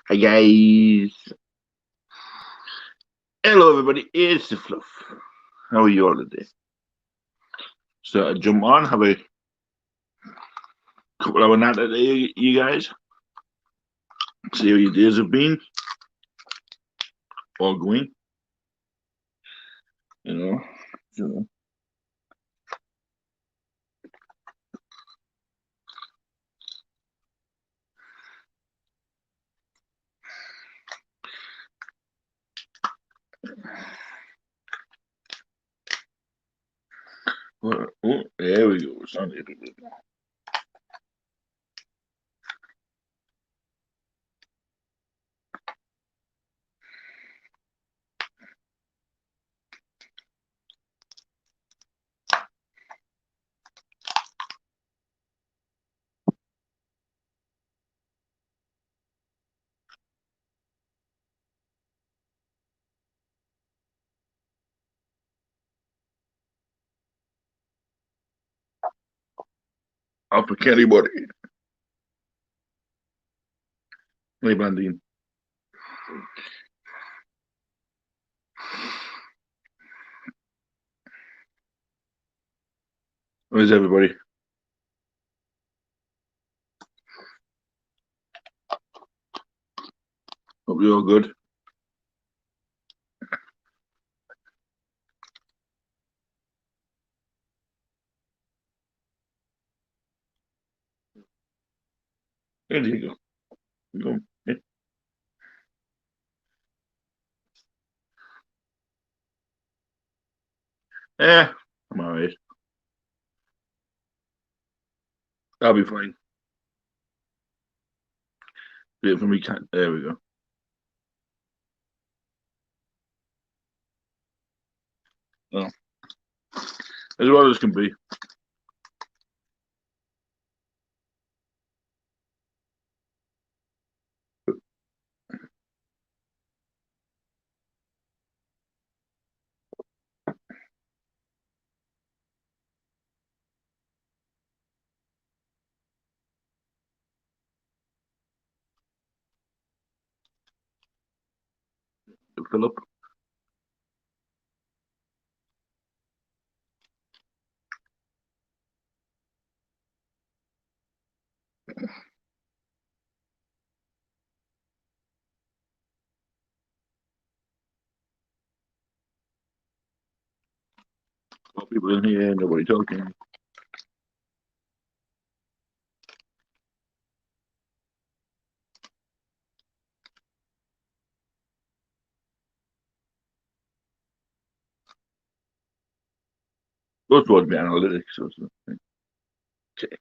Hi guys. Hello everybody, it's the Fluff. How are you all today? So I jump on, have a couple of nap today, you guys. See how your days have been, all going, you know. So, oh, there we go. Sunday. Up for anybody. Hey, Blandine. Where's everybody? Hope you're all good. There you go. Go. Yeah, I'm alright. I'll be fine. Wait for me, cat. There we go. Oh, as well as can be. Fill up. More people in here, nobody talking. Go towards me analytics or something. Okay.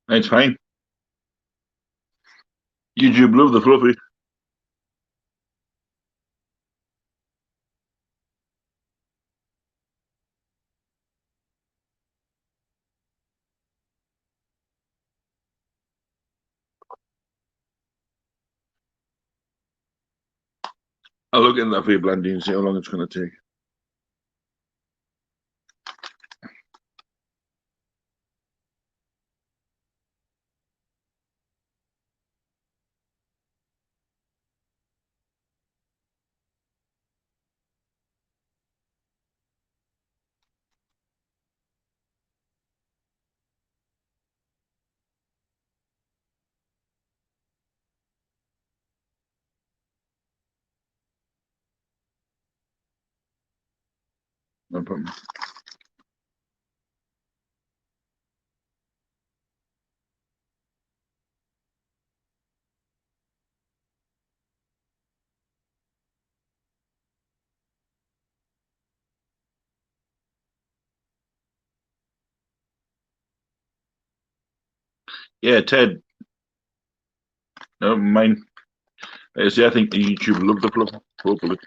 It's fine. YouTube love the fluffy. I'll look in that for you, Blandy, and see how long it's going to take. No problem. Yeah, Ted. No, mine. See, I think the YouTube love the fluff. Hopefully,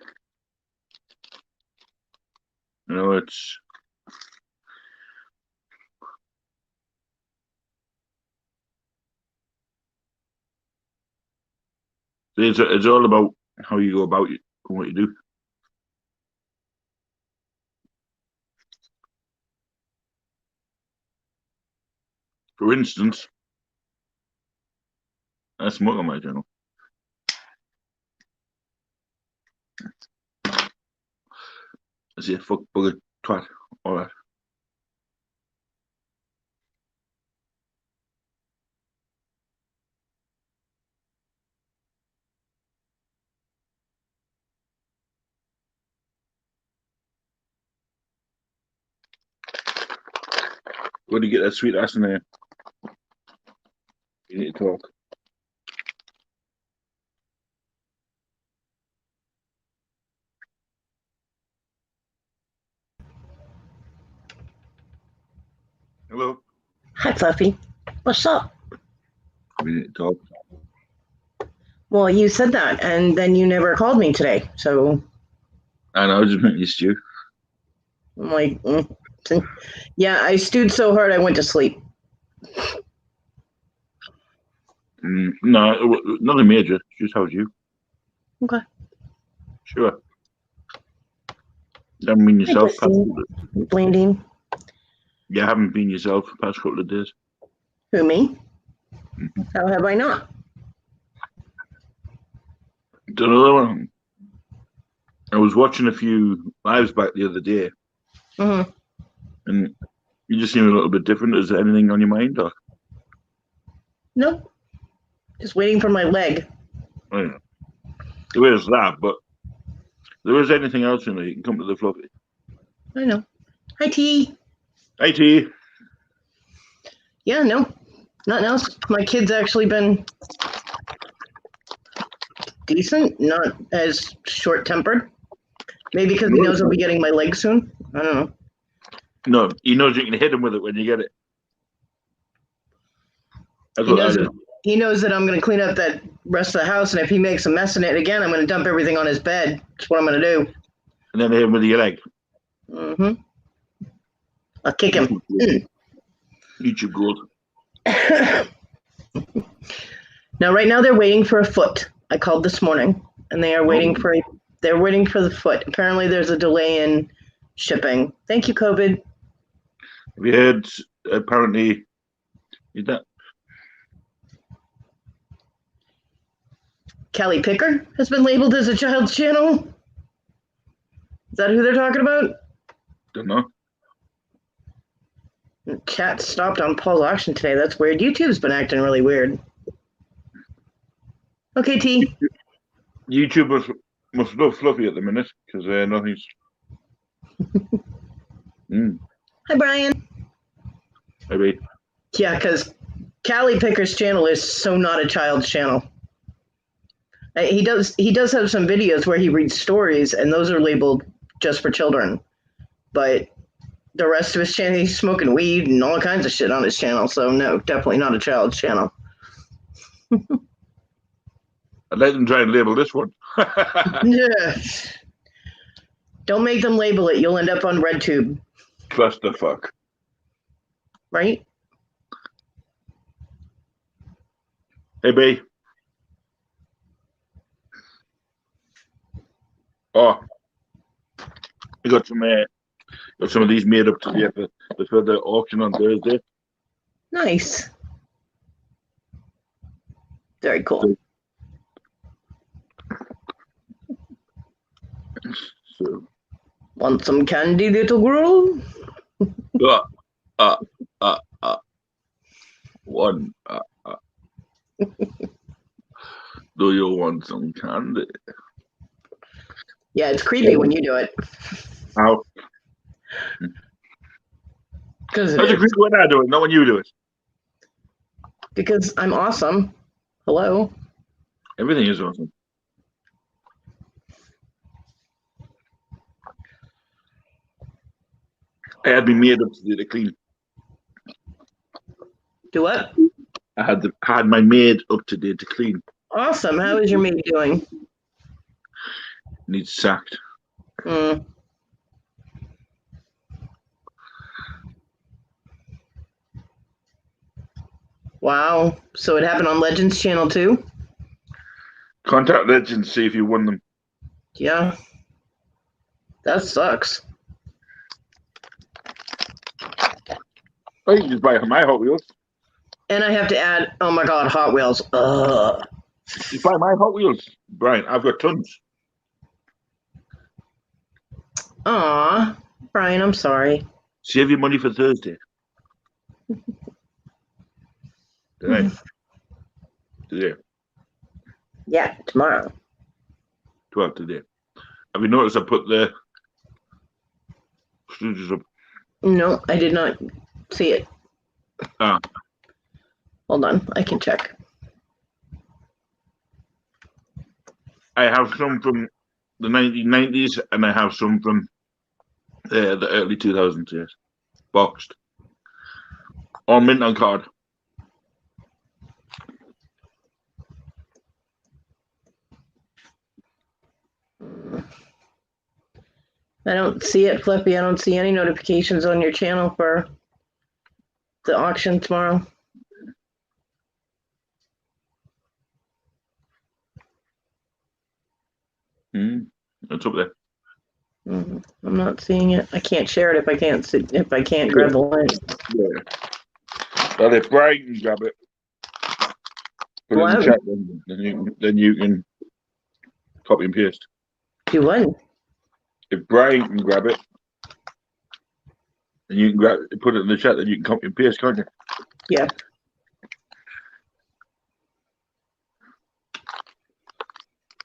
it's it's all about how you go about what you do. For instance, I smoke on my channel. I say fuck bugger twat. All right. Where do you get that sweet ass in there? You need to talk. Hello. Hi, Fluffy. What's up? We need to talk. Well, you said that, and then you never called me today. So I know, I just missed you. I'm like, yeah, I stewed so hard I went to sleep. No, nothing major. Just how's you? Okay. Sure. You haven't been yourself Blanding. You haven't been yourself the past couple of days. Who, me? How have I not? Another one. I was watching a few lives back the other day, and you just seem a little bit different. Is there anything on your mind? Or? Nope. Just waiting for my leg. Oh, yeah. There is that, but there is anything else in there, you can come to the Fluffy. I know. Hi, T. Hi, T. Yeah, no. Nothing else. My kid's actually been decent, not as short-tempered. Maybe because he knows I'll be getting my leg soon. I don't know. No, he knows you can hit him with it when you get it. That's what that is. He knows that I'm going to clean up that rest of the house, and if he makes a mess in it again, I'm going to dump everything on his bed. That's what I'm going to do. And then hit him with your leg. I'll kick him. YouTube gold. Now, right now, they're waiting for a foot. I called this morning, and they are waiting for the foot. Apparently, there's a delay in shipping. Thank you, COVID. Have you heard? Apparently, is that Callie Picker has been labeled as a child's channel. Is that who they're talking about? Don't know. Chat stopped on Paul's auction today. That's weird. YouTube's been acting really weird. Okay, T. YouTube must love Fluffy at the minute because nothing's. Hi, Brian. Maybe. Yeah, because Callie Picker's channel is so not a child's channel. He does have some videos where he reads stories, and those are labeled just for children. But the rest of his channel, he's smoking weed and all kinds of shit on his channel. So no, definitely not a child's channel. I'd let them try and label this one. Yeah. Don't make them label it. You'll end up on RedTube. Clusterfuck. Right? Hey, B. Oh, I got some of these made up today for the auction on Thursday. Nice. Very cool. So, want some candy, little girl? One. Do you want some candy? Yeah, it's creepy when you do it. How? Because How's it creepy when I do it, not when you do it? Because I'm awesome. Hello. Everything is awesome. I had been made up to do the clean. Do what? I had my maid up to date to clean. Awesome. How is your maid doing? Needs sacked. Wow. So it happened on Legends channel too? Contact Legends, see if you won them. Yeah. That sucks. Oh, you can just buy my Hot Wheels. And I have to add, oh my God, Hot Wheels. Ugh. Just buy my Hot Wheels, Brian. I've got tons. Aw, Brian, I'm sorry. Save your money for Thursday. Tonight. Today. Yeah, tomorrow. 12 today. Have you noticed I put the screws up? No, I did not see it. Ah. Hold on, I can check. I have some from the 1990s and I have some from the early 2000s, yes. Boxed. Or mint on card. I don't see it, Flippy. I don't see any notifications on your channel for the auction tomorrow. It's up there. I'm not seeing it. I can't share it if I can't grab the link. Yeah. Well, if Brian can grab it, put it in the chat, then you can copy and paste. Do what? If Brian can grab it, then you can put it in the chat, then you can copy and paste, can't you? Yeah.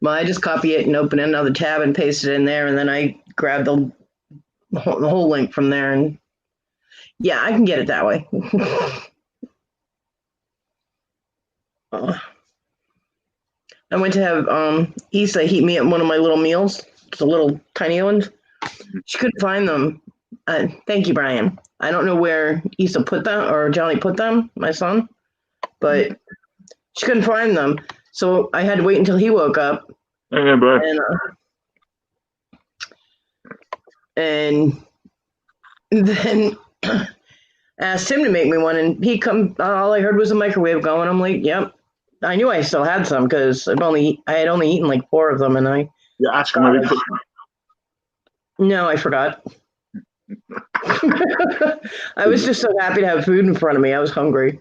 Well, I just copy it and open another tab and paste it in there, and then I grab the whole link from there, and yeah, I can get it that way. I went to have Issa heat me up one of my little meals, the little tiny ones. She couldn't find them. Thank you, Brian. I don't know where Issa put them or Johnny put them, my son, but she couldn't find them. So I had to wait until he woke up. Yeah, bro. And then asked him to make me one, and he come. All I heard was a microwave going. I'm like, yep. I knew I still had some because I had only eaten like 4 of them, and I. Yeah, ask him where he put them. No, I forgot. I was just so happy to have food in front of me. I was hungry.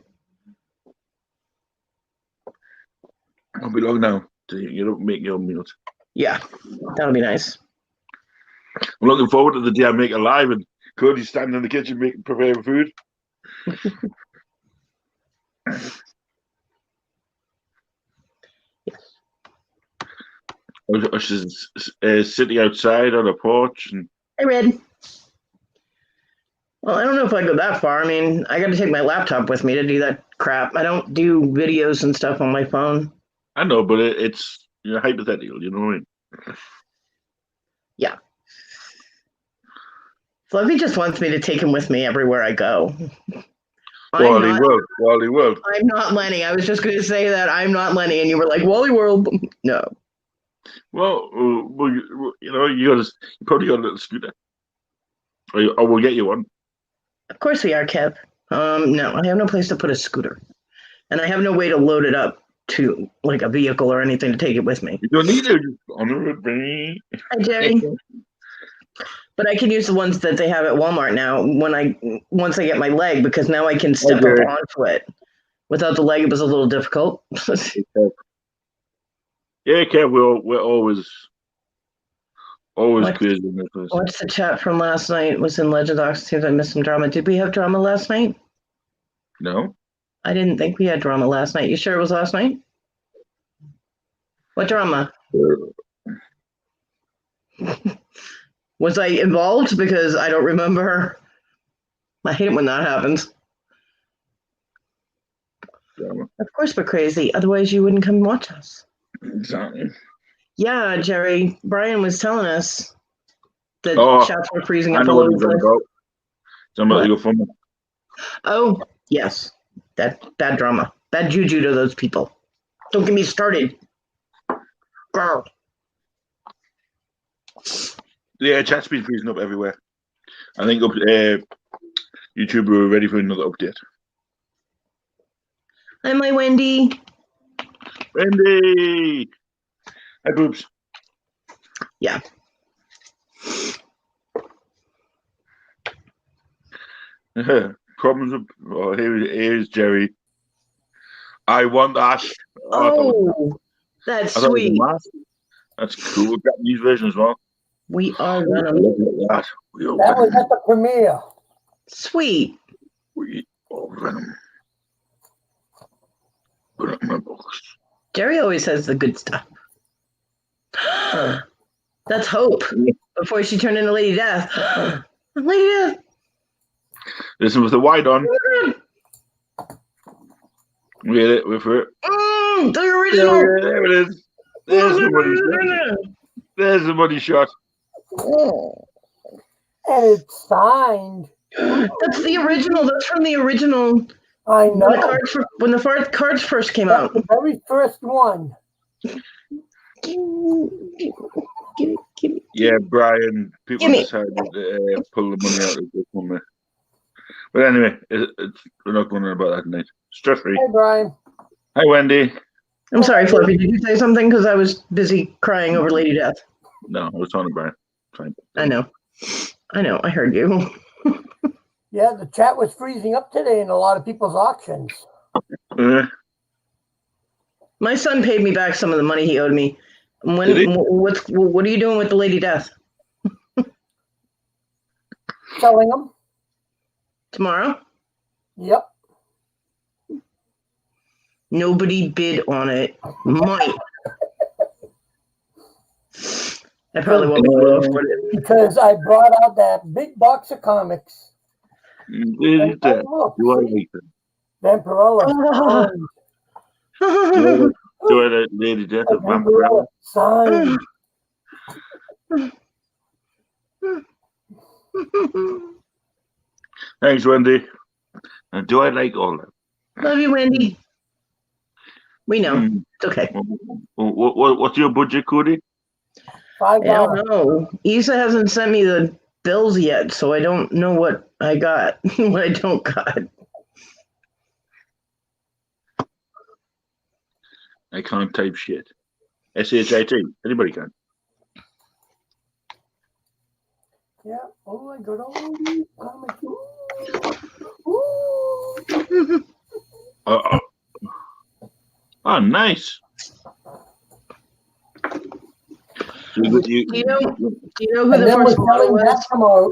I'll be long now. You don't make your own meals. Yeah, that'll be nice. I'm looking forward to the day I make it live and Cody's standing in the kitchen preparing food. She's sitting outside on a porch. And Hey, Red. Well, I don't know if I go that far. I mean, I got to take my laptop with me to do that crap. I don't do videos and stuff on my phone. I know, but it's hypothetical, you know what I mean? Yeah. Fluffy just wants me to take him with me everywhere I go. Wally World. I'm not Lenny. I was just going to say that I'm not Lenny, and you were like, Wally World. No. Well, you probably got a little scooter. Or we'll get you one. Of course we are, Kev. No, I have no place to put a scooter. And I have no way to load it up to like a vehicle or anything to take it with me. You don't need to. Just honor it, baby. Hi, Jerry. But I can use the ones that they have at Walmart now once I get my leg, because now I can step up onto it. Without the leg, it was a little difficult. Yeah, Kev, we're always crazy in this place. What's the chat from last night? It was in Legend Ox Teams. I missed some drama. Did we have drama last night? No. I didn't think we had drama last night. You sure it was last night? What drama? Was I involved? Because I don't remember. I hate it when that happens. Drama. Of course we're crazy. Otherwise you wouldn't come and watch us. Exactly. Yeah, Jerry. Brian was telling us that chats were freezing up. I know what he's about. Somebody go for me. Oh, yes. That bad drama. Bad juju to those people. Don't get me started. Girl. Yeah, chat's been freezing up everywhere. I think YouTube were ready for another update. Hi, my Wendy. Wendy! Hi, boobs. Yeah. Problems with. Oh, here's Jerry. I want that. Oh, that's I thought it was a sweet. mask. That's cool. Japanese version as well. We are Venom. Look at that. We are That was Venom. at the premiere. Sweet. We are Venom. Put it in my box. Jerry always has the good stuff. That's Hope before she turned into Lady Death. Lady Death. Listen with the wide on. Get it with it. The original. There it is. There's the money shot. There's the money shot. And it's signed. That's the original. That's from the original. I know. When the cards first came That's out. the very first one. Yeah, Brian. People Gimme. decided to pull the money out of this one. But anyway, we're not going on about that tonight. Stress free. Hey, Brian. Hi, Wendy. I'm sorry, Fluffy. Did you say something? Because I was busy crying over Lady Death. No, I was talking to Brian. Fine. I know. I heard you. Yeah, the chat was freezing up today in a lot of people's auctions. My son paid me back some of the money he owed me. Did he? What are you doing with the Lady Death? Selling them? Tomorrow? Yep. Nobody bid on it. Mike. I probably won't be able to afford it. Because I brought out that big box of comics. Lady Death. Do I like them? Vampirella. Do I like Lady Death of Vampirella? Signed. Thanks, Wendy. And do I like all that? Love you, Wendy. We know. Mm. It's okay. What's your budget, Cody? I $5. don't know. Isa hasn't sent me the bills yet, so I don't know what I got, what I don't got. I can't type shit. S-H-I-T. Anybody can. Yeah. Oh, I got all these comics. Ooh. Oh, nice. Do Do you know who And the then we're first model selling that was? tomorrow.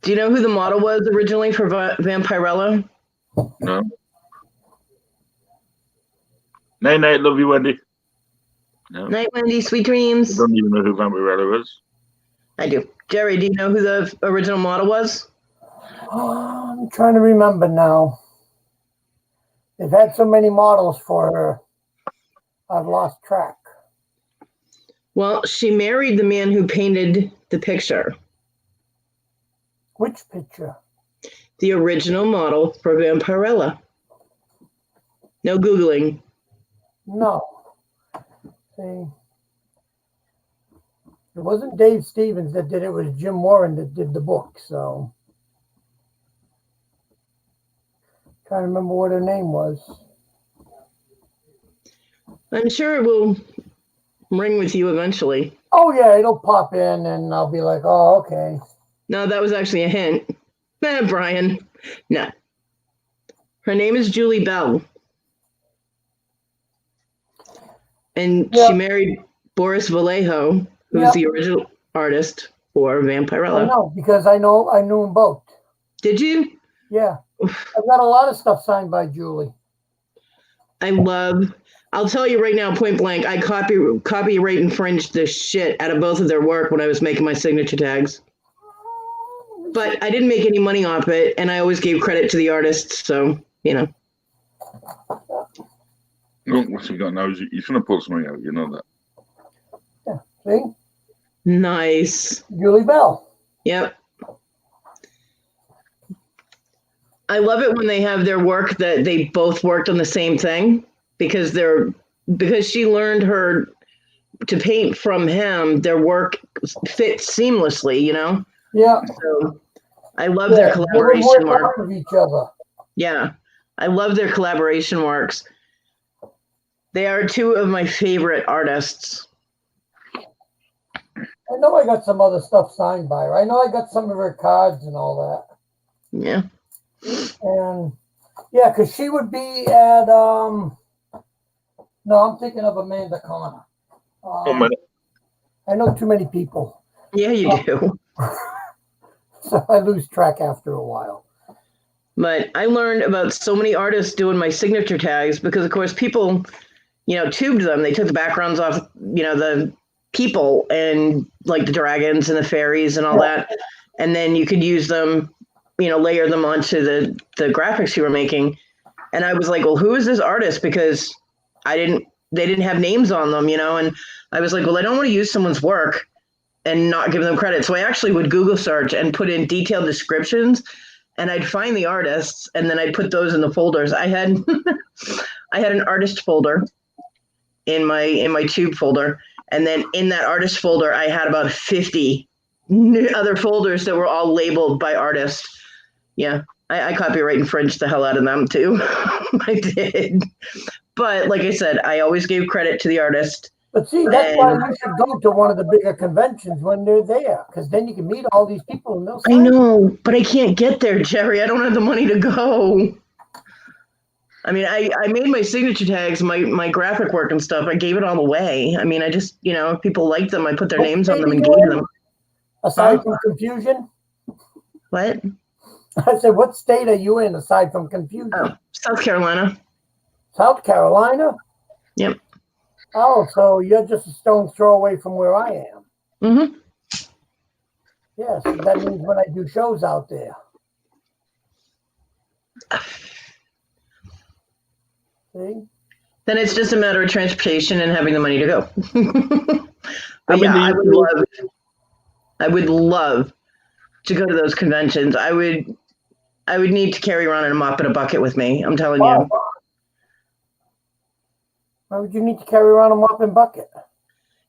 Do you know who the model was originally for Vampirella? No. Night, love you, Wendy. No. Night, Wendy. Sweet I dreams. don't even know who Vampirella is. I do. Jerry, do you know who the original model was? I'm trying to remember now. They've had so many models for her. I've lost track. Well, she married the man who painted the picture. Which picture? The original model for Vampirella. No Googling. No. See, it wasn't Dave Stevens that did it. It was Jim Warren that did the book. So, trying to remember what her name was. I'm sure it will ring with you eventually. Oh yeah, it'll pop in, and I'll be like, "Oh, okay." No, that was actually a hint. Brian. No. Her name is Julie Bell. And she married Boris Vallejo, who's the original artist for Vampirella. I know, because I knew them both. Did you? Yeah. I've got a lot of stuff signed by Julie. I'll tell you right now, point blank, I copyright infringed the shit out of both of their work when I was making my signature tags. But I didn't make any money off it, and I always gave credit to the artists, so, you know. No, what's he got now? He's going to pull something out, you know that. Yeah, see? Nice. Julie Bell. Yep. I love it when they have their work that they both worked on the same thing because she learned to paint from him, their work fits seamlessly, you know? Yeah. So I love their collaboration work. Of each other. Yeah. I love their collaboration works. They are two of my favorite artists. I know I got some other stuff signed by her. I know I got some of her cards and all Yeah. that. And yeah, because she would be at no, I'm thinking of Amanda Connor. Oh my! I know too many people, Yeah, you do. so I lose track after a while. But I learned about so many artists doing my signature tags because, of course, people, tubed them. They took the backgrounds off, the people and like the dragons and the fairies and all that. And then you could use them, layer them onto the graphics you were making. And I was like, well, who is this artist? Because they didn't have names on them, and I was like, well, I don't want to use someone's work and not give them credit. So I actually would Google search and put in detailed descriptions, and I'd find the artists, and then I'd put those in the folders. I had an artist folder in my tube folder, and then in that artist folder, I had about 50 other folders that were all labeled by artist. Yeah, I copyright infringed the hell out of them too. I did. But like I said, I always gave credit to the artist. But see, that's why you should go to one of the bigger conventions when they're there, because then you can meet all these people and they'll I know, but I can't get there, Jerry. I don't have the money to go. I mean, I made my signature tags, my graphic work and stuff. I gave it all away. I mean, I just, if people liked them, I put their names on them and gave them. Aside from Confusion? What? I said, what state are you in aside from Confusion? Oh, South Carolina. South Carolina? Yep. Oh, so you're just a stone's throw away from where I am. Mm-hmm. Yes, that means when I do shows out there. See? Then it's just a matter of transportation and having the money to go. But yeah, I would love to go to those conventions. I would need to carry around a mop and a bucket with me. I'm telling you. Why would you need to carry around a mop and bucket?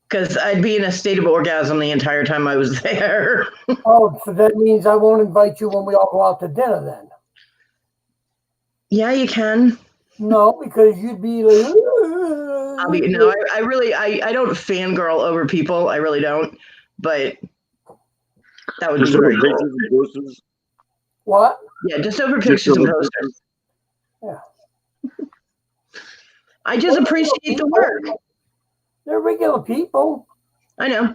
Because I'd be in a state of orgasm the entire time I was there. Oh, so that means I won't invite you when we all go out to dinner then? Yeah, you can. No, because you'd be like... I don't fangirl over people. I really don't. But that would be very cool. What? Yeah, just over pictures and posters. Yeah. I just appreciate the work. They're regular people. I know.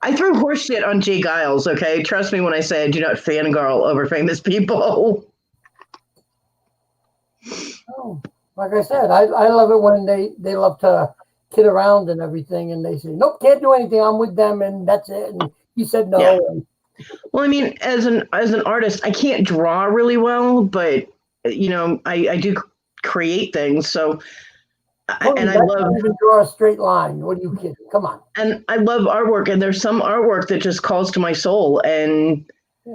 I threw horse shit on Jay Giles, okay? Trust me when I say I do not fangirl over famous people. Oh, like I said, I love it when they love to kid around and everything, and they say, nope, can't do anything. I'm with them, and that's it. And he said no. Yeah. And, well, I mean, as an artist, I can't draw really well, but I do create things. So, I love even draw a straight line. What are you kidding? Come on. And I love artwork, and there's some artwork that just calls to my soul, and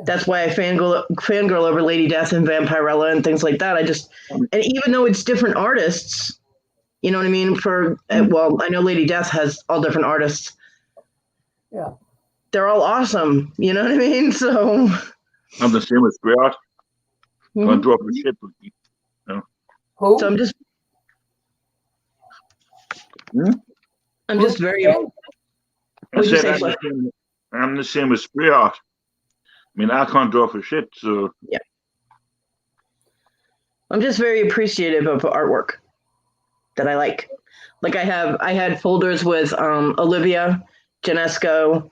that's why I fangirl over Lady Death and Vampirella and things like that. And even though it's different artists, you know what I mean? Well, I know Lady Death has all different artists. Yeah. They're all awesome. You know what I mean? So I'm the same with Greyart. Can't draw for shit. Who? So I'm just very. I'm the same with spray art. I mean, I can't draw for shit, so yeah. I'm just very appreciative of artwork that I like. Like I had folders with Olivia Janesco.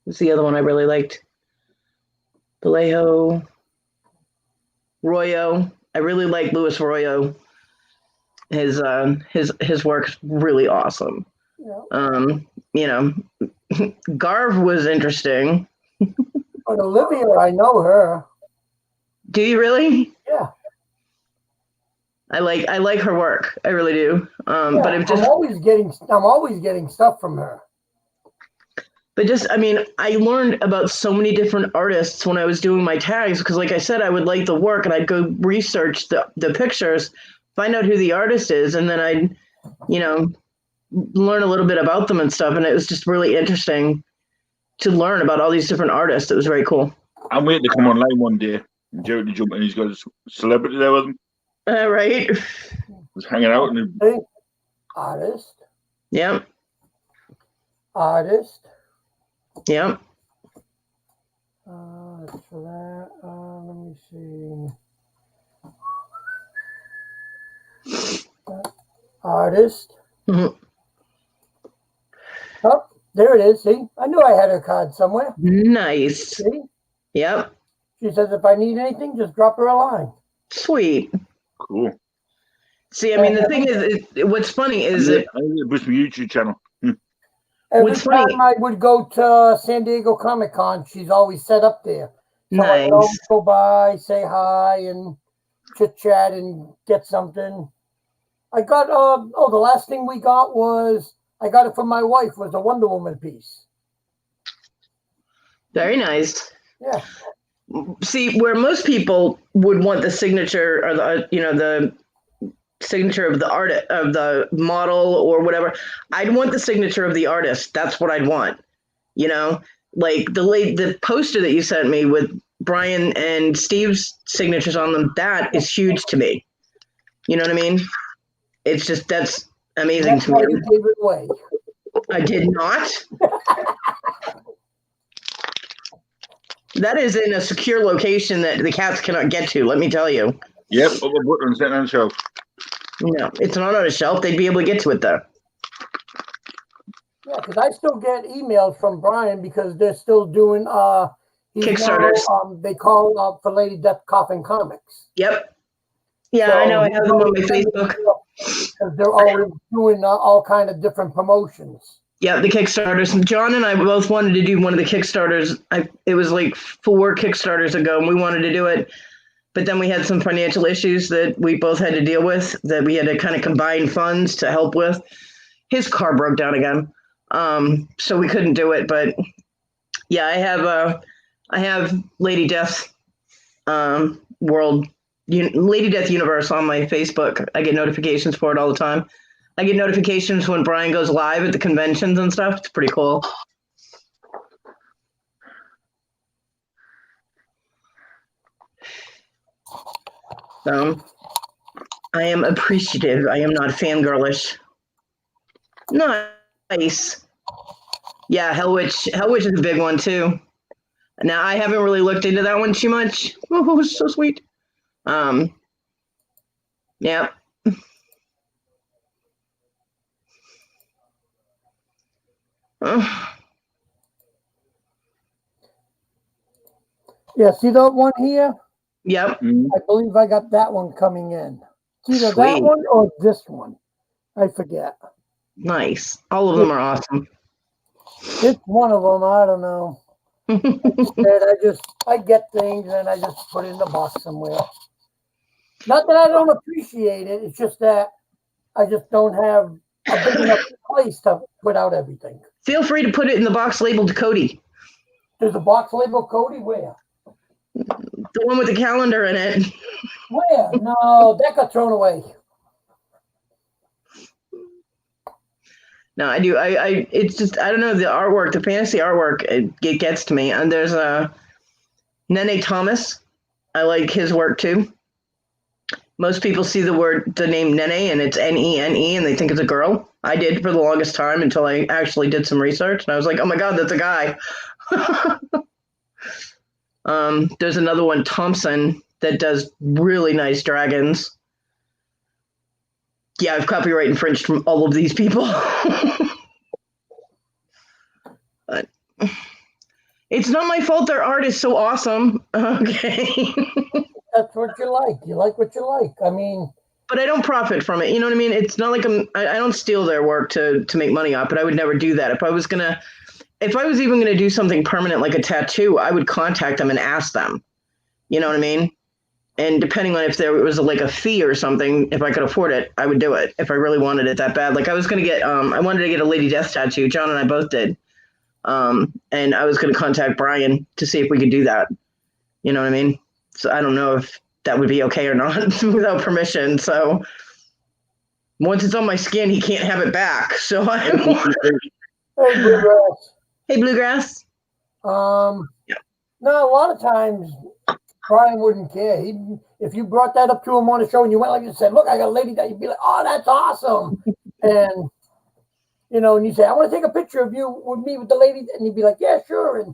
What's the other one I really liked? Vallejo, Royo. I really like Louis Royo. His work's really awesome. Yeah. Garv was interesting. But Olivia, I know her. Do you really? Yeah. I like her work. I really do. But I'm always getting stuff from her. But I learned about so many different artists when I was doing my tags, because like I said, I would like the work and I'd go research the pictures, find out who the artist is, and then I'd, learn a little bit about them and stuff. And it was just really interesting to learn about all these different artists. It was very cool. I'm waiting to come online one day. Jared to jump in. He's got a celebrity there with him. Right. Just hanging out and See? Artist. Yep. Artist. Yep. That's for that. Let me see. Artist. Mhm. Oh, there it is. See, I knew I had her card somewhere. Nice. See, Yep. she says if I need anything, just drop her a line. Sweet. cool. See, I mean, the thing is, what's funny is that I need to boost my YouTube channel. Every What's funny- time I would go to San Diego Comic Con, she's always set up there. So I would always nice. go by, say hi, and chit chat and get something. I got the last thing we got was I got it from my wife was a Wonder Woman piece. Very nice. Yeah. See, where most people would want the signature or the signature of the art of the model or whatever, I'd want the signature of the artist. That's what I'd want. You know, like the poster that you sent me with Brian and Steve's signatures on them, that is huge to me. You know what I mean? It's just, that's amazing That's to why me. you gave it away. I did not. That is in a secure location that the cats cannot get to, let me tell you. Yep, up the button sitting on the shelf. No, it's not on a shelf. They'd be able to get to it though. Yeah, because I still get emails from Brian because they're still doing he's Kickstarters. now, they call for Lady Death Coffin Comics. Yep. Yeah, So I know. I he's have them on my always sending Facebook. me because they're always doing all kind of different promotions. Yeah, the Kickstarters. John and I both wanted to do one of the Kickstarters. It was like 4 Kickstarters ago, and we wanted to do it. But then we had some financial issues that we both had to deal with that we had to kind of combine funds to help with. His car broke down again, so we couldn't do it. But yeah, I have Lady Death Lady Death Universe on my Facebook. I get notifications for it all the time. I get notifications when Brian goes live at the conventions and stuff. It's pretty cool. So I am appreciative. I am not fangirlish. Nice. Yeah, Hellwitch. Hellwitch is a big one too. Now I haven't really looked into that one too much. Oh, it's so sweet. Yeah. Yeah, see that one here? Yep. I believe I got that one coming in. It's either Sweet. that one or this one. I forget. Nice. All of them are awesome. It's one of them. I don't know. Instead, I get things and I just put it in the box somewhere. Not that I don't appreciate it. It's just that I just don't have a big enough place to put out everything. Feel free to put it in the box labeled Cody. There's a box labeled Cody. Where? The one with the calendar in it. Where? No, that got thrown away. No, I do. It's just, I don't know, the artwork, the fantasy artwork, it gets to me. And there's Nene Thomas. I like his work too. Most people see the name Nene and it's Nene and they think it's a girl. I did for the longest time until I actually did some research and I was like, oh my God, that's a guy. There's another one, Thompson, that does really nice dragons. Yeah, I've copyright infringed from all of these people. But it's not my fault their art is so awesome. Okay. That's what you like. You like what you like. I mean, but I don't profit from it. You know what I mean? It's not like I don't steal their work to make money off it. I would never do that. If I was even gonna do something permanent like a tattoo, I would contact them and ask them. You know what I mean? And depending on if there was like a fee or something, if I could afford it, I would do it if I really wanted it that bad. Like I was gonna get I wanted to get a Lady Death tattoo. John and I both did. And I was gonna contact Brian to see if we could do that. You know what I mean? So I don't know if that would be okay or not without permission. So once it's on my skin, he can't have it back. So hey, Bluegrass. Hey, Bluegrass. No, a lot of times Brian wouldn't care. If you brought that up to him on the show and you went like you said, look, I got a lady that, you'd be like, oh, that's awesome. And, you know, and you say, I want to take a picture of you with me with the lady. And he'd be like, yeah, sure.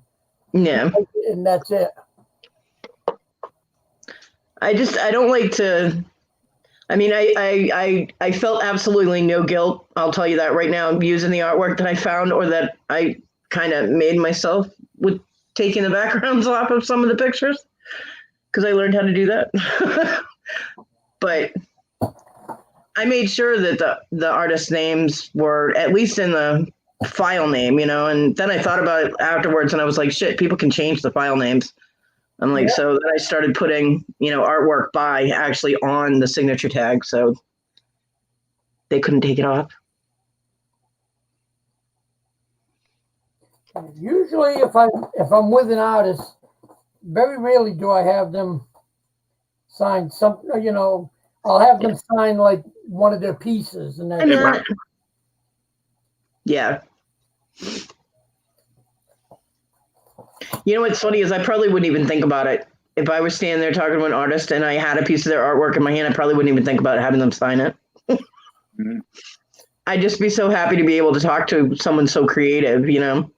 And that's it. I don't like to. I mean, I felt absolutely no guilt. I'll tell you that right now. Using the artwork that I found or that I kind of made myself with taking the backgrounds off of some of the pictures because I learned how to do that. But I made sure that the artist names were at least in the file name, you know. And then I thought about it afterwards, and I was like, shit, people can change the file names. I'm like, yeah. So then I started putting, you know, artwork by actually on the signature tag, so they couldn't take it off. Usually, if I'm with an artist, very rarely do I have them sign something. You know, I'll have them sign like one of their pieces, and then yeah. You know what's funny is I probably wouldn't even think about it. If I was standing there talking to an artist and I had a piece of their artwork in my hand, I probably wouldn't even think about having them sign it. Mm-hmm. I'd just be so happy to be able to talk to someone so creative, you know?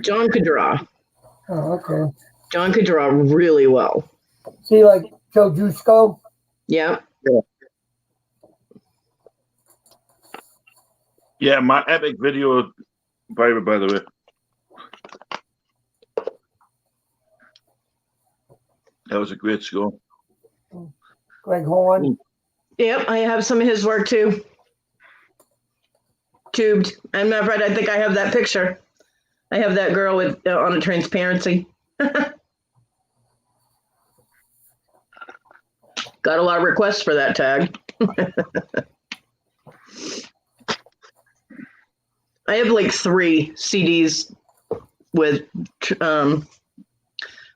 John could draw. Oh, okay. John could draw really well. See, like Joe Jusko? Yeah. Yeah, my epic video, by the way. That was a great score. Greg Horn. Yep, I have some of his work too. Tubed. I'm not right. I think I have that picture. I have that girl with on a transparency. Got a lot of requests for that tag. I have like 3 CDs with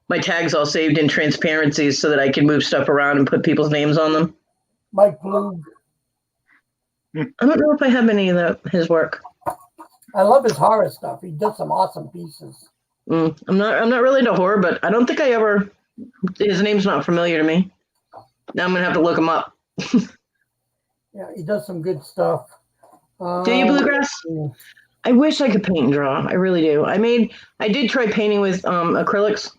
my tags all saved in transparencies so that I can move stuff around and put people's names on them. Mike Blue. I don't know if I have any of his work. I love his horror stuff. He does some awesome pieces. I'm not really into horror, but I don't think I ever. His name's not familiar to me. Now I'm gonna have to look him up. Yeah, he does some good stuff. Do you, Bluegrass? I wish I could paint and draw. I really do. I did try painting with acrylics.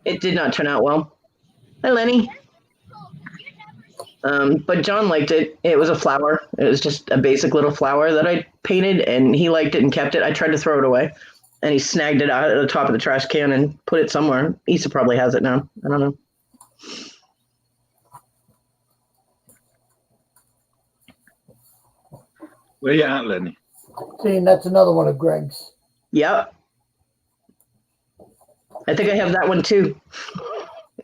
It did not turn out well. Hi, Lenny. But John liked it. It was a flower. It was just a basic little flower that I painted, and he liked it and kept it. I tried to throw it away, and he snagged it out at the top of the trash can and put it somewhere. Issa probably has it now. I don't know. Where you at, Lenny? See, and that's another one of Greg's. Yep. I think I have that one too,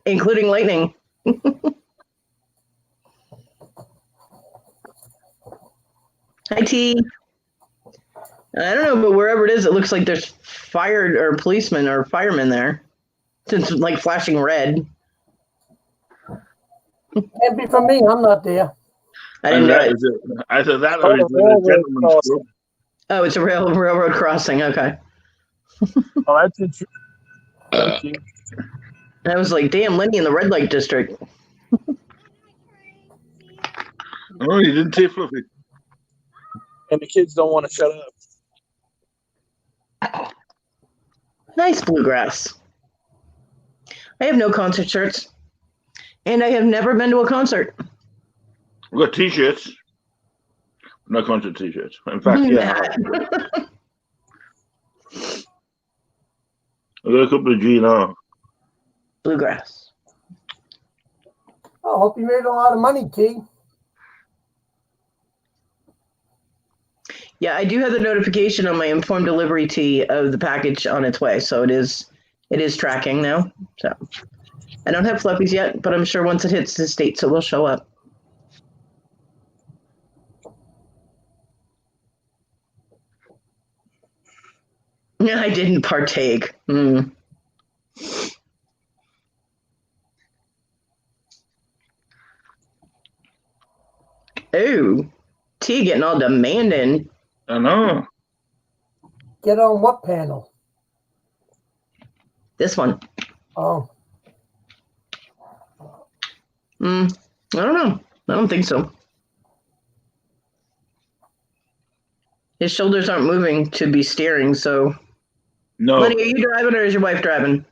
including lightning. Hi, T. I don't know, but wherever it is, it looks like there's fired or policemen or firemen there. It's like flashing red. Can't be from me. I'm not there. I didn't know. Either that or it's a gentleman's club. Oh, it's a railroad crossing. Okay. Oh, that's interesting. I was like, damn, Lenny in the red light district. Oh, you didn't say Fluffy. And the kids don't want to shut up. Nice, Bluegrass. I have no concert shirts, and I have never been to a concert. We've got T-shirts. No concert T-shirts. In fact, yeah. I got a couple of GNR. Bluegrass. I hope you made a lot of money, T. Yeah, I do have the notification on my informed delivery T of the package on its way, so it is tracking now. So I don't have fluffies yet, but I'm sure once it hits the States, it will show up. Yeah, I didn't partake. Oh, T getting all demanding. I know. Get on what panel? This one. Oh, I don't know. I don't think so. His shoulders aren't moving to be steering, so. No, Lenny, are you driving or is your wife driving?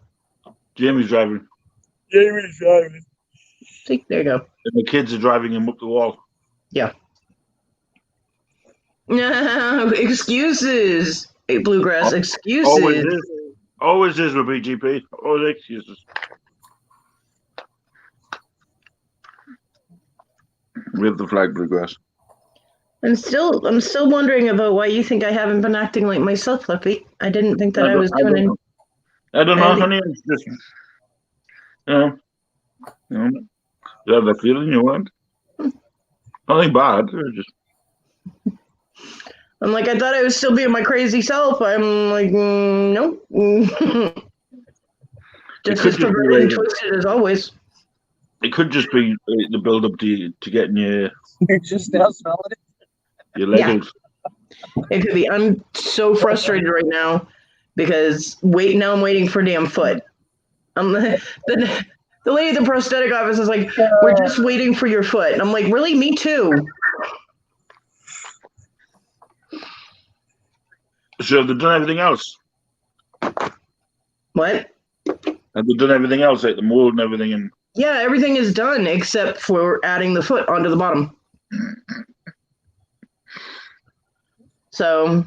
Jamie's driving. Jamie's driving. See, there you go. And the kids are driving him up the wall. Yeah. No, excuses. Hey, Bluegrass, excuses. Always is with BGP. Always excuses. With the flag, Bluegrass. I'm still wondering about why you think I haven't been acting like myself, Flippy. I didn't think that I was doing it. I don't know, I think- honey. It's just, you have that feeling you want. Nothing bad. It's just I'm like, I thought I was still being my crazy self. I'm like, nope. Just as perverted and twisted as always. it could just be the build up to getting your You're just now smelling it. leg Yeah. out. It could be. I'm so frustrated right now because I'm waiting for damn foot. The lady at the prosthetic office is like, we're just waiting for your foot. And I'm like, really? Me too. So have they done everything else? What? Have they done everything else, like the mold and everything? And Yeah, everything is done except for adding the foot onto the bottom. So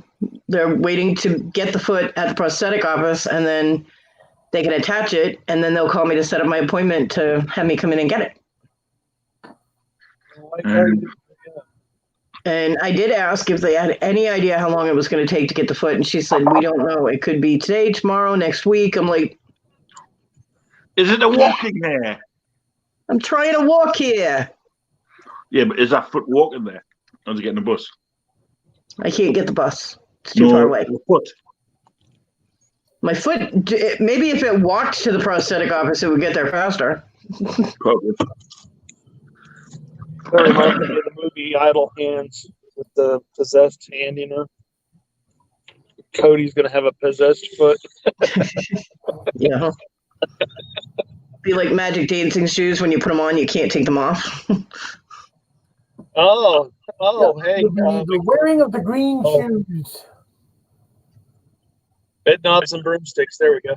they're waiting to get the foot at the prosthetic office, and then they can attach it, and then they'll call me to set up my appointment to have me come in and get it. And I did ask if they had any idea how long it was going to take to get the foot, and she said, we don't know. It could be today, tomorrow, next week. I'm like, is it a walking there? I'm trying to walk here. Yeah, but is that foot walking there? Or is it getting the bus? I can't get the bus. It's too far away. The foot. My foot, maybe if it walked to the prosthetic office, it would get there faster. Probably. That reminds me of the movie Idle Hands with the possessed hand, you know. Cody's gonna have a possessed foot. Yeah. Be like magic dancing shoes. When you put them on, you can't take them off. Oh, hey. the wearing of the green shoes. Bed knobs and broomsticks. There we go.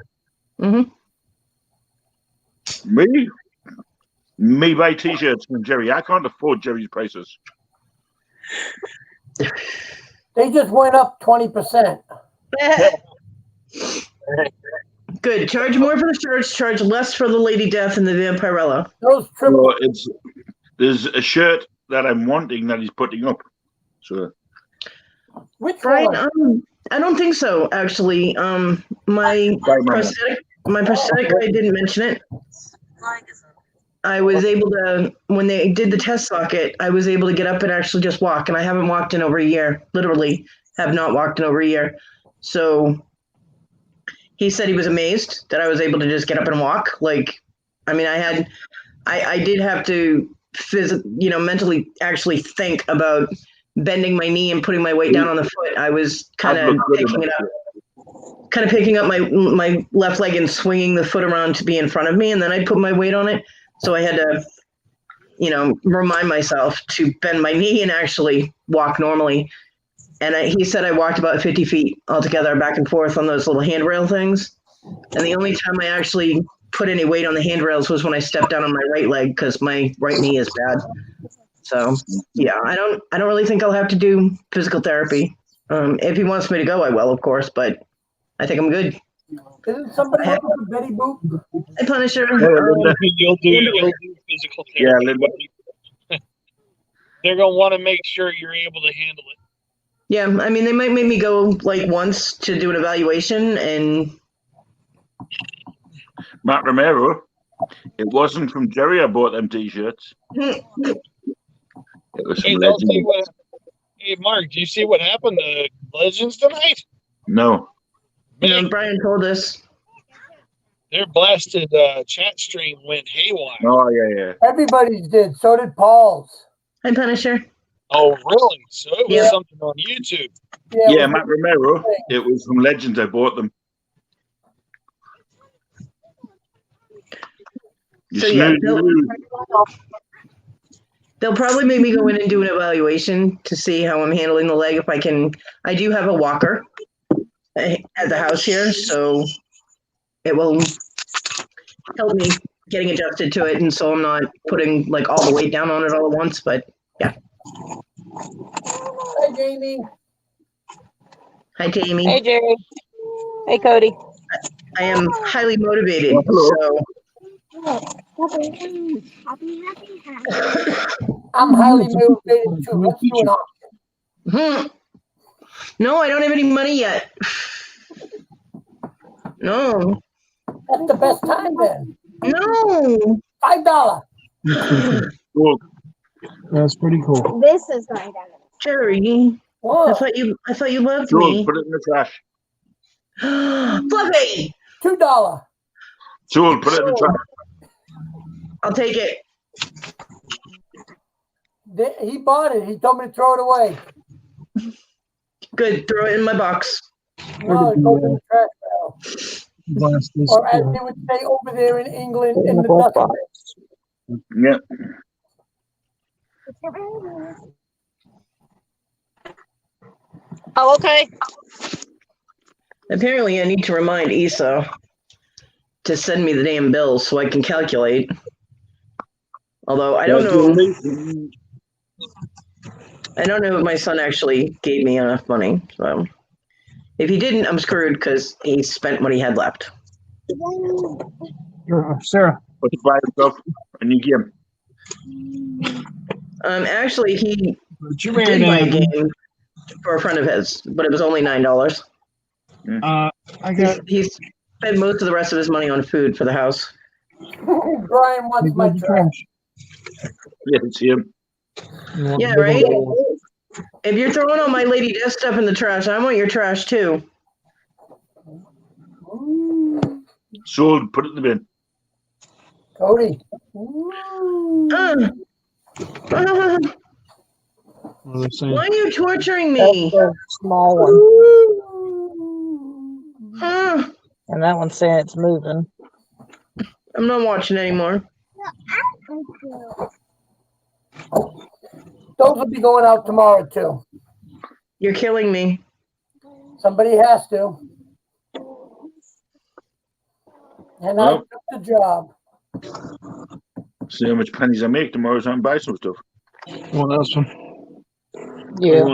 Mm-hmm. Me buy t-shirts from Jerry. I can't afford Jerry's prices. They just went up 20%. Good. Charge more for the shirts. Charge less for the Lady Death and the Vampirella. Those triple. Well, there's a shirt that I'm wanting that he's putting up. So Which Right. one? I don't think so. Actually, my prosthetic, I didn't mention it. I was able to, when they did the test socket, I was able to get up and actually just walk. And I haven't walked in over a year. Literally have not walked in over a year. So he said he was amazed that I was able to just get up and walk. Like, I mean, I did have to mentally actually think about bending my knee and putting my weight down on the foot. I was kind of picking up my left leg and swinging the foot around to be in front of me. And then I put my weight on it. So I had to, remind myself to bend my knee and actually walk normally. And he said I walked about 50 feet altogether back and forth on those little handrail things. And the only time I actually put any weight on the handrails was when I stepped down on my right leg because my right knee is bad. So yeah, I don't really think I'll have to do physical therapy. If he wants me to go, I will, of course, but I think I'm good. Isn't somebody looking for Betty Boop? Hey, Punisher. You'll do physical therapy. yeah, Linda. They're gonna want to make sure you're able to handle it. Yeah, I mean, they might make me go like once to do an evaluation, and Matt Romero. It wasn't from Jerry I bought them t-shirts. It was Hey, from don't see Legend. what. Hey, Mark, do you see what happened to Legends tonight? No. Man, Brian told us. their blasted chat stream went haywire. Oh, yeah. Everybody's did. So did Paul's. Hi, Punisher. Oh, really? So it was Yeah. something on YouTube. Yeah, Matt Romero. It was from Legends. I bought them. You So, yeah, snooze. they'll probably make me go in and do an evaluation to see how I'm handling the leg. If I can, I do have a walker at the house here, so it will help me getting adjusted to it, and so I'm not putting like all the weight down on it all at once. But Hi, Jamie. hi, Jamie. Hey, Jerry. Hey, Cody. I am highly motivated, Hello. I'm highly motivated too. Let's do an auction. No, I don't have any money yet. No, That's the best time then. no. $5. Cool. That's pretty cool. This is going down. Jerry, I What? thought you loved Jules, me. put it in the trash. Fluffy, $2. Jules, put it in the trash. I'll take it. He bought it. He told me to throw it away. Good, throw it in my box. No, it goes in the trash barrel. Or as they would say over there in England, in the dustbin. Yeah. Oh, okay. Apparently, I need to remind Issa to send me the damn bills so I can calculate. Although I don't know. I don't know if my son actually gave me enough money. So if he didn't, I'm screwed because he spent what he had left. Sarah. Put the buy stuff and you give him. Actually, he Put your did buy a man down. game for a friend of his, but it was only $9. I got. He spent most of the rest of his money on food for the house. Brian wants my trash. Yeah, it's him. Yeah, right? If you're throwing all my Lady Death stuff in the trash, I want your trash too. Jules, put it in the bin. Cody. Why are you torturing me? That's the small one. And that one's saying it's moving. I'm not watching anymore. Those will be going out tomorrow too. You're killing me. Somebody has to. And I Well. took the job. See how much pennies I make tomorrow so I can buy some stuff. One else one. Yeah.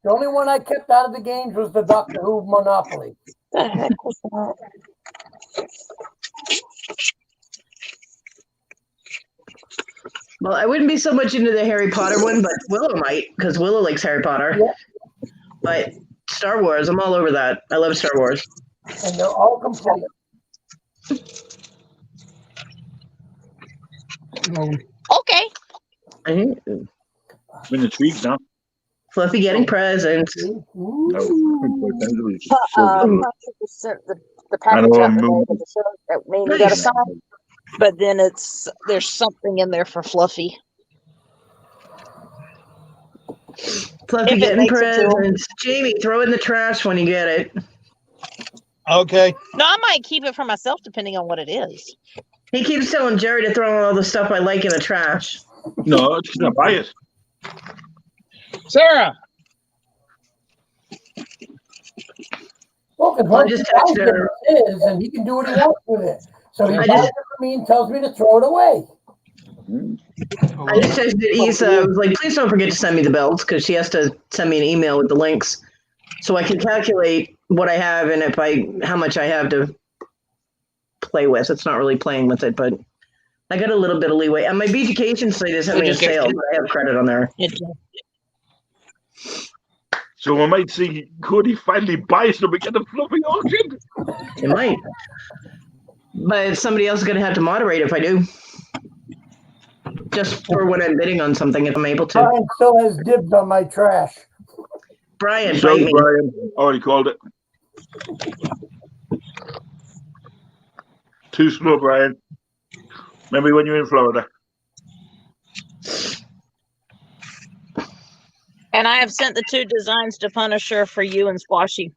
The only one I kept out of the games was the Doctor Who Monopoly. The heck was that? Well, I wouldn't be so much into the Harry Potter one, but Willow might, because Willow likes Harry Potter. Yeah. But Star Wars, I'm all over that. I love Star Wars. And they're all complete. Okay. I'm I'm intrigued now. Fluffy getting presents. No. The I package know, out I'm today moving. with the shirt that Mimi got Nice. assigned, but then there's something in there for Fluffy. Fluffy If it getting makes it to 'em. presents. Jamie, throw it in the trash when you get it. Okay. No, I might keep it for myself depending on what it is. He keeps telling Jerry to throw all the stuff I like in the trash. No, she's gonna buy it. Sarah. Well, Well, I just texted her. It is, and he can do what he wants with it. So he I buys just- it for me and tells me to throw it away. I just texted Issa. I was like, please don't forget to send me the bills because she has to send me an email with the links so I can calculate what I have and how much I have to play with. It's not really playing with it, but I got a little bit of leeway. And my Beachucation site is having a sale, but I have credit on there. So I might see Cody finally buy something at the fluffy auction. It might. But somebody else is going to have to moderate if I do. Just for when I'm bidding on something, if I'm able to. Brian still has dibs on my trash. Brian, So bite me. Brian, already called it. Too slow, Brian. Maybe when you're in Florida. And I have sent the 2 designs to Punisher for you and Squashy.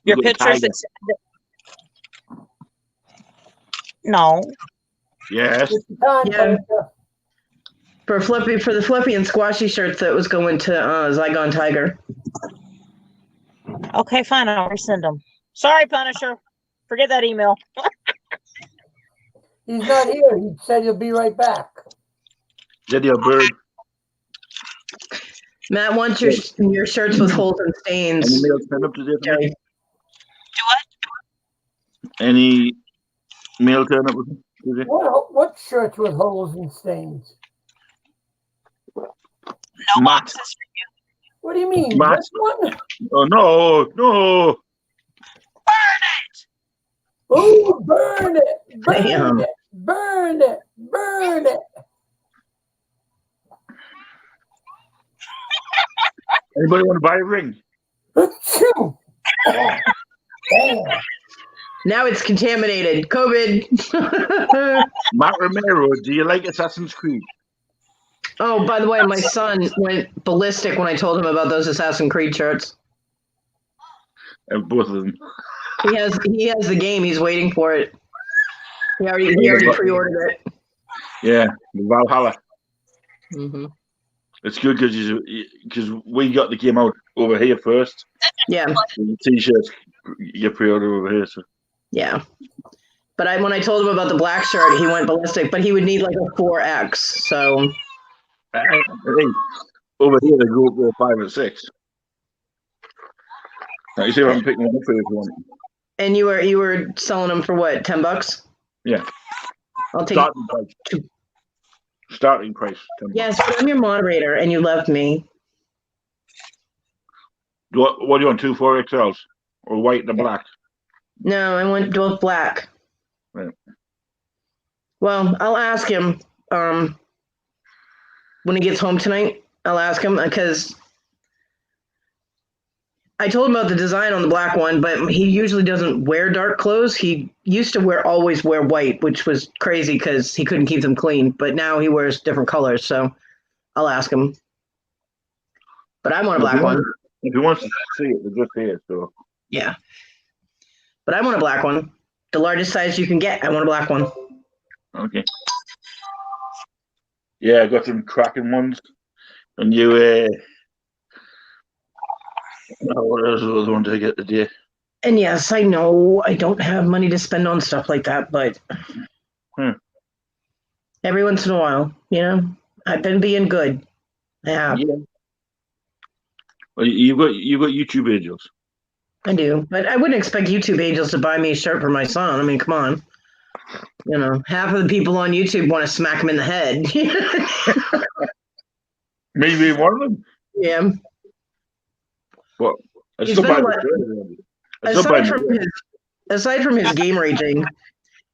Your Look at pictures. Tiger. No. Yes. It's the time, Yeah. Punisher. For the Flippy and Squashy shirts that was going to Zygon Tiger. Okay, fine. I'll resend them. Sorry, Punisher. Forget that email. He's not here. He said he'll be right back. Video bird. Matt wants your shirts with holes and Any stains. mail turn up today? Okay. Do what? Any mail turn up today? What shirts with holes and stains? No Matt. boxes for you. What do you mean? Matt. This one? Oh no! Burn it! Oh, burn it! Burn Damn. it! Burn it! Burn it! Anybody want to buy a ring? Achoo! Oh, damn. Now it's contaminated. COVID. Matt Romero, do you like Assassin's Creed? Oh, by the way, my son went ballistic when I told him about those Assassin's Creed shirts. Both of them. He has the game. He's waiting for it. He already pre-ordered it. Yeah, the Valhalla. Hmm. It's good because we got the game out over here first. Yeah, The T-shirts you pre-order over here. So. yeah. But when I told him about the black shirt, he went ballistic. But he would need like a 4X. So Hey, over here they go up to 5 or 6. Now you see what I'm picking them up for you if you want. and you were selling them for what? $10? Yeah. I'll take. Starting price. Starting price. $10. Yes, but I'm your moderator, and you loved me. What do you want? 2 4XLs or white and black? No, I want both black. Right. Well, I'll ask him when he gets home tonight. I'll ask him because I told him about the design on the black one, but he usually doesn't wear dark clothes. He used to always wear white, which was crazy because he couldn't keep them clean. But now he wears different colors, so I'll ask him. But I want a black one. If he wants to see it, they're just here. So Yeah. But I want a black one. The largest size you can get. I want a black one. okay. Yeah, I got some cracking ones, and you. What else was I wanted to get today? And yes, I know I don't have money to spend on stuff like that, but every once in a while, I've been being good. I have. Yeah. Well, you've got YouTube angels. I do. But I wouldn't expect YouTube angels to buy me a shirt for my son. I mean, come on. Half of the people on YouTube want to smack him in the head. Maybe one of them. Yeah. Well, I He's still been buy a the shirt. Aside from his game raging,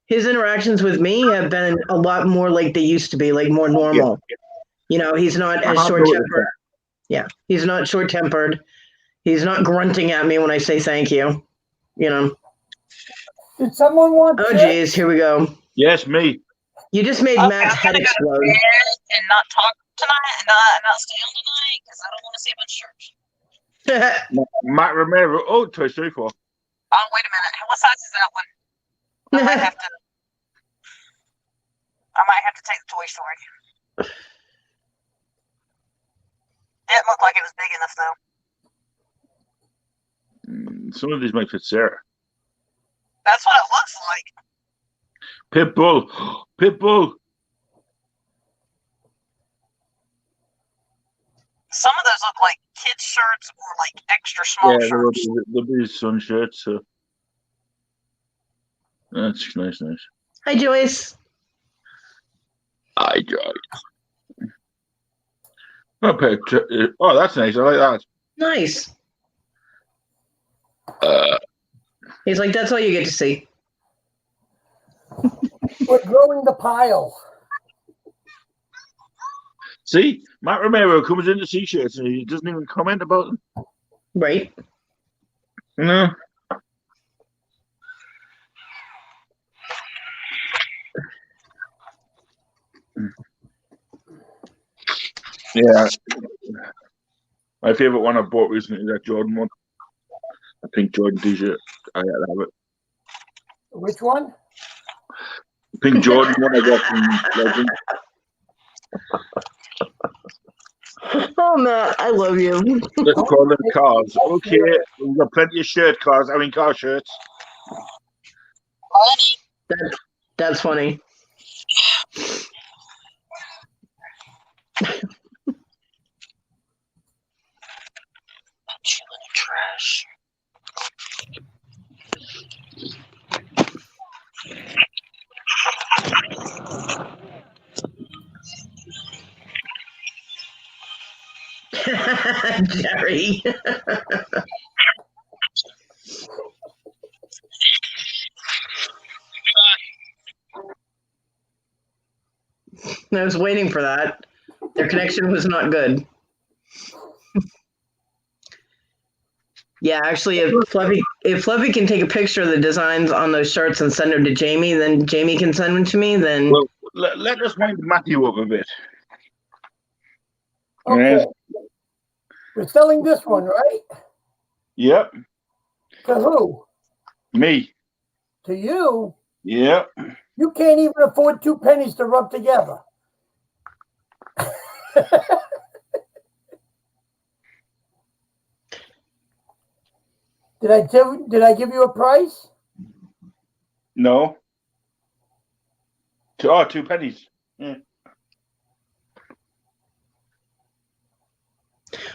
his interactions with me have been a lot more like they used to be, like more normal. He's not as short-tempered. Yeah, he's not short-tempered. He's not grunting at me when I say thank you. Did someone want Oh, to? geez, here we go. Yes, me. You just made Okay, Matt's I'm head gonna go explode. to bed and not talk tonight and not stay on tonight because I don't want to see a bunch of shirts. Matt Romero. Oh, Toy Story 4. Oh, wait a minute. What size is that one? I might have to take the Toy Story. Didn't look like it was big enough though. Some of these might fit Sarah. That's what it looks like. Pitbull. Pitbull. Some of those look like kids' shirts or like extra small Yeah, shirts. there'll be sun shirts. So that's nice. Hi, Joyce. I got. Oh, that's nice. I like Nice. that. He's like, that's all you get to see. We're growing the pile. See, Matt Romero comes into t-shirts and he doesn't even comment about them. Right? No. Yeah. My favorite one I bought recently is that Jordan one. I think Jordan t-shirt. I had to have it. Which one? Pink Jordan one I got from Legend. Oh, Matt, I love you. Let's call them cars. Okay, we've got plenty of car shirts. That's funny. Put you in the trash. Jerry. I was waiting for that. Their connection was not good. Yeah, actually, if Fluffy can take a picture of the designs on those shirts and send them to Jamie, then Jamie can send them to me. Then Well, let us wind Matthew up a bit. Okay. Yeah. We're selling this one, right? Yep. To who? Me. To you? Yep. You can't even afford 2 pennies to rub together. Did I give you a price? No. 2 pennies. Yeah.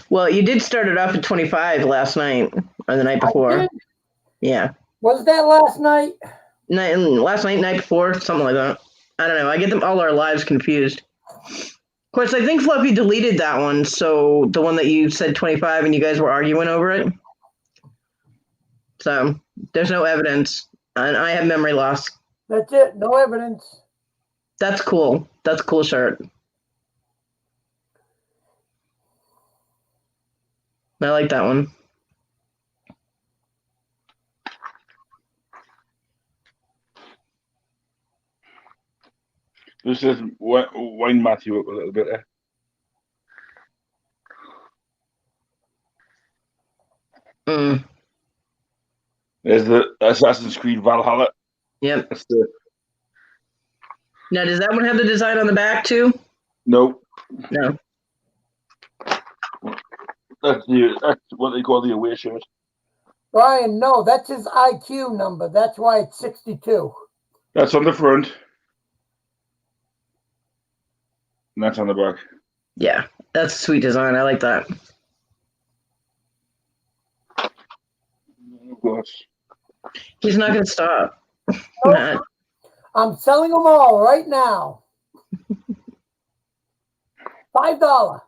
well, you did start it off at 25 last night or the night I before. did? Yeah, Was that last night? last night before, something like that. I don't know. I get them all our lives confused. Of course, I think Fluffy deleted that one. So the one that you said 25 and you guys were arguing over it. So there's no evidence, and I have memory loss. That's it. No evidence. That's cool. That's a cool shirt. I like that one. This is wind Matthew up a little bit there. Mm, There's the Assassin's Creed Valhalla. yep. That's the Now, does that one have the design on the back too? no. No. That's what they call the away shirt. Brian, no, that's his IQ number. That's why it's 62. That's on the front. And that's on the back. Yeah, that's a sweet design. I like that. Of course. He's not going to stop. Nope. Matt. I'm selling them all right now. $5.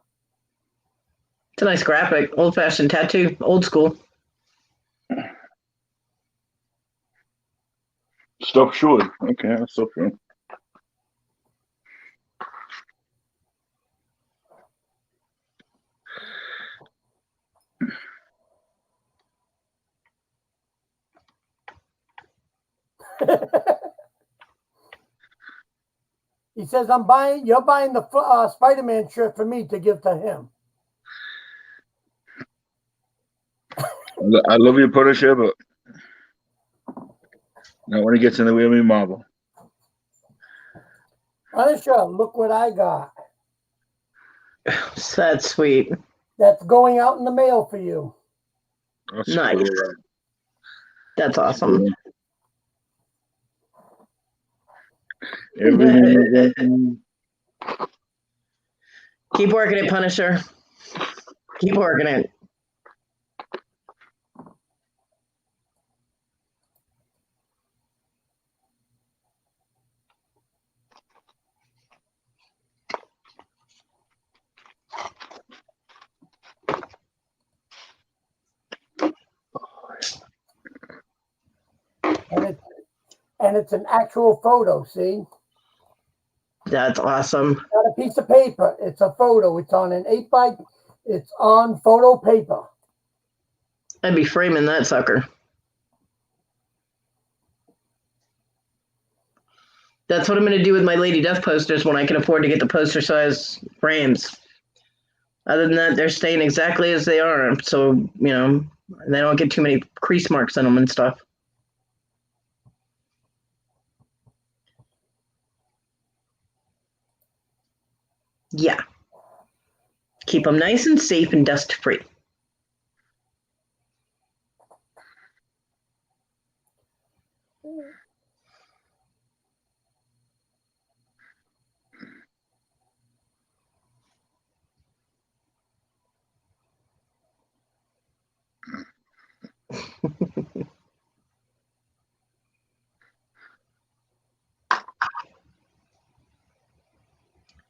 It's a nice graphic. Old-fashioned tattoo. Old school. Stop showing. Okay, I'll stop showing. He says, you're buying the Spider-Man shirt for me to give to him. I love you, Punisher, but not when it gets in the way of me, Marvel. Punisher, look what I got. That's sweet. That's going out in the mail for you. That's Nice. cool. That's awesome. Everything. Keep working it, Punisher. Keep working it. And it's an actual photo, see? That's awesome. Not a piece of paper. It's a photo. It's on an 8x. It's on photo paper. I'd be framing that sucker. That's what I'm going to do with my Lady Death posters when I can afford to get the poster size frames. Other than that, they're staying exactly as they are. So, they don't get too many crease marks on them and stuff. Yeah. Keep them nice and safe and dust free.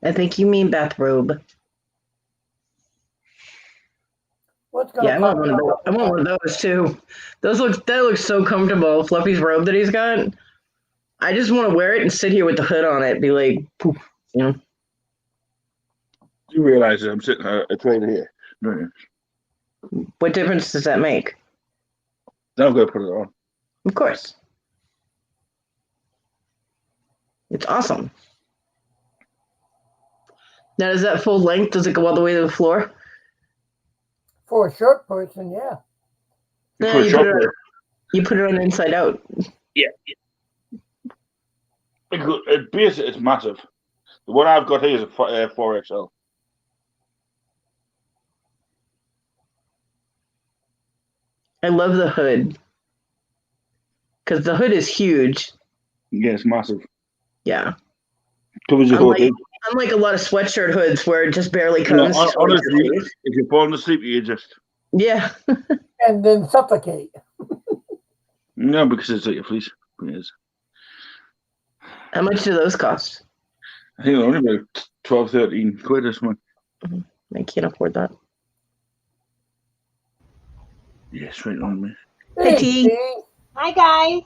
I think you mean bathrobe. What's gonna Yeah, I want one of those too. That looks so comfortable. Fluffy's robe that he's got. I just want to wear it and sit here with the hood on it. Be like, poof, You realize that I'm sitting it's right here. No, What difference does that make? now I'm going to put it on. Of course. It's awesome. Now, is that full length? Does it go all the way to the floor? For a short person, yeah. No, For a short player. you put it on inside out. Yeah. Basically, it's massive. The one I've got here is a 4XL. I love the hood. Because the hood is huge. Yeah, it's massive. Yeah. Covers your whole head. Unlike a lot of sweatshirt hoods where it just barely comes. Honestly, if you're falling asleep, you just... Yeah. And then suffocate. No, because it's like a fleece. Yes. How much do those cost? I think they're only about 12, 13 quid or something. I can't afford that. Yes, right on me. Hey, T. T. Hi, guys.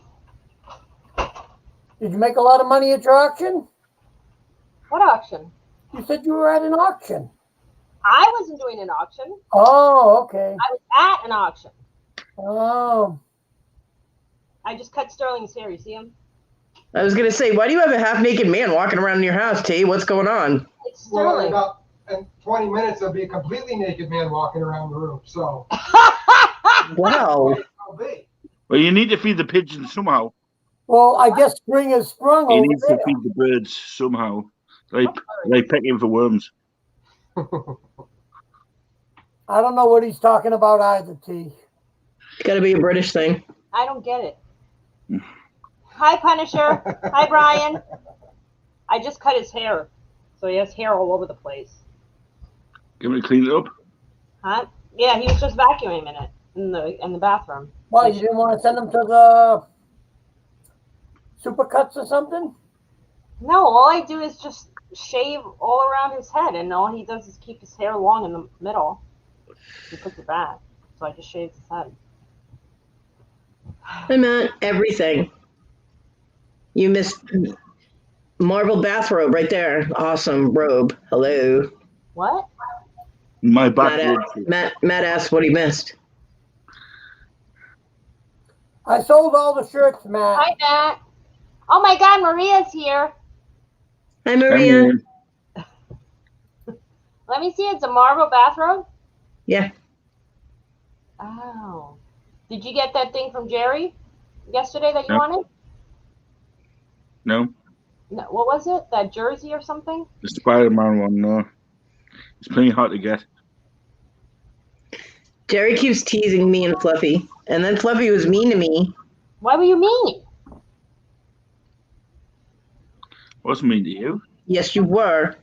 Did you make a lot of money at your auction? What auction? You said you were at an auction. I wasn't doing an auction. Oh, okay. I was at an auction. Oh, I just cut Sterling's hair. You see him? I was going to say, why do you have a half-naked man walking around in your house, T? What's going on? It's Well, Sterling. in 20 minutes, there'll be a completely naked man walking around the room. So, Wow. I'll be. Well, you need to feed the pigeons somehow. well, I guess spring has sprung You over need there. to feed the birds somehow. They pecking for worms. I don't know what he's talking about either, T. It's got to be a British thing. I don't get it. Hi, Punisher. Hi, Brian. I just cut his hair, so he has hair all over the place. Give me to clean it up. Huh? Yeah, he was just vacuuming it in the bathroom. Why, you didn't want to send him to the Supercuts or something? No, all I do is just shave all around his head, and all he does is keep his hair long in the middle. He puts it back, so I just shave his head. I meant everything. You missed Marvel bathrobe right there. Awesome robe. Hello. What? My back. Matt asked what he missed. I sold all the shirts, Matt. Hi, Matt. Oh my God, Maria's here. Hi, Maria. Let me see. It's a Marvel bathrobe. Yeah. Oh. Did you get that thing from Jerry yesterday that you No. wanted? No, No. What was it? That jersey or something? the Spider-Man one. No, it's pretty hard to get. Jerry keeps teasing me and Fluffy. And then Fluffy was mean to me. Why were you mean? What's mean to you? Yes, you were.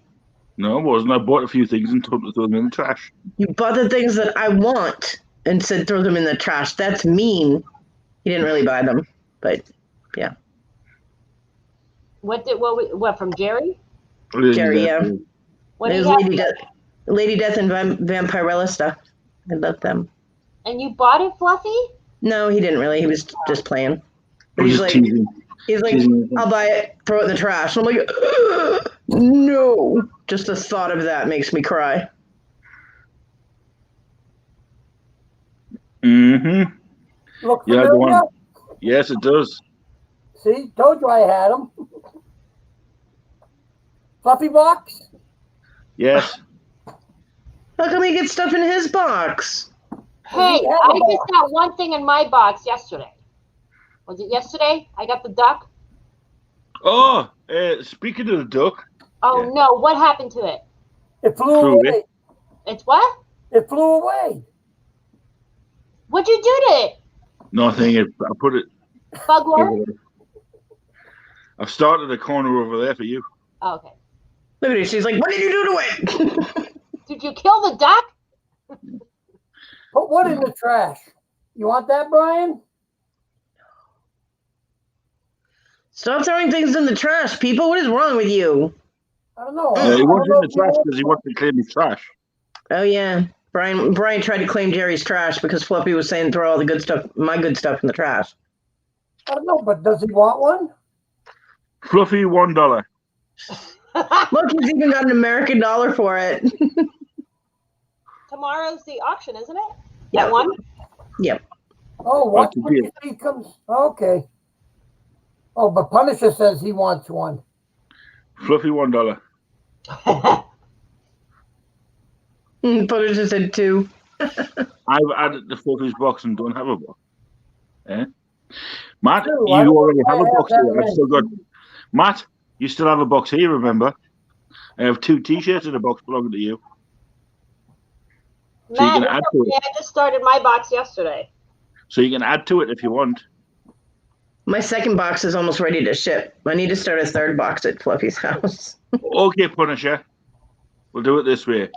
No, it wasn't. I bought a few things and threw them in the trash. You bought the things that I want and said throw them in the trash. That's mean. He didn't really buy them, but yeah. What from Jerry? Jerry, yeah. What It do was you have? Lady Death and Vampirella stuff. I love them. And you bought it, Fluffy? No, he didn't really. He was just playing. But I'm he's just like, teasing. I'll buy it, throw it in the trash. And I'm like, no. Just the thought of that makes me cry. Mm-hmm. Look Yeah, familiar? go on. Yes, it does. See, told you I had them. Fluffy box? Yes. How come he gets stuff in his box? Hey, You have I a just box. got one thing in my box yesterday. Was it yesterday? I got the duck. Oh, speaking of the duck, Oh Yeah. no, what happened to it? It flew Flew away. away. It's what? It flew away. What'd you do to it? nothing. I put it Bug lure? over there. I've started a corner over there for you. Oh, okay. Look at her. She's like, what did you do to it? Did you kill the duck? Put what in the trash? You want that, Brian? Stop throwing things in the trash, people. What is wrong with you? I don't know. He I wants don't it know in the if you trash want- because he wants to claim his trash. Oh yeah. Brian tried to claim Jerry's trash because Fluffy was saying throw all the good stuff, my good stuff, in the trash. I don't know, but does he want one? Fluffy, $1. Look, he's even got an American dollar for it. Tomorrow's the auction, isn't it? Yeah. That one? Oh, what? What you When he comes? Okay. Oh, but Punisher says he wants one. Fluffy, $1. Punisher said 2. I've added the Fluffy's box and don't have a box. Matt, True, I you don't already think have I a have box that here. I've many. still got. Matt, you still have a box here, remember? I have 2 T-shirts in a box belonging to you. So you Matt, can add to it. I just started my box yesterday. So you can add to it if you want. My second box is almost ready to ship. I need to start a third box at Fluffy's house. Okay, Punisher. We'll do it this way.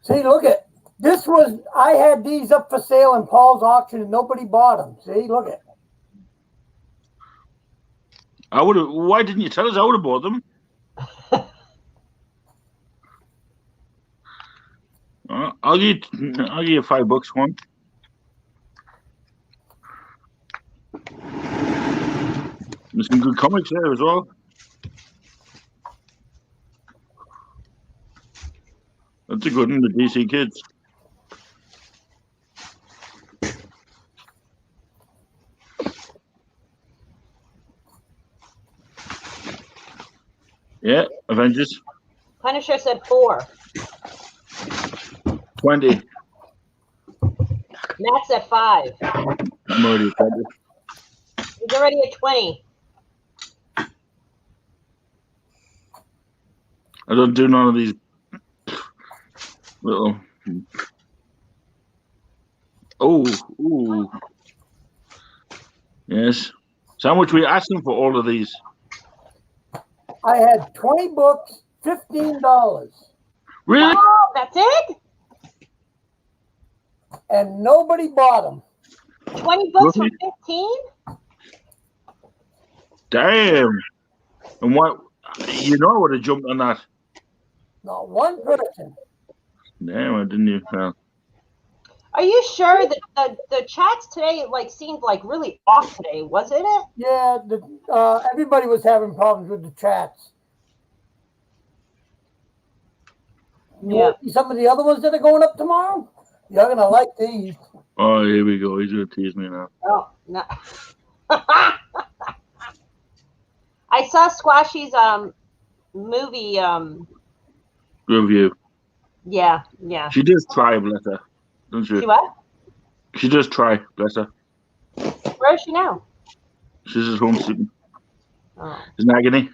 See, look at this was I had these up for sale in Paul's auction and nobody bought them. See, look at. I would have. Why didn't you tell us? I would have bought them. I'll give you $5 one. There's some good comics there as well. That's a good one, the DC Kids. Yeah, Avengers. Punisher said 4. 20. Matt said 5. I'm already 20. He's already at 20. I don't do none of these little. Oh. Yes. So how much were you asking for all of these? I had 20 books, $15, Really? Oh, that's it? and nobody bought them. 20 books for Really? 15? Damn. And what? You know I would have jumped on that. Not one person. Damn, I didn't even. Are you sure that the chats today seemed like really off today, wasn't it? Yeah, everybody was having problems with the chats. You Yeah. want to see some of the other ones that are going up tomorrow? You're gonna like these. Oh, here we go. He's going to tease me now. Oh, no. I saw Squashy's movie. Review. Yeah. She does try, bless her. Don't She she? what? She does try, bless her. Where is she now? She's at home sleeping. Oh. Isn't that agony?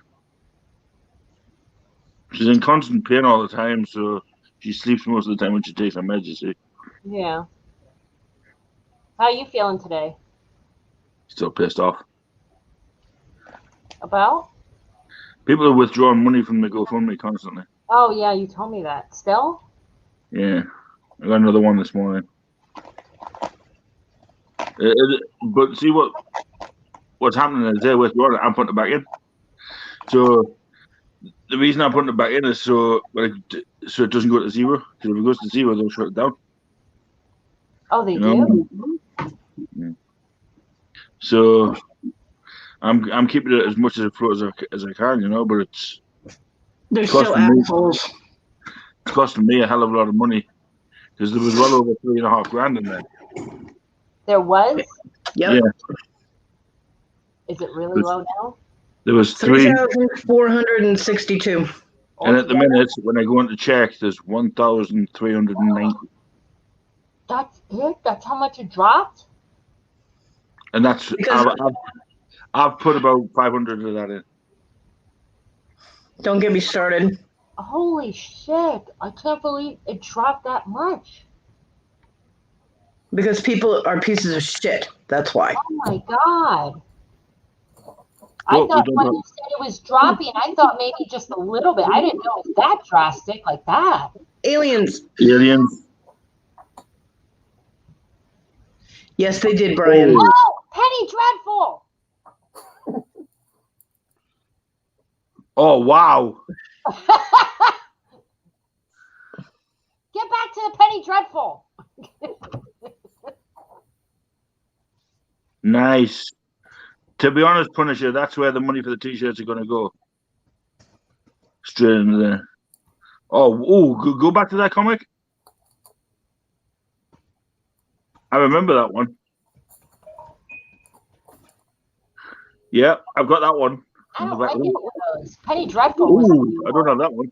She's in constant pain all the time, so she sleeps most of the time when she takes her meds, you see. Yeah. How are you feeling today? Still pissed off. About? People are withdrawing money from the GoFundMe constantly. Oh yeah, you told me that. Still? Yeah. I got another one this morning. But see what's happening is they're withdrawing it. I'm putting it back in. So the reason I'm putting it back in is so it doesn't go to zero. Because if it goes to zero, they'll shut it down. Oh, they You know? do? Yeah. So I'm keeping it as much as afloat as I can, you know. But it's They're Plus so the move. assholes. costing me a hell of a lot of money because there was well over $3,500 in there. There was? Yep. Yeah. Is it really low now? There was three. 3,462. And at the Altogether? minute, when I go into check, there's 1,390. That's it? That's how much it dropped? And that's Because- I've put about 500 of that in. Don't get me started. Holy shit. I can't believe it dropped that much. Because people are pieces of shit. That's why. Oh my god. I Well, we thought don't when know. you said it was dropping, I thought maybe just a little bit. I didn't know it was that drastic like that. Aliens. Aliens. Yes, they did, Brian. Oh. Oh, Penny Dreadful. Oh, wow. Get back to the Penny Dreadful. Nice. To be honest, Punisher, that's where the money for the t-shirts are going to go. Straight into there. Oh, go back to that comic. I remember that one. Yeah, I've got that one. I don't Back like then. it with those. Penny Dreadful was Ooh, I don't have that one.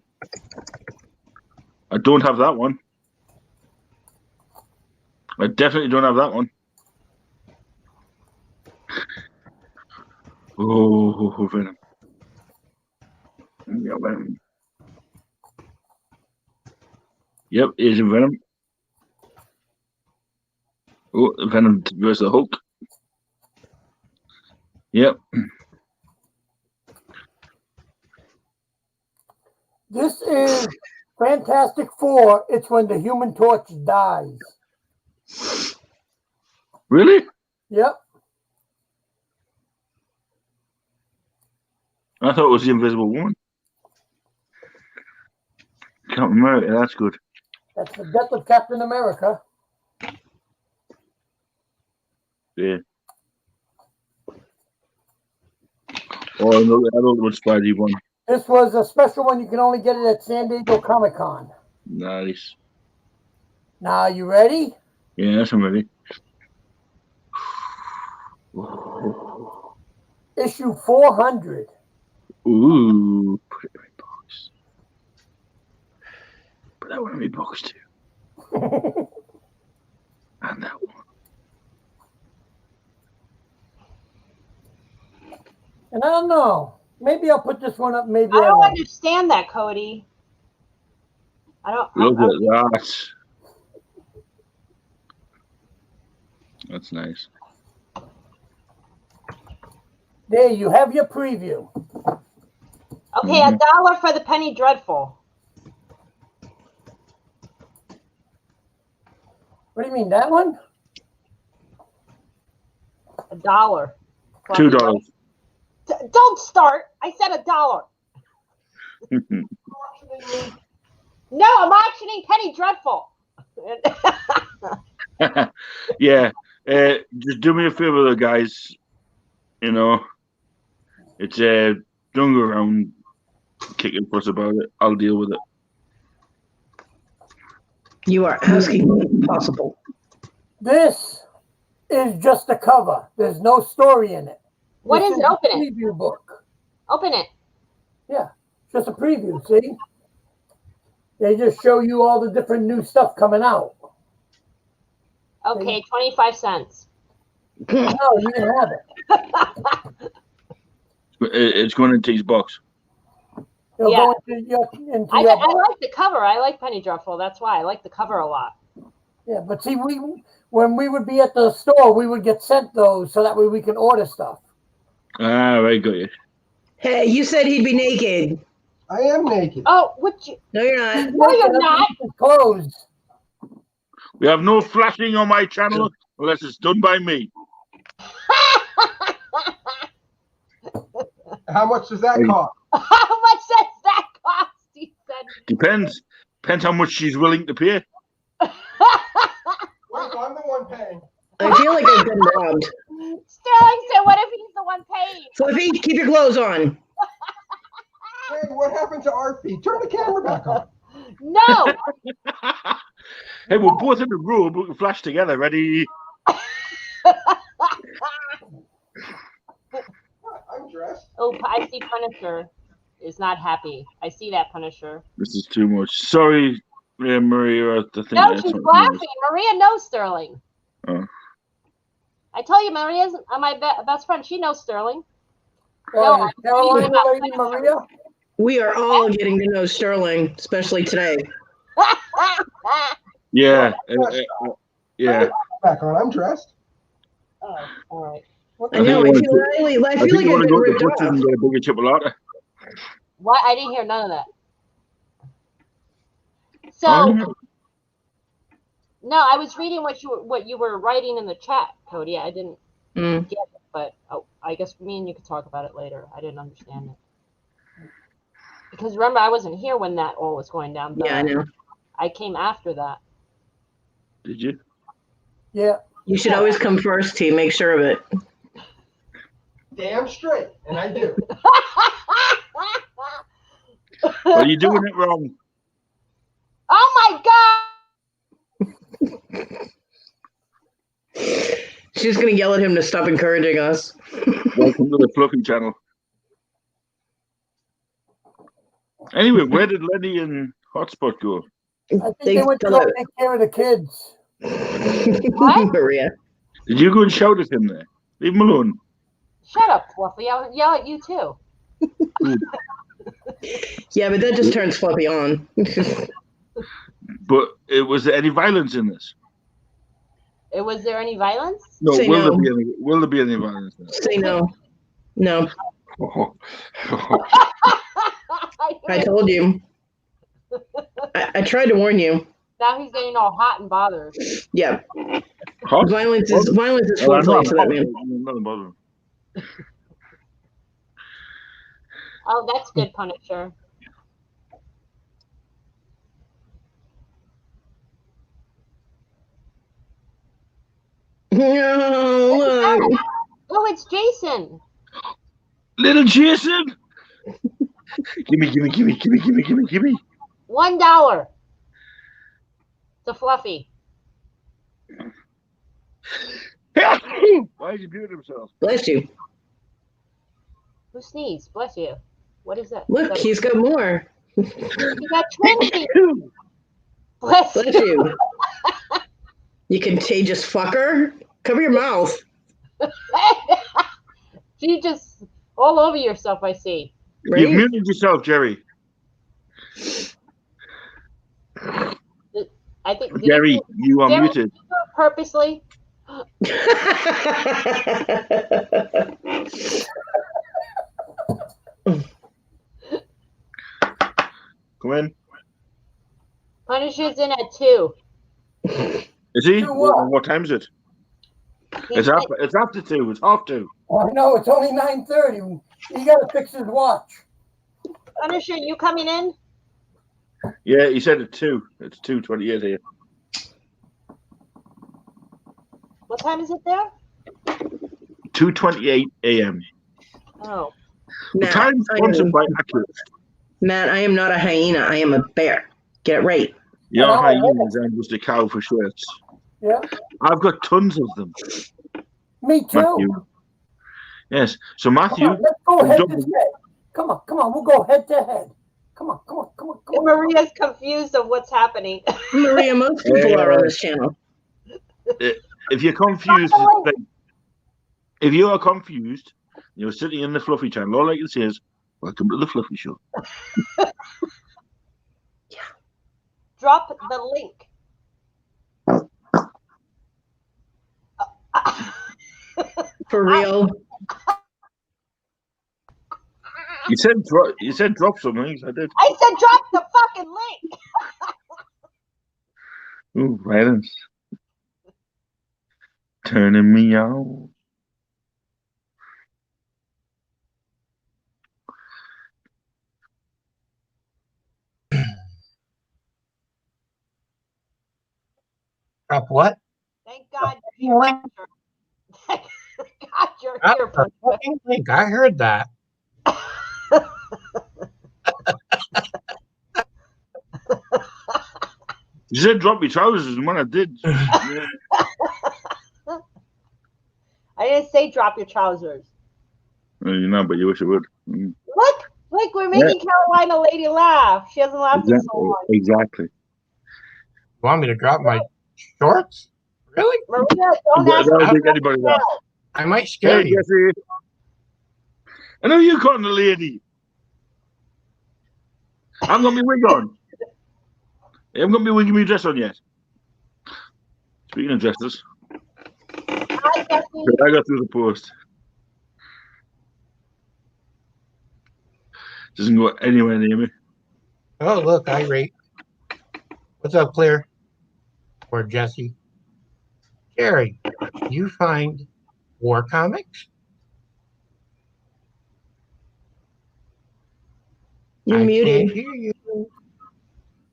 I don't have that one. I definitely don't have that one. Oh, Venom. Yeah, Venom. Yep, Asian Venom. Oh, Venom versus the Hulk. Yep. This is Fantastic Four. It's when the Human Torch dies. Really? Yep. I thought it was the Invisible Woman. Can't remember it. That's good. That's the death of Captain America. Yeah. Oh, no, I don't know what Spidey one. This was a special one. You can only get it at San Diego Comic Con. Nice. Now, you ready? Yes, I'm ready. Issue 400. Ooh, put it in my box. Put that one in my box too. And that one. And I don't know. Maybe I'll put this one up. Maybe I I don't won't. understand that, Cody. I don't. Look at that. That's nice. There, you have your preview. Okay, $1 for the Penny Dreadful. What do you mean, that one? $1. $2. Don't start. I said $1. No, I'm auctioning Penny Dreadful. Yeah. Just do me a favor, though, guys. You know, it's don't go around kicking fuss about it. I'll deal with it. You are asking impossible. This is just a cover. There's no story in it. What This is it? a Open it. Preview book. Open it. Yeah, just a preview. See, they just show you all the different new stuff coming out. Okay, 25 cents. No, you can have it. It's going into his box. It'll Yeah. go into your I book. like the cover. I like Penny Dreadful. That's why I like the cover a lot. Yeah, but see, when we would be at the store, we would get sent those so that way we can order stuff. Ah, right, got you. Hey, you said he'd be naked. I am naked. Oh, would you? No, you're not. No, you're not. His clothes. We have no flashing on my channel unless it's done by me. How much does that cost? How much does that cost? He said. Depends how much she's willing to pay. Wait, I'm the one paying. I feel like I've been robbed. Sterling said, "What if he's the one paying?" Flippy, keep your clothes on. Hey, what happened to our feet? Turn the camera back on. No. Hey, we're both in the room. We can flash together. Ready? I'm dressed. Oh, I see Punisher. is not happy. I see that, Punisher. This is too much. Sorry, Maria. I think No, that's she's something laughing. else. Maria knows Sterling. Oh. I tell you, Maria's my best friend. She knows Sterling. Oh, I'm Carolina, about Lady Maria. We are all getting to know Sterling, especially today. Yeah. Yeah. Back on. I'm dressed. Oh, all right. I know. I feel like I think you I've want to been go to the ripped butcher's off. and get a bigger chipolata. What? I didn't hear none of that. So Oh, no, I was reading what you were writing in the chat, Cody. I didn't Mm. get it, but I guess me and you could talk about it later. I didn't understand it because remember I wasn't here when that all was going down. Yeah, I know. I came after that. did you? Yeah. You should always come first, T. Make sure of it. Damn straight. And I do. Well, you're doing it wrong. Oh my God! She's gonna yell at him to stop encouraging us. Welcome to the Fluffy channel. Anyway, where did Lenny and Hotspot go? I think they went to fell go out. take care of the kids. What? Maria. Did you go and shout at him there? Leave him alone. Shut up, Fluffy. I'll yell at you too. Yeah, but that just turns Fluffy on. But was there any violence in this? Was there any violence? No. Say Will no. there be any violence in this? Say no. No. Oh. I told you. I tried to warn you. Now he's getting all hot and bothered. Yeah. Hot? Violence is Oh, I'm foreplay not to that man. Nothing bothering. Oh, that's good, Punisher. No, look. Oh, it's Jason. Little Jason! gimme. $1 to Fluffy. Why is he muting himself? Bless you. Who sneezed? Bless you. What is that? Look, he's got more. He got $20. Bless Bless you. you. You contagious fucker. Cover your mouth. You just all over yourself, I see. Right? You've muted yourself, Jerry. I think did Jerry, you are Jerry, muted. did you do it purposely. Come in. Punisher's in at 2. Is he? Do what? What time is it? He's It's after 2. It's half 2. Oh, no, it's only 9:30. He got to fix his watch. Punisher, you coming in? Yeah, he said at 2. It's 2:28 here. What time is it there? 2:28 a.m. Oh, The Matt, time's sponsored by Accurate. Matt, I am not a hyena. I am a bear. Get it right. You're No, hyenas, I'm just a cow for shirts. Yeah. I've got tons of them, Me too. Matthew. Yes. So Come Matthew, on, let's go head to Double- head. Come on. We'll go head to head. Come on. Maria's confused of what's happening. Maria, most people are on this channel. if you're confused, if you are confused, you're sitting in the Fluffy channel. All I can say is, welcome to the Fluffy Show. Drop the link. For real. You said drop something. I did. I said drop the fucking link. Ooh, violence. Turning me out. Drop what? Thank God you're here. Thank God you're Drop here. the Punisher. fucking link. I heard that. You said drop your trousers, and when I did, I didn't say drop your trousers. you know, but you wish I would. Look, Look, we're making Carolina Lady laugh. She hasn't laughed in so long. Exactly. Want me to drop my shorts? Really? Maria, don't That ask would me make anybody laugh. I might scare Hey, you. Jesse. I know you're calling the lady. I'm gonna be wig on. I haven't got my wig and my dress on yet. Speaking of dresses, Hi, Jesse. I got through the post. Doesn't go anywhere near me. Oh, look, irate. What's up, Claire? Or Jesse? Jerry, you find war comics? You're I muted. can't hear you.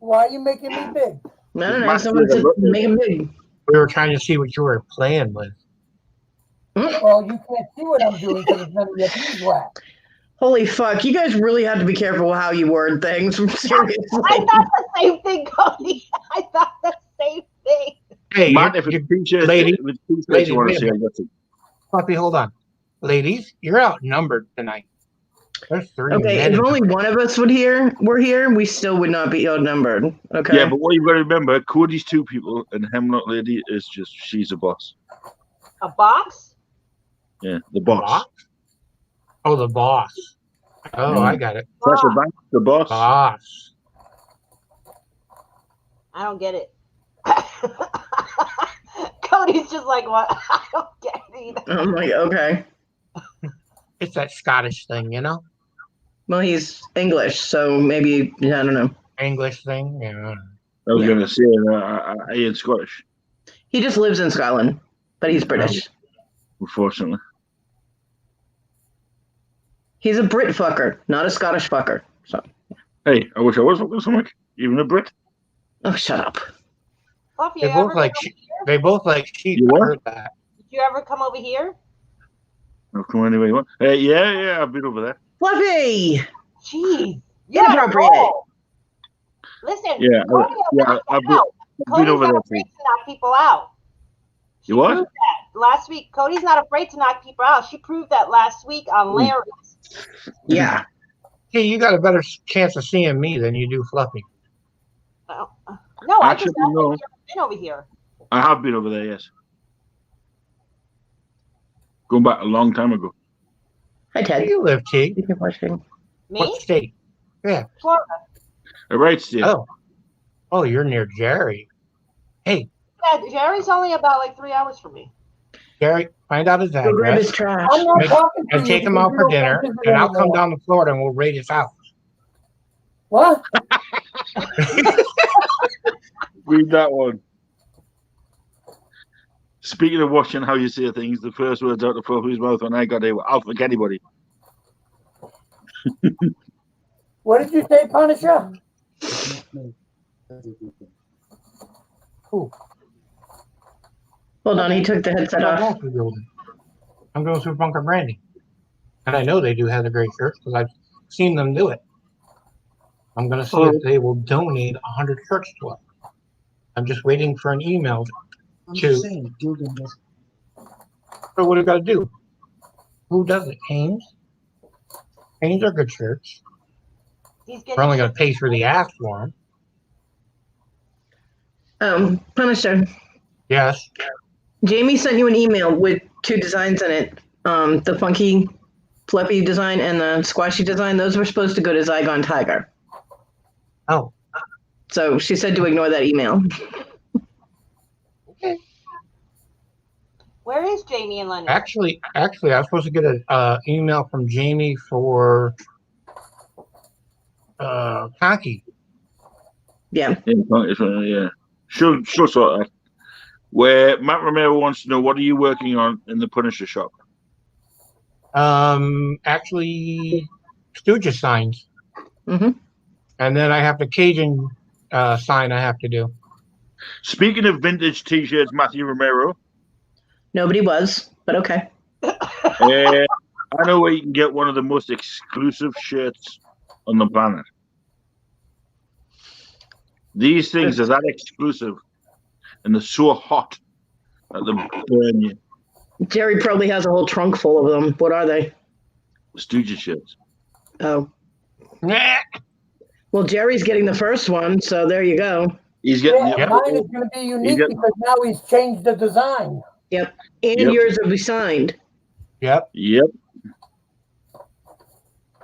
Why are you making me big? I don't know. Matt Someone said, just make him big. We were trying to see what you were playing with. Well, you can't see what I'm doing because it's none of your beeswax. Holy fuck! You guys really have to be careful how you word things. Seriously. I thought the same thing, Cody. I thought the same thing. Hey, Matt, if it's t-shirts, lady, if it's t-shirts lady, you want to wait a see, I minute. got it. Puppy, hold on. Ladies, you're outnumbered tonight. There's 3 Okay, men. if only one of us were here, we still would not be outnumbered. Okay. Yeah, but what you've got to remember, Cody's 2 people, and Hemlock Lady is just, she's a boss. A box? Yeah, the boss. Boss? Oh, the boss. Oh, I got it. Sasha Banks, the boss. Boss. I don't get it. Cody's just like, what? I don't get it either. I'm like, okay. It's that Scottish thing, you know? Well, he's English, so maybe I don't know. English thing. Yeah. I was Yeah. going to say, Ian Scottish, He just lives in Scotland, but he's British. unfortunately. He's a Brit fucker, not a Scottish fucker. So, Hey, I wish I was fucking something, even a Brit. oh, shut up. Fluffy, They you both ever like come sheep. over here? They both like sheep. You I what? heard that. Did you ever come over here? I'll come anyway you want. Yeah, I've been over there. Fluffy! Jeez. You're Inappropriate. Listen, Yeah, Cody I've been Cody's over not there afraid too. to knock people out. She You what? proved that last week. Cody's not afraid to knock people out. She proved that last week on Larry's. Yeah. Hey, you got a better chance of seeing me than you do Fluffy. No, I Actually, just asked no. if you ever been over here. I have been over there, yes. Going back a long time ago. Hi, Where Ted. do you live, T? You keep watching. Me? What state? Yeah. Florida. Right, Steve. Oh, you're near Jerry. Hey, Yeah, Jerry's only about like 3 hours from me. Jerry, find out his Go grab his address trash. I'm not Make- talking to and you take him because out you for don't dinner, visit and I'll come anymore. down to Florida and we'll raid his house. What? Read that one. Speaking of watching how you say things, the first words out of Fluffy's mouth when I got here were, I'll forget anybody. What did you say, Punisher? Hold on, he took the headset I'm off. going through Bunker Brandy. And I know they do have the great shirts because I've seen them do it. I'm going to see if they will donate 100 shirts to us. I'm just waiting for an email to. So what do I got to do? Who does it? Hanes? Hanes are good shirts. He's We're only getting going to pay for the ass for them. Punisher. Yes. Jamie sent you an email with 2 designs in it. The funky, fluffy design and the squashy design. Those were supposed to go to Zygon Tiger. Oh, So she said to ignore that email. Where is Jamie and Leonard? actually, I was supposed to get an email from Jamie for Conky. Yeah. Yeah. She'll sort that. Where Matt Romero wants to know, what are you working on in the Punisher shop? Actually, Stooges signs. Mhm. And then I have the Cajun sign I have to do. Speaking of vintage t-shirts, Matthew Romero, Nobody was, but okay. I know where you can get one of the most exclusive shirts on the planet. These things are that exclusive, and they're so hot that they burn you. Jerry probably has a whole trunk full of them. What are they? Stooges shirts. Oh. Nah. Well, Jerry's getting the first one, so there you go. He's getting Yeah, the mine is going to be unique got- because now he's changed the design. And Yep. yours will be signed. Yep. Yep.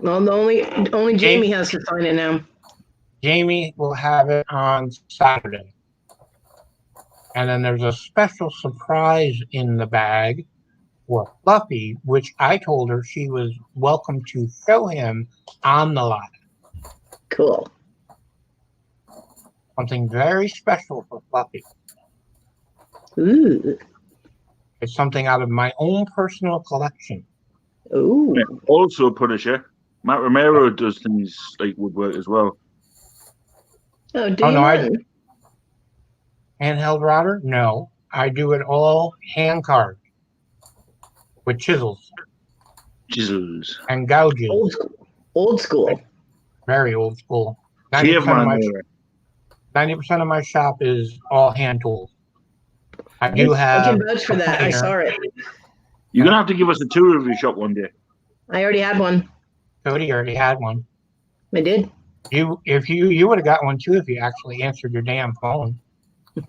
Well, only Jamie has to sign it now. Jamie will have it on Saturday. And then there's a special surprise in the bag for Fluffy, which I told her she was welcome to show him on the live. Cool. Something very special for Fluffy. Ooh. It's something out of my own personal collection. Ooh. Also, Punisher. Matt Romero does things like woodwork as well. Oh, do Oh, you no, I- mind? Handheld router? No. I do it all hand carved with chisels Chisels. and gouges. Old school. Old school. Very old school. Caveman. 90% of my shop is all hand tools. I do I have can vouch for that. I planer. saw it. You're gonna have to give us a tour of your shop one day. I already had one. Cody already had one. I did. You would have got one too if you actually answered your damn phone.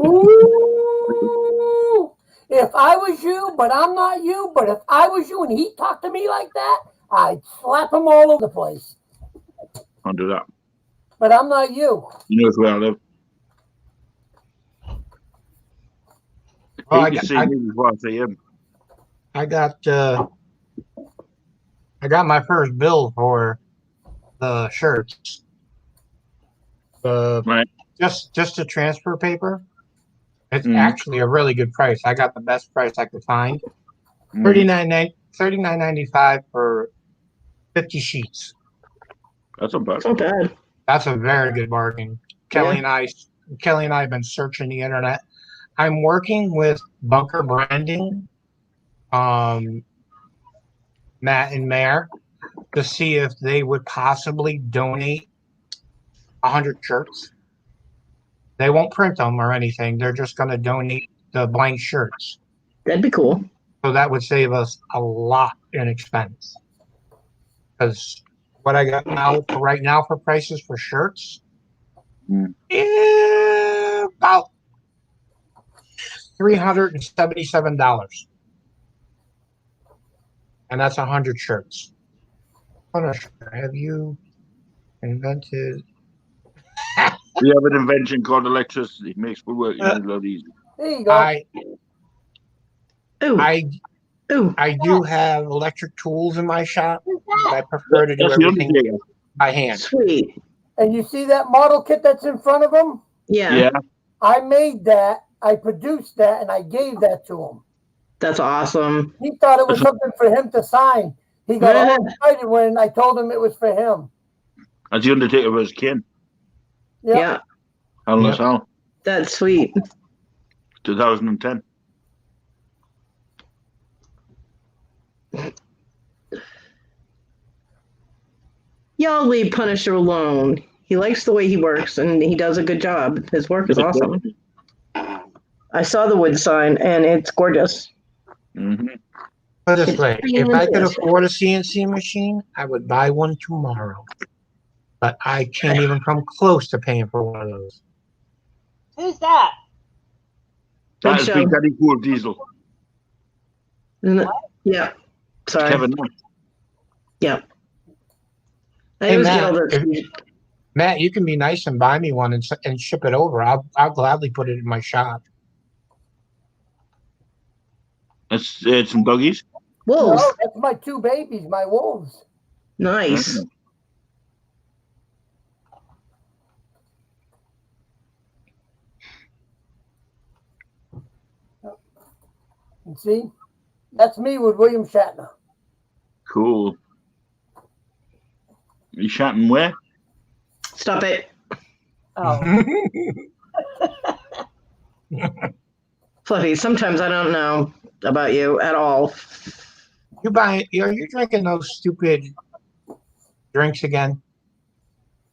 Ooh, if I was you, but I'm not you, but if I was you and he talked to me like that, I'd slap him all over the place. I'll do that. But I'm not you. You know where I live. Well, Hate to see me before I see him. I got my first bill for the shirts. Right. Just the transfer paper. It's Mhm. actually a really good price. I got the best price I could find. Mm. $39.95 for 50 sheets. That's not bad. It's not bad. That's a very good bargain. Kelly and I have been searching the internet. I'm working with Bunker Branding, Matt and Mayor, to see if they would possibly donate 100 shirts. They won't print them or anything. They're just going to donate the blank shirts. That'd be cool. So that would save us a lot in expense. Because what I got now right now for prices for shirts, about $377. And that's 100 shirts. Punisher, have you invented? We have an invention called electricity. It makes woodworking a lot easier. There you go. Ooh. Ooh. I do have electric tools in my shop. But I prefer to do That's the everything Undertaker. by hand. Sweet. And you see that model kit that's in front of him? Yeah. Yeah. I made that. I produced that, and I gave that to him. That's awesome. He thought it was something for him to sign. He got all excited when I told him it was for him. That's the Undertaker versus Ken. Yep. Yeah. Hell in a Yep. Cell. That's sweet. 2010. Y'all leave Punisher alone. He likes the way he works, and he does a good job. His work is awesome. I saw the wood sign, and it's gorgeous. Mm-hmm. Put it this It's way, pretty if I could limited. afford a CNC machine, I would buy one tomorrow. But I can't even come close to paying for one of those. Who's that? That Big is show. Big Daddy Cool Diesel. Isn't it? Yeah. Sorry. Kevin Nash. Yeah. I Hey, always Matt, get all the Matt, you can be nice and buy me one and ship it over. I'll gladly put it in my shop. It's some doggies. wolves. No, that's my two babies, my wolves. Nice. Mhm. And see, that's me with William Shatner. Cool. You shouting where? Stop it. Oh, Fluffy, sometimes I don't know about you at all. Are you drinking those stupid drinks again?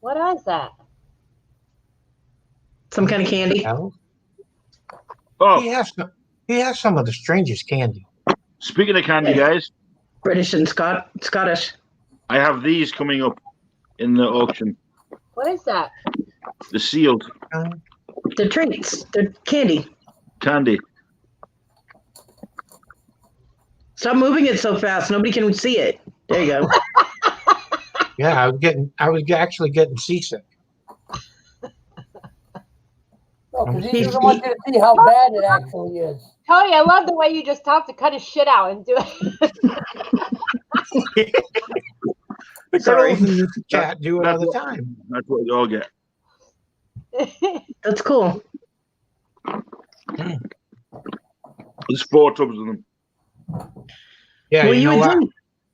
what is that? Some kind of candy. No. Oh, He has some of the strangest candy. speaking of candy, guys, British and Scottish. I have these coming up in the auction. What is that? The sealed The treats. The candy. candy. Stop moving it so fast. Nobody can see it. There you go. Yeah, I was actually getting seasick. No, because he doesn't want you to see how bad it actually is. Tony, I love the way you just talk to cut his shit out and do it. The Sorry. girls in the chat do it all the time. That's what you all get. That's cool. There's 4 tubs of them. Yeah, Well, you know would what?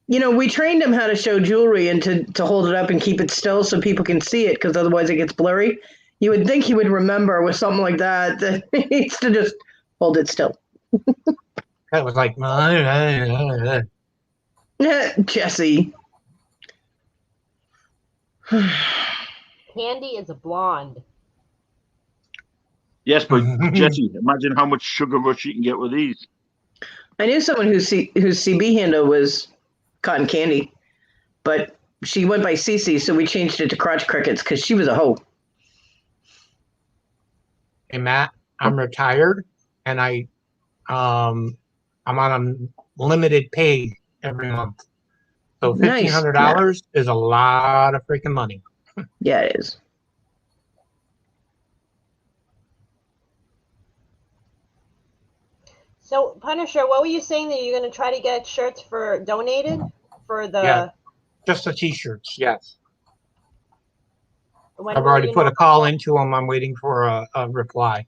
think, we trained him how to show jewelry and to hold it up and keep it still so people can see it, because otherwise it gets blurry. You would think he would remember with something like that he needs to just hold it still. That was like, Jesse. Candy is a blonde. Yes, but Jesse, imagine how much sugar rush you can get with these. I knew someone whose CB handle was cotton candy, but she went by Cece, so we changed it to crotch crickets because she was a hoe. Hey Matt, I'm retired and I'm on a limited pay every month. So Nice. $1,500 is a lot of freaking money. Yeah, it is. So, Punisher, what were you saying that you're going to try to get shirts for donated for the? Yeah. Just the t-shirts, yes. When I've will already you put know a call into them. I'm waiting for a reply.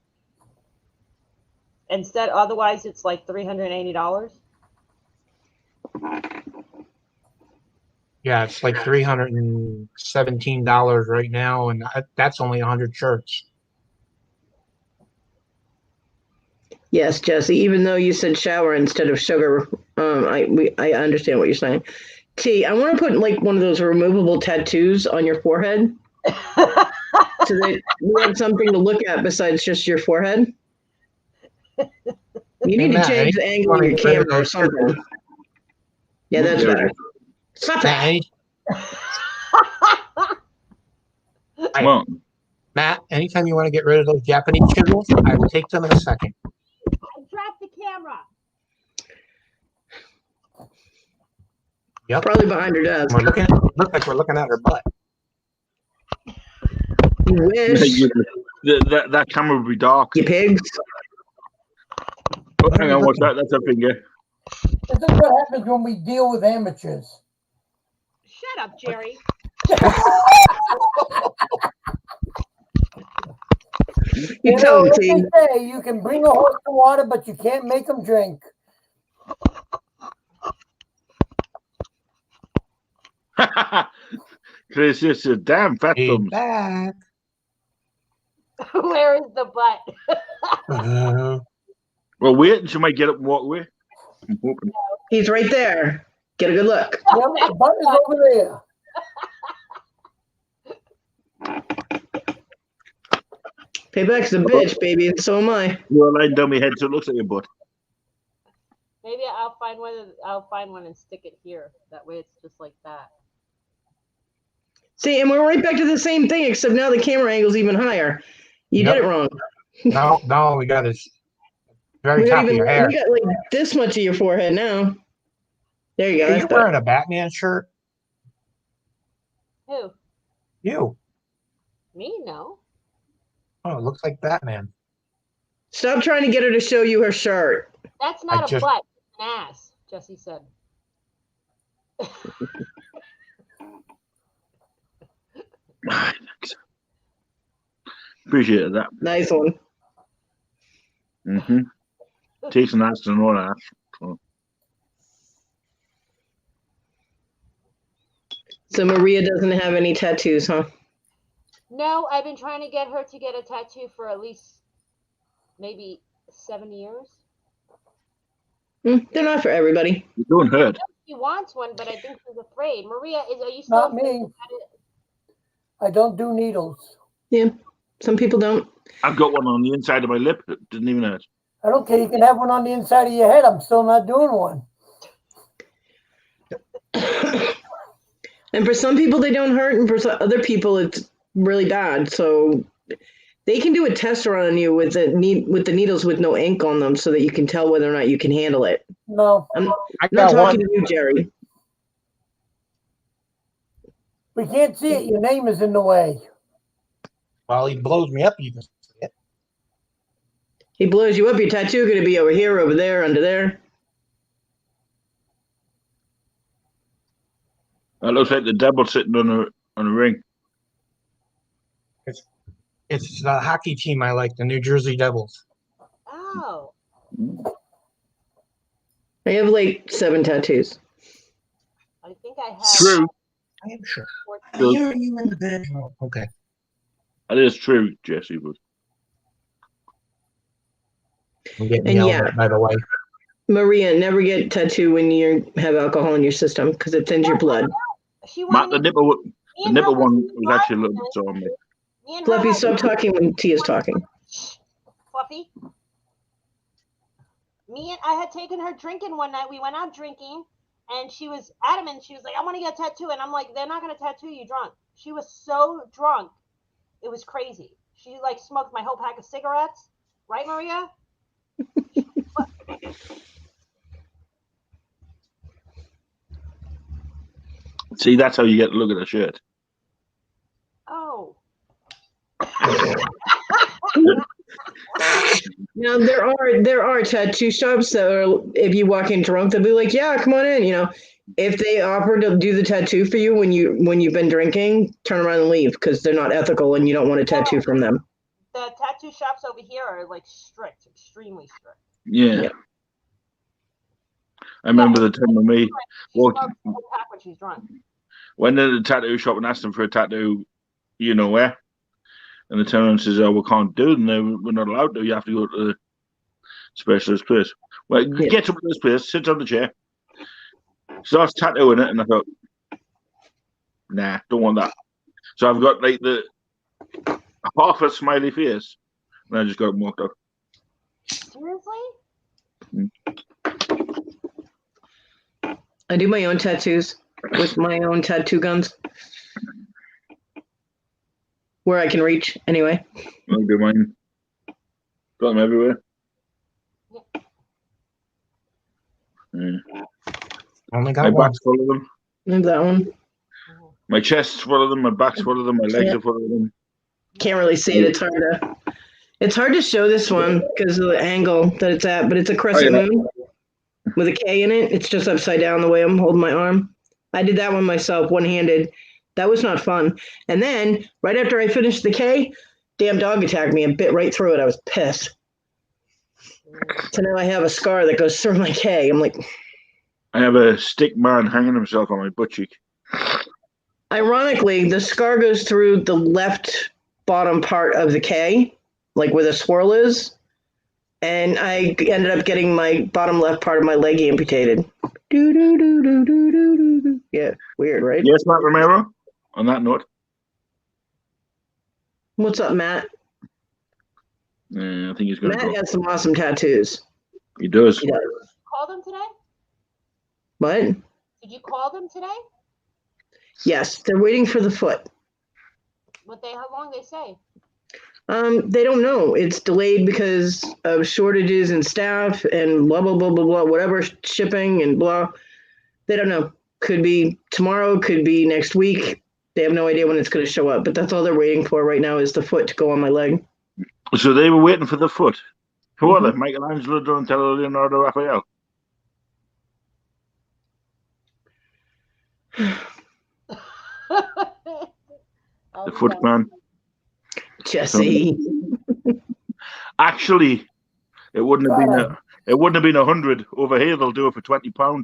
Instead, otherwise it's like $380. Yeah, it's like $317 right now, and that's only 100 shirts. Yes, Jesse. Even though you said shower instead of sugar, I understand what you're saying. T, I want to put like one of those removable tattoos on your forehead, so that you have something to look at besides just your forehead. You need to change the angle of your camera or something. Yeah, that's better. Stop that. Come on. Matt, anytime you want to get rid of those Japanese chisels, I will take them in a second. Drop the camera. Yep. Probably behind her desk. Look like we're looking at her butt. You wish. That camera would be dark. You pigs. Oh, hang on, what's that? That's a finger. This is what happens when we deal with amateurs. Shut up, Jerry. You know tell him, what T. they say, you can bring a horse to water, but you can't make them drink. Chris, it's a damn fat Hey, thumbs. back. Where is the butt? Well, wait, and she might get up and walk away. I'm hoping. He's right there. Get a good look. Yep, the butt is over there. Payback's a bitch, baby, and so am I. You're lying down my head, so it looks like your butt. Maybe I'll find one and stick it here. That way it's just like that. See, and we're right back to the same thing, except now the camera angle's even higher. You did it wrong. No, we got his very top of your hair. We got like this much of your forehead now. There you go. Are you wearing a Batman shirt? Who? You. Me? No. Oh, it looks like Batman. Stop trying to get her to show you her shirt. That's not a butt. It's an ass, Jesse said. Appreciate that. Nice one. Takes an ass to know that. So Maria doesn't have any tattoos, huh? No, I've been trying to get her to get a tattoo for at least maybe 7 years. They're not for everybody. You don't hurt. She wants one, but I think she's afraid. Maria, are you still Not me. I don't do needles. Yeah, some people don't. I've got one on the inside of my lip. It didn't even hurt. I don't care. You can have one on the inside of your head. I'm still not doing one. And for some people, they don't hurt, and for other people, it's really bad. So they can do a test on you with the needles with no ink on them, so that you can tell whether or not you can handle it. No, I'm I not got talking one. to you, Jerry. we can't see it. Your name is in the way. Well, he blows me up. You can see it. He blows you up. Your tattoo going to be over here, over there, under there. That looks like the devil sitting on a ring. It's the hockey team I like, the New Jersey Devils. Oh. I have like 7 tattoos. I think I have. True. I am sure. 14. True. Are you in the bed? Oh, okay. That is true, Jesse. But I'm getting And yelled yeah. at, by the way. Maria, never get tattoo when you have alcohol in your system because it thins your blood. She Matt, wanted the me- me the and nipple her one had- was actually a little bit sore on me. me and her Fluffy, had- stop talking when Tia's talking. Fluffy. I had taken her drinking one night. We went out drinking, and she was adamant. She was like, "I want to get a tattoo," and I'm like, "They're not going to tattoo you drunk." She was so drunk, it was crazy. She like smoked my whole pack of cigarettes, right, Maria? See, that's how you get a look at the shirt. Oh. Now there are tattoo shops that are, if you walk in drunk, they'll be like, "Yeah, come on in." You know, if they offer to do the tattoo for you when you've been drinking, turn around and leave because they're not ethical and you don't want a tattoo from them. The tattoo shops over here are like strict, extremely strict. Yeah. Yeah. I remember the time with me. She Well, smokes the whole pack when she's drunk. went to the tattoo shop and asked them for a tattoo, you know where? And the turned around and says, "Oh, we can't do it. And we're not allowed to. You have to go to the specialist place." Well, Yeah. gets up to this place, sits on the chair, starts tattooing it, and I thought, nah, don't want that. So I've got like the half a smiley face, and I just got it marked up. Seriously? I do my own tattoos with my own tattoo guns where I can reach. Anyway, I'll do mine. Got them everywhere. Yeah. Only My got one. back's full of them. I have that one. My chest's full of them. My back's full of them. My legs Yeah. are full of them. Can't really see it. It's hard to show this one because of the angle that it's at, but it's a crescent moon with a K in it. It's just upside down the way I'm holding my arm. I did that one myself, one-handed. That was not fun. And then right after I finished the K, damn dog attacked me and bit right through it. I was pissed. So now I have a scar that goes through my K. I'm like, I have a stick man hanging himself on my butt cheek. ironically, the scar goes through the left bottom part of the K, like where the swirl is. And I ended up getting my bottom left part of my leg amputated. Yeah, weird, right? Yes, Matt Romero. On that note, What's up, Matt? I think he's going to Matt go. has some awesome tattoos. He does. He does. Call them today? What? Did you call them today? Yes, they're waiting for the foot. How long they say? They don't know. It's delayed because of shortages in staff and blah, blah, blah, blah, blah, whatever, shipping and blah. They don't know. Could be tomorrow, could be next week. They have no idea when it's going to show up, but that's all they're waiting for right now is the foot to go on my leg. So they were waiting for the foot. Who are they? Michelangelo, Donatello, Leonardo, Raphael. The foot man. Jesse. Actually, it wouldn't have been 100 over here. They'll do it for £20.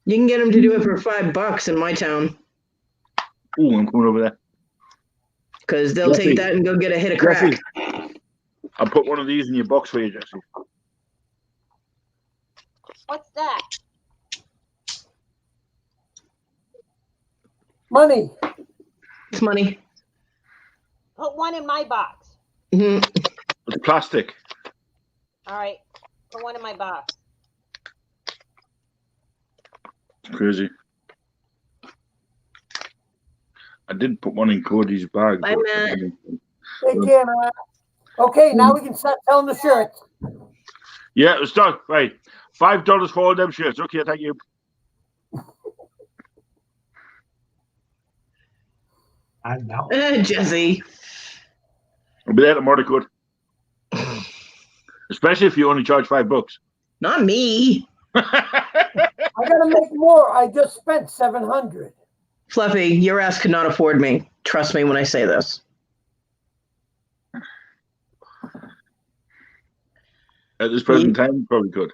You can get them to do it for $5 in my town Ooh, I'm coming over there. because they'll Jesse. take that and go get a hit of crack. Jesse, I'll put one of these in your box for you, Jesse. What's that? Money. It's money. Put one in my box. Mhm. It's plastic. All right. Put one in my box. It's crazy. did put one in Cody's bag. Bye, but- Matt. Take care, man. Okay, now we can start selling the shirts. Yeah, it's done. Right. $5 for all them shirts. Okay, thank you. I know. Jesse. I'll be there tomorrow, good. Especially if you only charge $5. Not me. I gotta make more. I just spent 700. Fluffy, your ass could not afford me. Trust me when I say this. At this present time, you probably could.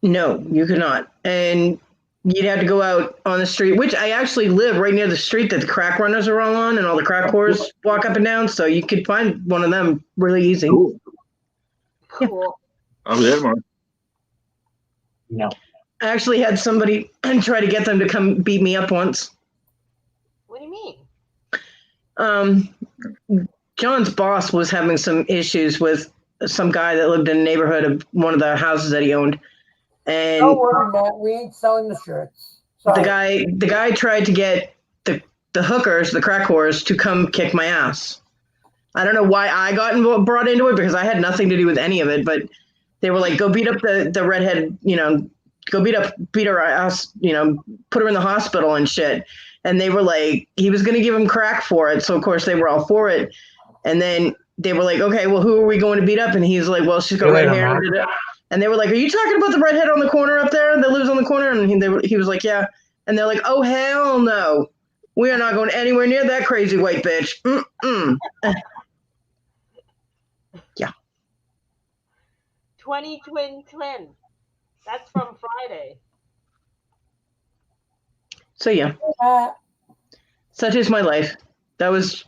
No, you could not. And you'd have to go out on the street, which I actually live right near the street that the crack runners are all on and all the crack whores walk up and down. So you could find one of them really easy. Cool. Cool. I'll be there tomorrow. No. I actually had somebody try to get them to come beat me up once. What do you mean? John's boss was having some issues with some guy that lived in a neighborhood of one of the houses that he owned. And Don't worry, Matt. We ain't selling the shirts. Sorry. the guy tried to get the hookers, the crack whores, to come kick my ass. I don't know why I got brought into it because I had nothing to do with any of it, but they were like, go beat up the redhead, go beat her ass, put her in the hospital and shit. And they were like, he was going to give him crack for it. So of course they were all for it. And then they were like, okay, well, who are we going to beat up? And he's like, well, she's got red hair. And they were like, are you talking about the redhead on the corner up there that lives on the corner? And he was like, yeah. And they're like, oh, hell no. We are not going anywhere near that crazy white bitch. Mm-mm. Yeah. 20 twin. That's from Friday. So, yeah. Such is my life. That was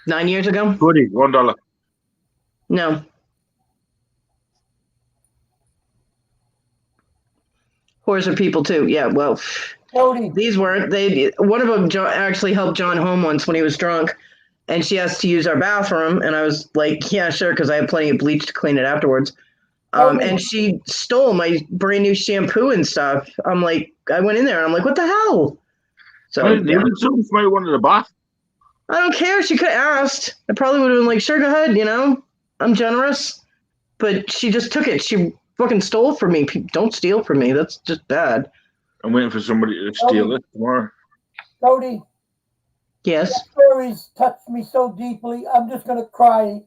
9 years ago? Goody, $1. No. Whores are people too. Yeah, well, Cody, these weren't. One of them actually helped John home once when he was drunk, and she asked to use our bathroom, and I was like, yeah, sure, because I had plenty of bleach to clean it afterwards. And she stole my brand new shampoo and stuff. I'm like, I went in there and I'm like, what the hell? So I didn't even something from one of the bath. I don't care. She could have asked. I probably would have been like, sure, go ahead. I'm generous. But she just took it. She fucking stole from me. Don't steal from me. That's just bad. I'm waiting for somebody to steal it tomorrow. Cody, Yes. that story's touched me so deeply. I'm just gonna cry.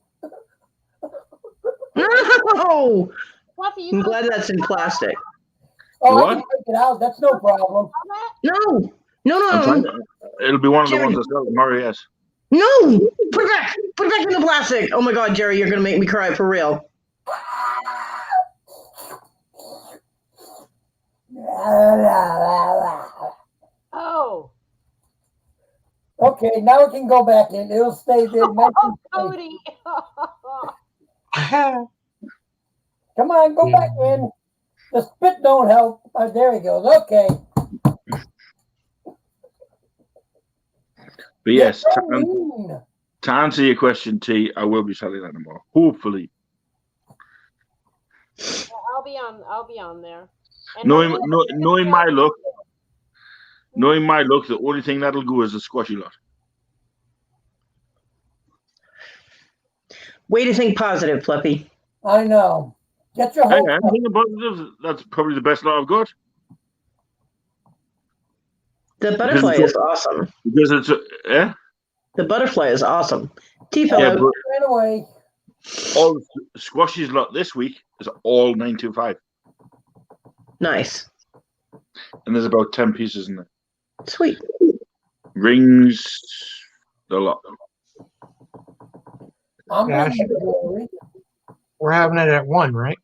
No. Fluffy, you I'm know glad that's in plastic. Oh, I What? can take it out. That's no problem. that? No. I'm trying No. to, it'll be one of the Jerry. ones I sell tomorrow, yes. No. Put it back. Put it back in the plastic. Oh my God, Jerry, you're going to make me cry for real. Oh. Okay, now it can go back in. It'll stay there. nice Oh, and safe. Cody. Come on, go back in. The spit don't help. There he goes. Okay. But yes, You're so mean. to answer your question, T, I will be selling that tomorrow. Hopefully. I'll be on there. And Knowing I'm my luck, the only thing that'll go is the squashy lot. Way to think positive, Fluffy. I know. Get your Hey, hopes I'm up. thinking positive. That's probably the best lot I've got. The butterfly is awesome. Because it's The butterfly is awesome. yeah, T-Fellow. but Right away. all the squashies lot this week is all 925. Nice. And there's about 10 pieces in there. Sweet. Rings, a lot. I'm Yeah, ready to go. We're having it at 1, right?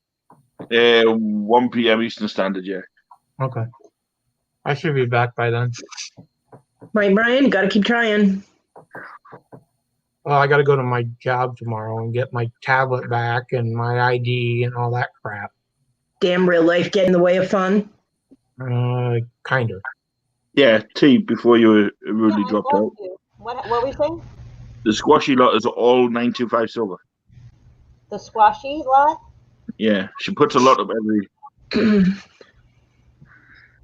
1 p.m. Eastern Standard, yeah. Okay. I should be back by then. Right, Brian? Got to keep trying. Well, I got to go to my job tomorrow and get my tablet back and my ID and all that crap. Damn real life get in the way of fun. Kind of. Yeah, T, before you rudely I dropped love out. you. What were we saying? The squashy lot is all 925 silver. The squashy lot? Yeah, she puts a lot of every.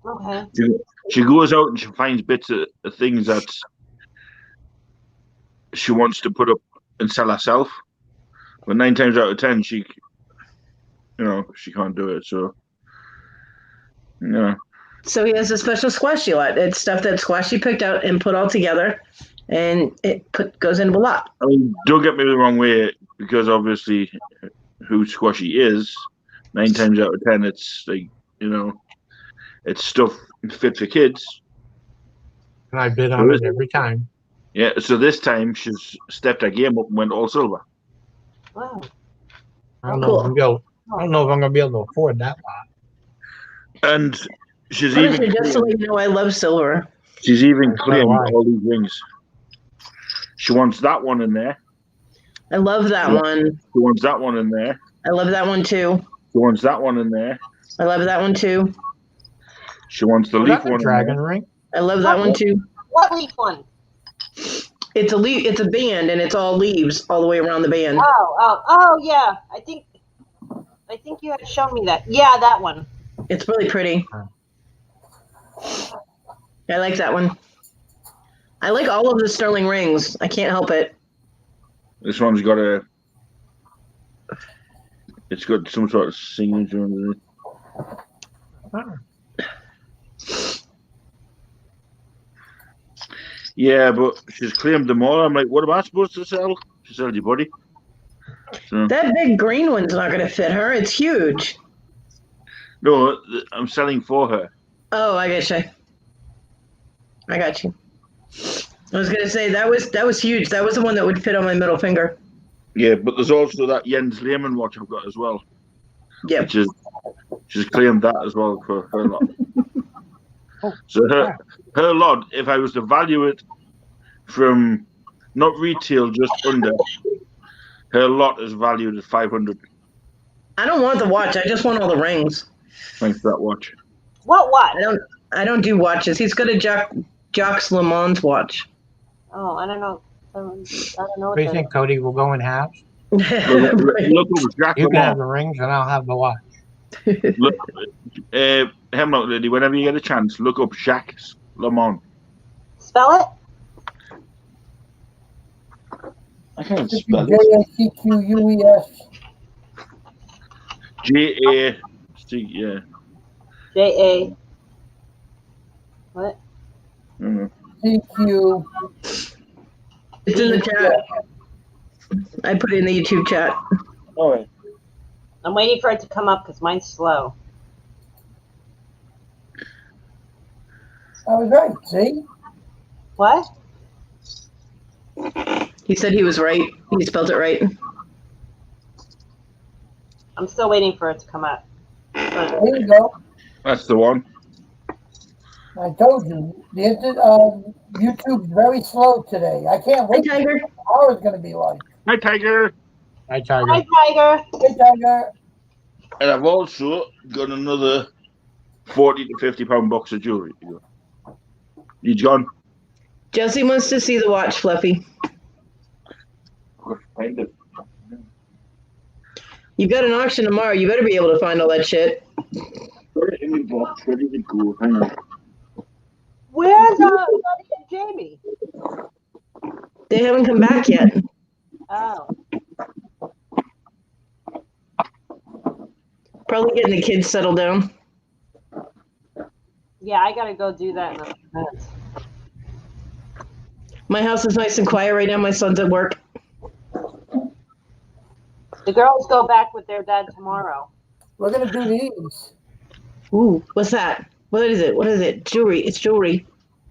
Okay. She goes out and she finds bits of things that she wants to put up and sell herself. But 9 times out of 10, she can't do it. So, So he has a special squashy lot. It's stuff that Squashy picked out and put all together, and it goes into a lot. I mean, don't get me the wrong way, because obviously who Squashy is, 9 times out of 10, it's like, it's stuff fit for kids. And I bid on it every time. Yeah, so this time she's stepped her game up and went all silver. Wow. I don't know if I'm gonna be able to afford that lot. And she's Honestly, even just to let you know, I love silver. she's even That's claimed why. all these rings. She wants that one in there. I love that Yeah. one. She wants that one in there. I love that one too. She wants that one in there. I love that one too. She wants the Was leaf that the one dragon in there. ring? I love that one too. What leaf one? It's a leaf. It's a band, and it's all leaves all the way around the band. Oh, yeah. I think you had shown me that. Yeah, that one. It's really pretty. I like that one. I like all of the sterling rings. I can't help it. This one's got it's got some sort of signature under it. Oh. Yeah, but she's claimed them all. I'm like, what am I supposed to sell? She sells your body. So, That big green one's not going to fit her. It's huge. no, I'm selling for her. Oh, I got you. I got you. I was going to say that was huge. That was the one that would fit on my middle finger. Yeah, but there's also that Jens Lehmann watch I've got as well. Yep. Which is, she's claimed that as well for her lot. So her lot, if I was to value it from not retail, just under, her lot is valued at 500. I don't want the watch. I just want all the rings. Thanks for that watch. What? I don't do watches. He's got a Jacques Le Mans watch. Oh, I don't know. I don't know What do you that think, Cody? We'll go in halves. Look over Jacques You can have Lamont. the rings, and I'll have the watch. Look, Hemlock Lady, whenever you get a chance, look up Jacques Lamont. Spell it? I can't It's spell it. JACQUES. J-A-C, yeah. J-A. What? I don't know. CQ. It's in the chat. I put it in the YouTube chat. All right. I'm waiting for it to come up because mine's slow. I was right, see? What? He said he was right. He spelled it right. I'm still waiting for it to come up. There you go. That's the one. I told you. YouTube's very slow today. I can't Hi, wait to see Tiger. what ours going to be like. Hi, Tiger. Hi, Tiger. Hi, Tiger. Hey, Tiger. And I've also got another 40 to 50 pound box of jewelry. You John? Jesse wants to see the watch, Fluffy. Find it. You've got an auction tomorrow. You better be able to find all that shit. Put it in the box, ready to go. Hang on. Where's Buddy and Jamie? They haven't come back yet. Oh. Probably getting the kids settled down. Yeah, I gotta go do that in a few minutes. My house is nice and quiet right now. My son's at work. The girls go back with their dad tomorrow. We're going to do these. Ooh, what's that? What is it? What is it? Jewelry. It's jewelry.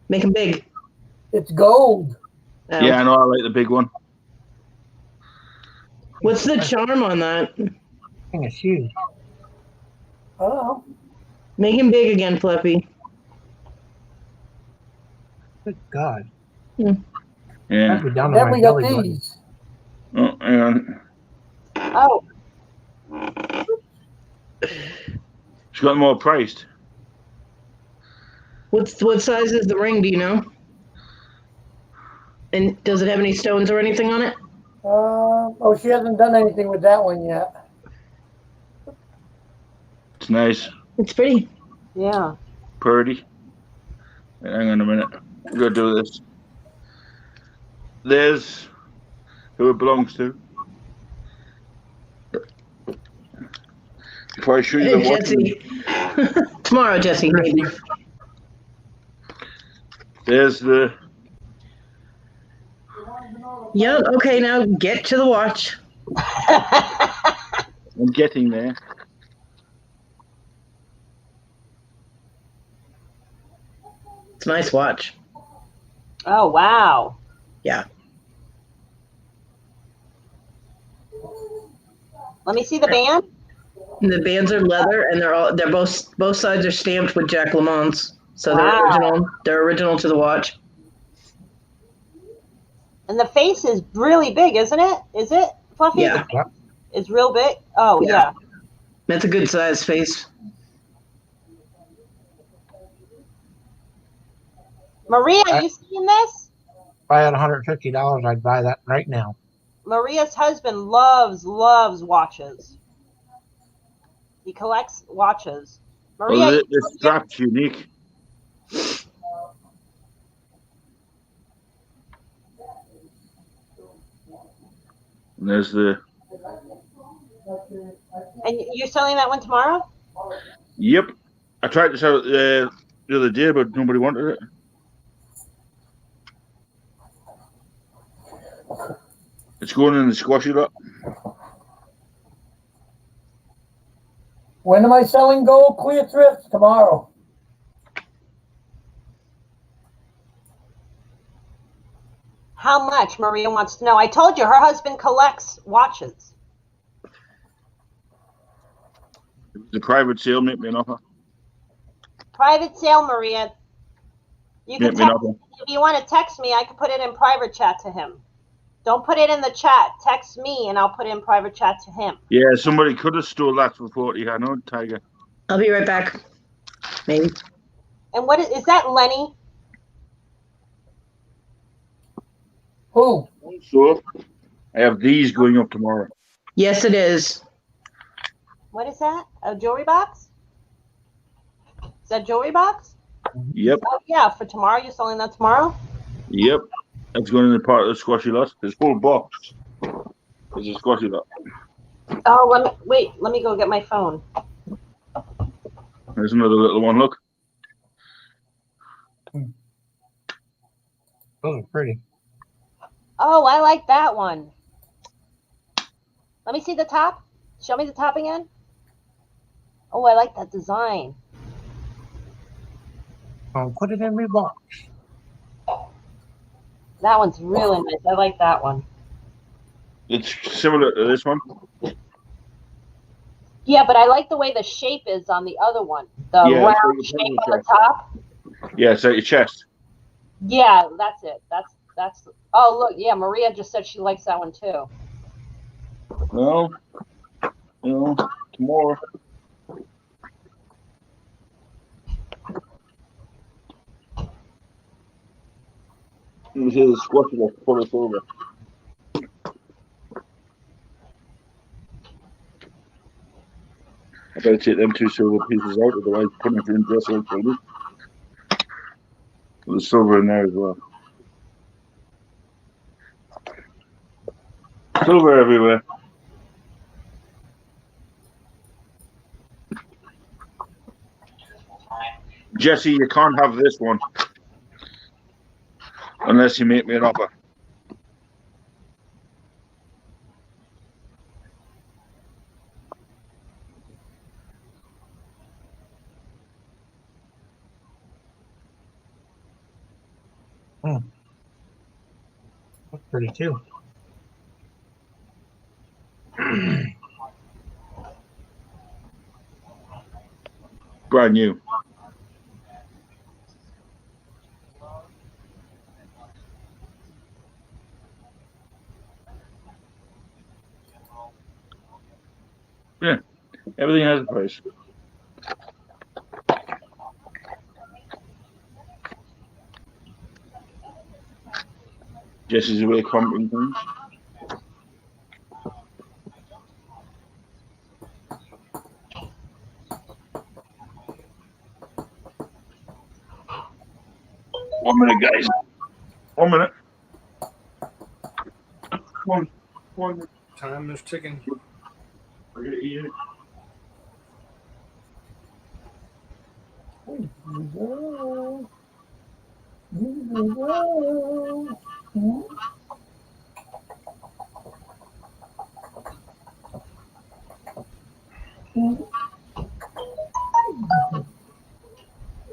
Make them big. It's gold. Oh. Yeah, I know. I like the big one. What's the charm on that? Thing is huge. I don't know. Make him big again, Fluffy. Good God. Yeah. I'd be down to Then my we got belly button. these. Oh, hang on. Oh, She's got them all priced. What size is the ring? Do you know? And does it have any stones or anything on it? Oh, she hasn't done anything with that one yet. It's nice. It's pretty. yeah. Purdy. Hang on a minute. I'm going to do this. There's who it belongs to. Before I show you the watch, Jesse. Tomorrow, Jesse, maybe. there's the. Yeah, okay, now get to the watch. I'm getting there. It's a nice watch. Oh, wow. Yeah. Let me see the band. And the bands are leather, and they're both sides are stamped with Jack LaMonts, so Wow. they're original to the watch. And the face is really big, isn't it? Is it, Fluffy? Yeah. The face is real big. Oh, Yeah. yeah. That's a good size face. Maria, you seeing this? If I had $150, I'd buy that right now. Maria's husband loves watches. He collects watches. Maria, Well, you the strap's unique. And there's the. and you're selling that one tomorrow? Yep. I tried to sell it the other day, but nobody wanted it. It's going in the squashy lot. When am I selling gold clear thrift? Tomorrow. How much? Maria wants to know. I told you her husband collects watches. The private sale, make me an offer. Private sale, Maria. You can Make me an text, offer. if you want to text me, I can put it in private chat to him. Don't put it in the chat. Text me and I'll put it in private chat to him. Yeah, somebody could have stole that for 40. I know, Tiger. I'll be right back. Maybe. And what is that, Lenny? Who? So, I have these going up tomorrow. Yes, it is. What is that? A jewelry box? Is that jewelry box? Yep, Oh yeah, for tomorrow. You're selling that tomorrow? yep. That's going in the part of the squashy lot. This whole box is a squashy lot. Oh, let me go get my phone. There's another little one, look. Those are pretty. Oh, I like that one. Let me see the top. Show me the top again. Oh, I like that design. I'll put it in my box. That one's really nice. I like that one. It's similar to this one. Yeah, but I like the way the shape is on the other one. The Yeah, it's round like a shape pencil on the shape. top. Yeah, it's at your chest. Yeah, that's it. That's. Oh, look. Yeah, Maria just said she likes that one too. Well, tomorrow. This is squashy lot full of silver. I better take them two silver pieces out, otherwise putting it in dress like silver. There's silver in there as well. Silver everywhere. Jesse, you can't have this one unless you make me an offer. That's pretty too. Brand new. Yeah, everything has a price. Jesse's away comping things. One minute, guys. 1 minute. Come on. Time is ticking. I gotta eat it.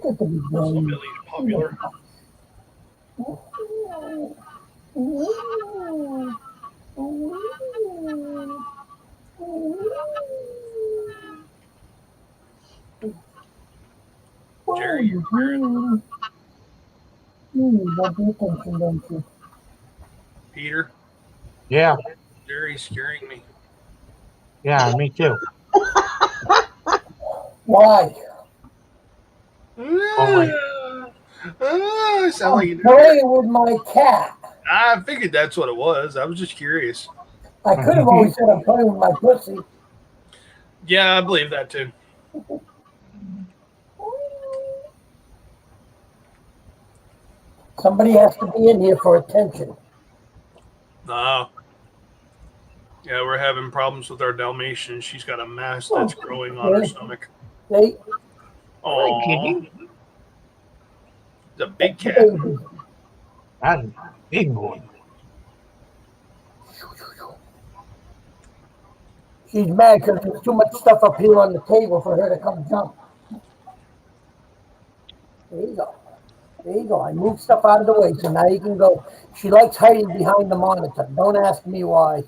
So Billy's popular. Jerry, you're weird. Peter, Yeah, Jerry's scaring me. yeah, me too. Why? I sound like you do. Playing with my cat. I figured that's what it was. I was just curious. I could have always said I'm playing with my pussy. Yeah, I believe that too. Somebody has to be in here for attention. Yeah, we're having problems with our Dalmatian. She's got a mass that's growing on her stomach. They, Oh, the big cat. That's a big boy. she's mad because there's too much stuff up here on the table for her to come jump. There you go. There you go. I moved stuff out of the way, so now you can go. She likes hiding behind the monitor. Don't ask me why.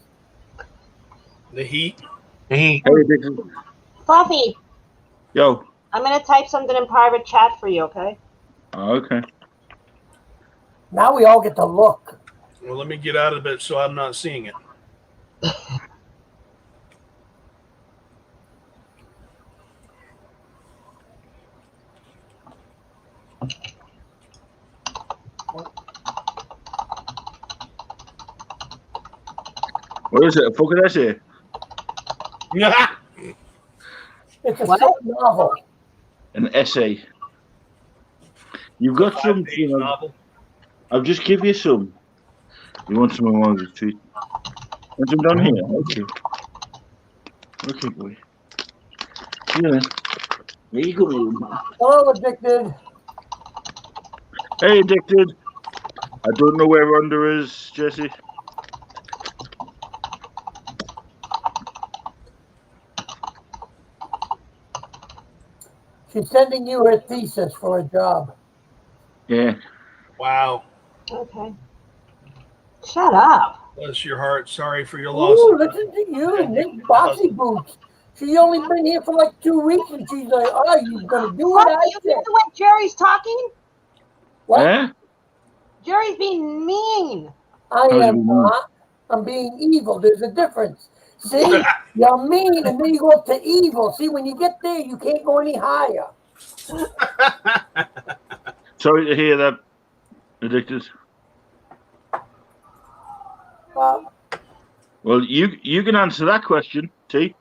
The heat. He, Hey, Dixon. Fluffy, Yo. I'm gonna type something in private chat for you, okay? Oh, okay. Now we all get to look. Well, let me get out of it so I'm not seeing it. What is it? A fucking essay? Yeah. It's a What? short novel. An essay. You've got some. Five-page You know, novel. I'll just give you some. You want some of one of the treat? Want some down here? Okay. Okay, boy. Yeah. There you go, man. Hello, Addicted. Hey, Addicted. I don't know where Rhonda is, Jesse. She's sending you her thesis for a job. Yeah. Wow. Okay. Shut up. Bless your heart. Sorry for your loss. Ooh, listen to you, Nick Bossy Boots. She's only been here for like 2 weeks, and she's like, "Oh, you're gonna do what Fluffy, I you said." hear the way Jerry's talking? What? Eh? Jerry's being mean. I How's am it not. I'm being evil. There's a difference. See, you're mean, and then you go up to evil. See, when you get there, you can't go any higher. Sorry to hear that, Addicted. Well, you can answer that question, T.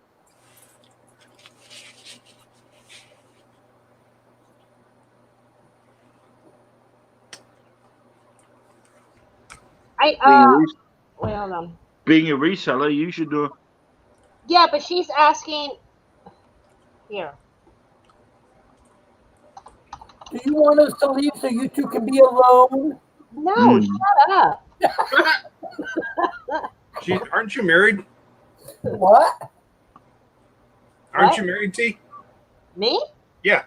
Wait, hold on. Being a reseller, you should do. Yeah, but she's asking. Here. Do you want us to leave so you two can be alone? No, shut up. Aren't you married? What? Aren't What? you married, T? Me? Yeah.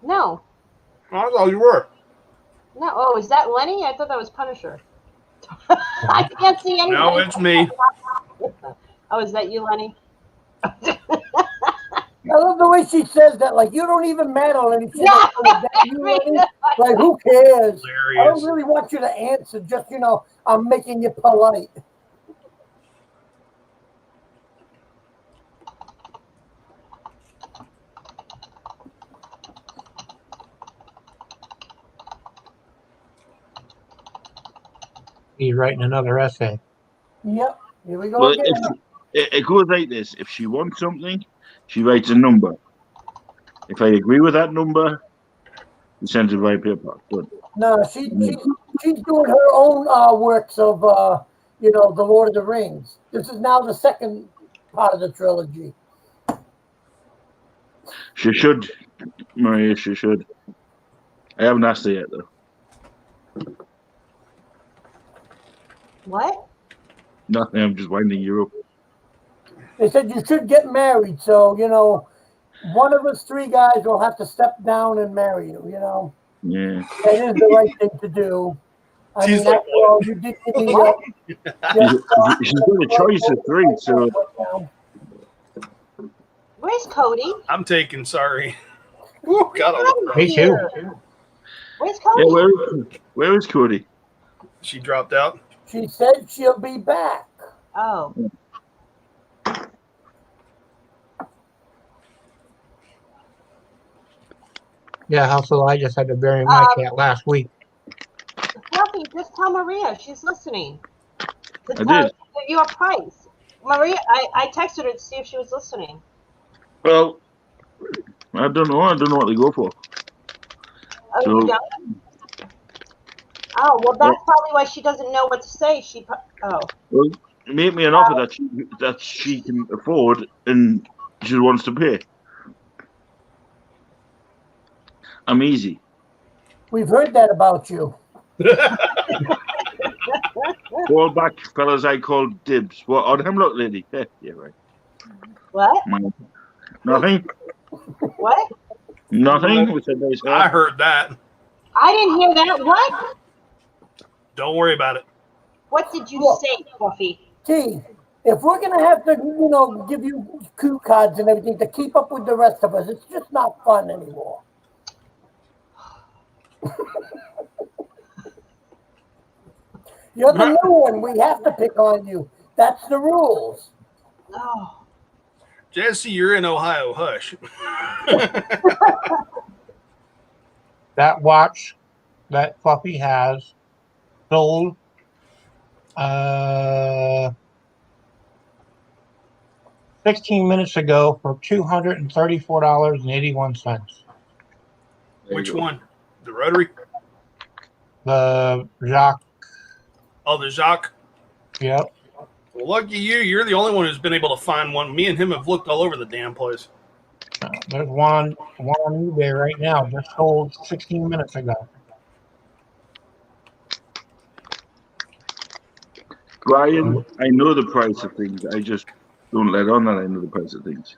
No. I thought you were. No. Oh, is that Lenny? I thought that was Punisher. I can't see anything. No, it's me. Oh, is that you, Lenny? I love the way she says that. Like, you don't even matter. And she's Yeah. like, "Oh, is that you, Lenny?" Like, who cares? I don't Hilarious. really want you to answer. Just, I'm making you polite. he's writing another essay. Yep. Here we go Well, again. it goes like this: if she wants something, she writes a number. If I agree with that number, she sends it by paper. Good. No, she's doing her own works of you know, the Lord of the Rings. This is now the second part of the trilogy. She should, Maria. She should. I haven't asked her yet though. What? Nothing. I'm just winding you up. They said you should get married, so you know, one of us three guys will have to step down and marry you. You know, Yeah. that is the right thing to do. I She's mean, like, after all, you did give me She's got a choice of three, so Where's Cody? I'm taking. Sorry. Woo, God, I love Me too. Where's Cody? yeah. Where is Cody? She dropped out. She said she'll be back. Oh, Yeah, also I just had to bury my cat last week. Fluffy, just tell Maria she's listening. To I tell did. you a price. Maria, I texted her to see if she was listening. Well, I don't know. I don't know what they go for. Oh, So- you don't? Oh, well, that's probably why she doesn't know what to say. Well, make me an offer that she can afford and she wants to pay. I'm easy. We've heard that about you. Fall back, fellas. I called dibs. What on him? Look, lady. Yeah, right. What? Nothing. What? Nothing. We said nice I heard that. I didn't hear that. What? Don't worry about it. What did you say, Fluffy? T, if we're gonna have to, you know, give you cue cards and everything to keep up with the rest of us, it's just not fun anymore. You're the new one. We have to pick on you. That's the rules. Oh, Jesse, you're in Ohio. Hush. That watch that Fluffy has sold 16 minutes ago for $234.81. Which one? The rotary? The Jacques, Oh, the Jacques. yep. Well, lucky you. You're the only one who's been able to find one. Me and him have looked all over the damn place. There's one on eBay right now, just sold 16 minutes ago. Brian, I know the price of things. I just don't let on that I know the price of things.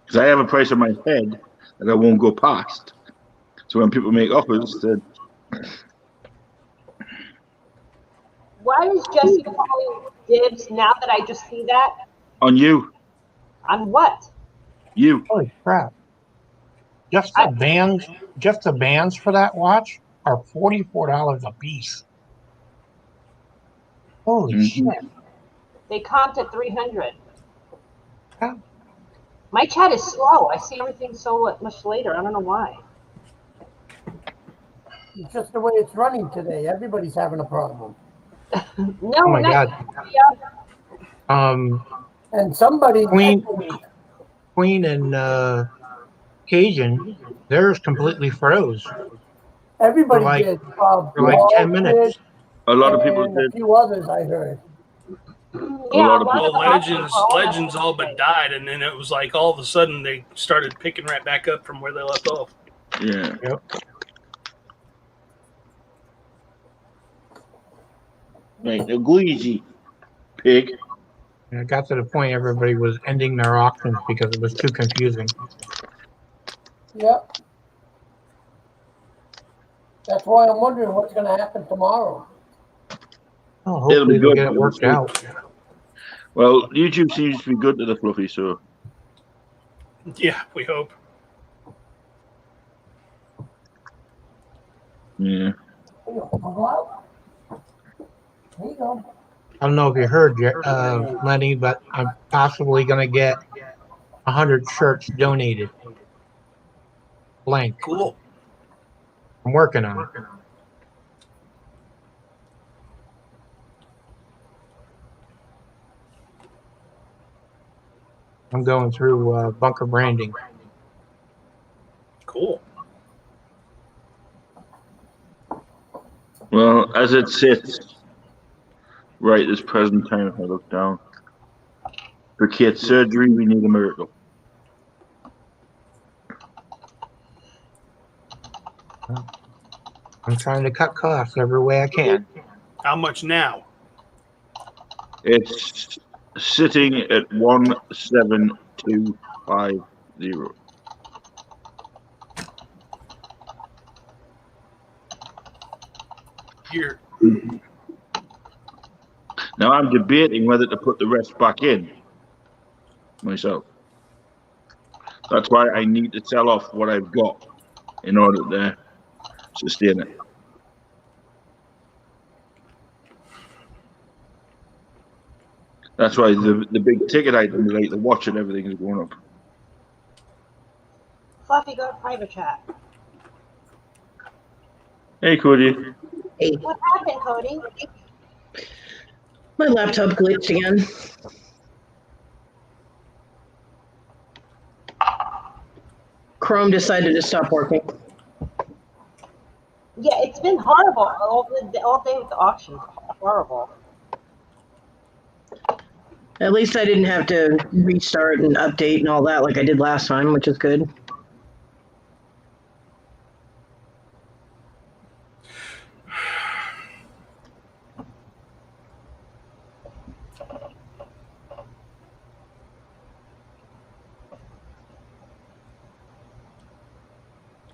Because I have a price in my head that I won't go past. So when people make offers, then why is Jesse calling dibs now that I just see that? on you, On what? you. Holy crap. Just the bands for that watch are $44 a piece. Holy shit. They comped at 300. Yeah. My chat is slow. I see everything so much later. I don't know why. It's just the way it's running today. Everybody's having a problem. No, Oh my not God. And somebody Queen and Cajun, theirs completely froze everybody for like- did. for like Paul 10 minutes. did, A lot of people and a did. few others I heard. Yeah, lot of Well, people- Legends all but died, and then it was like all of a sudden they started picking right back up from where they left off. Yeah. Yep. Right. Now go easy, pig. And it got to the point everybody was ending their auctions because it was too confusing. Yep. That's why I'm wondering what's going to happen tomorrow. Oh, It'll be hopefully they'll good. get it worked out. Well, YouTube seems to be good to the Fluffy, so Yeah, we hope. yeah. There you go. I don't know if you heard, Lenny, but I'm possibly going to get 100 shirts donated. Blank. Cool. I'm working on it. I'm going through bunker branding. Cool. Well, as it sits right this present time. If I look down, for Kate's surgery, we need a miracle. I'm trying to cut costs every way I can. How much now? It's sitting at 17250. Here. Now I'm debating whether to put the rest back in myself. That's why I need to sell off what I've got in order to sustain it. That's why the big ticket items like the watch and everything is going up. Fluffy, go to private chat. Hey, Cody. Hey, What happened, Cody? my laptop glitched again. Chrome decided to stop working. Yeah, it's been horrible all day with the auctions. Horrible. At least I didn't have to restart and update and all that like I did last time, which is good.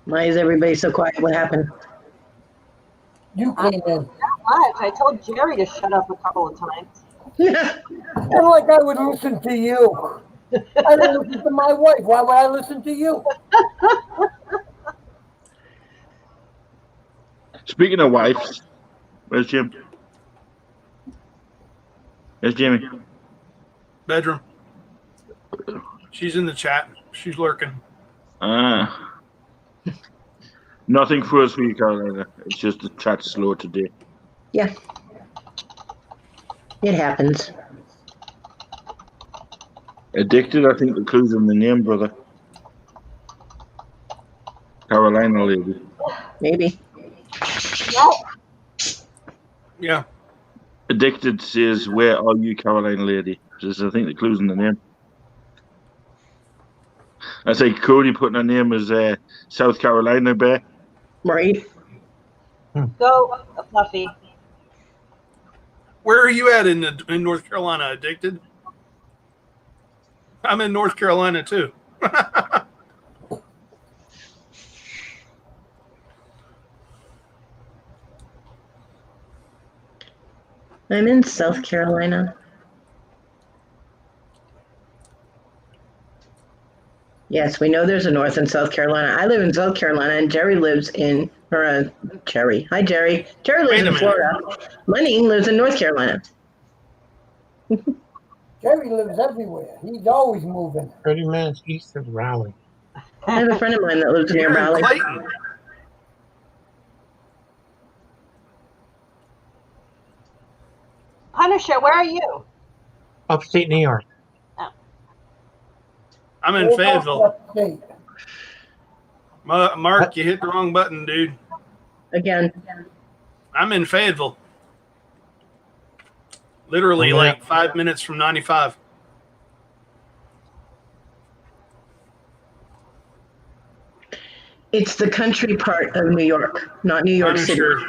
Why is everybody so quiet? What happened? You came in. Not much. I told Jerry to shut up a couple of times. And like I would listen to you. I don't listen to my wife. Why would I listen to you? Speaking of wives, where's Jim? Where's Jamie? Bedroom. She's in the chat. She's lurking. Nothing for us for you, Carolina. It's just the chat's slow today. Yeah. It happens. Addicted, I think the clue's in the name, brother. Carolina lady. Maybe. Yeah. Addicted says, "Where are you, Carolina lady?" Says, I think the clue's in the name. I say Cody putting her name as South Carolina Bear. Right? Go, Fluffy. Where are you at in North Carolina, Addicted? I'm in North Carolina too. I'm in South Carolina. Yes, we know there's a North and South Carolina. I live in South Carolina, and Jerry lives in, Jerry. Hi, Jerry. Jerry lives in Florida. Lenny lives in North Carolina. Jerry lives everywhere. He's always moving. 30 minutes east of Raleigh. I have a friend of mine that lives near You're in Raleigh. Clayton. Punisher, where are you? Upstate New York. I'm in Fayetteville. Mark, you hit the wrong button, dude. Again. I'm in Fayetteville. Literally like 5 minutes from 95. It's the country part of New York, not New York City. Sure.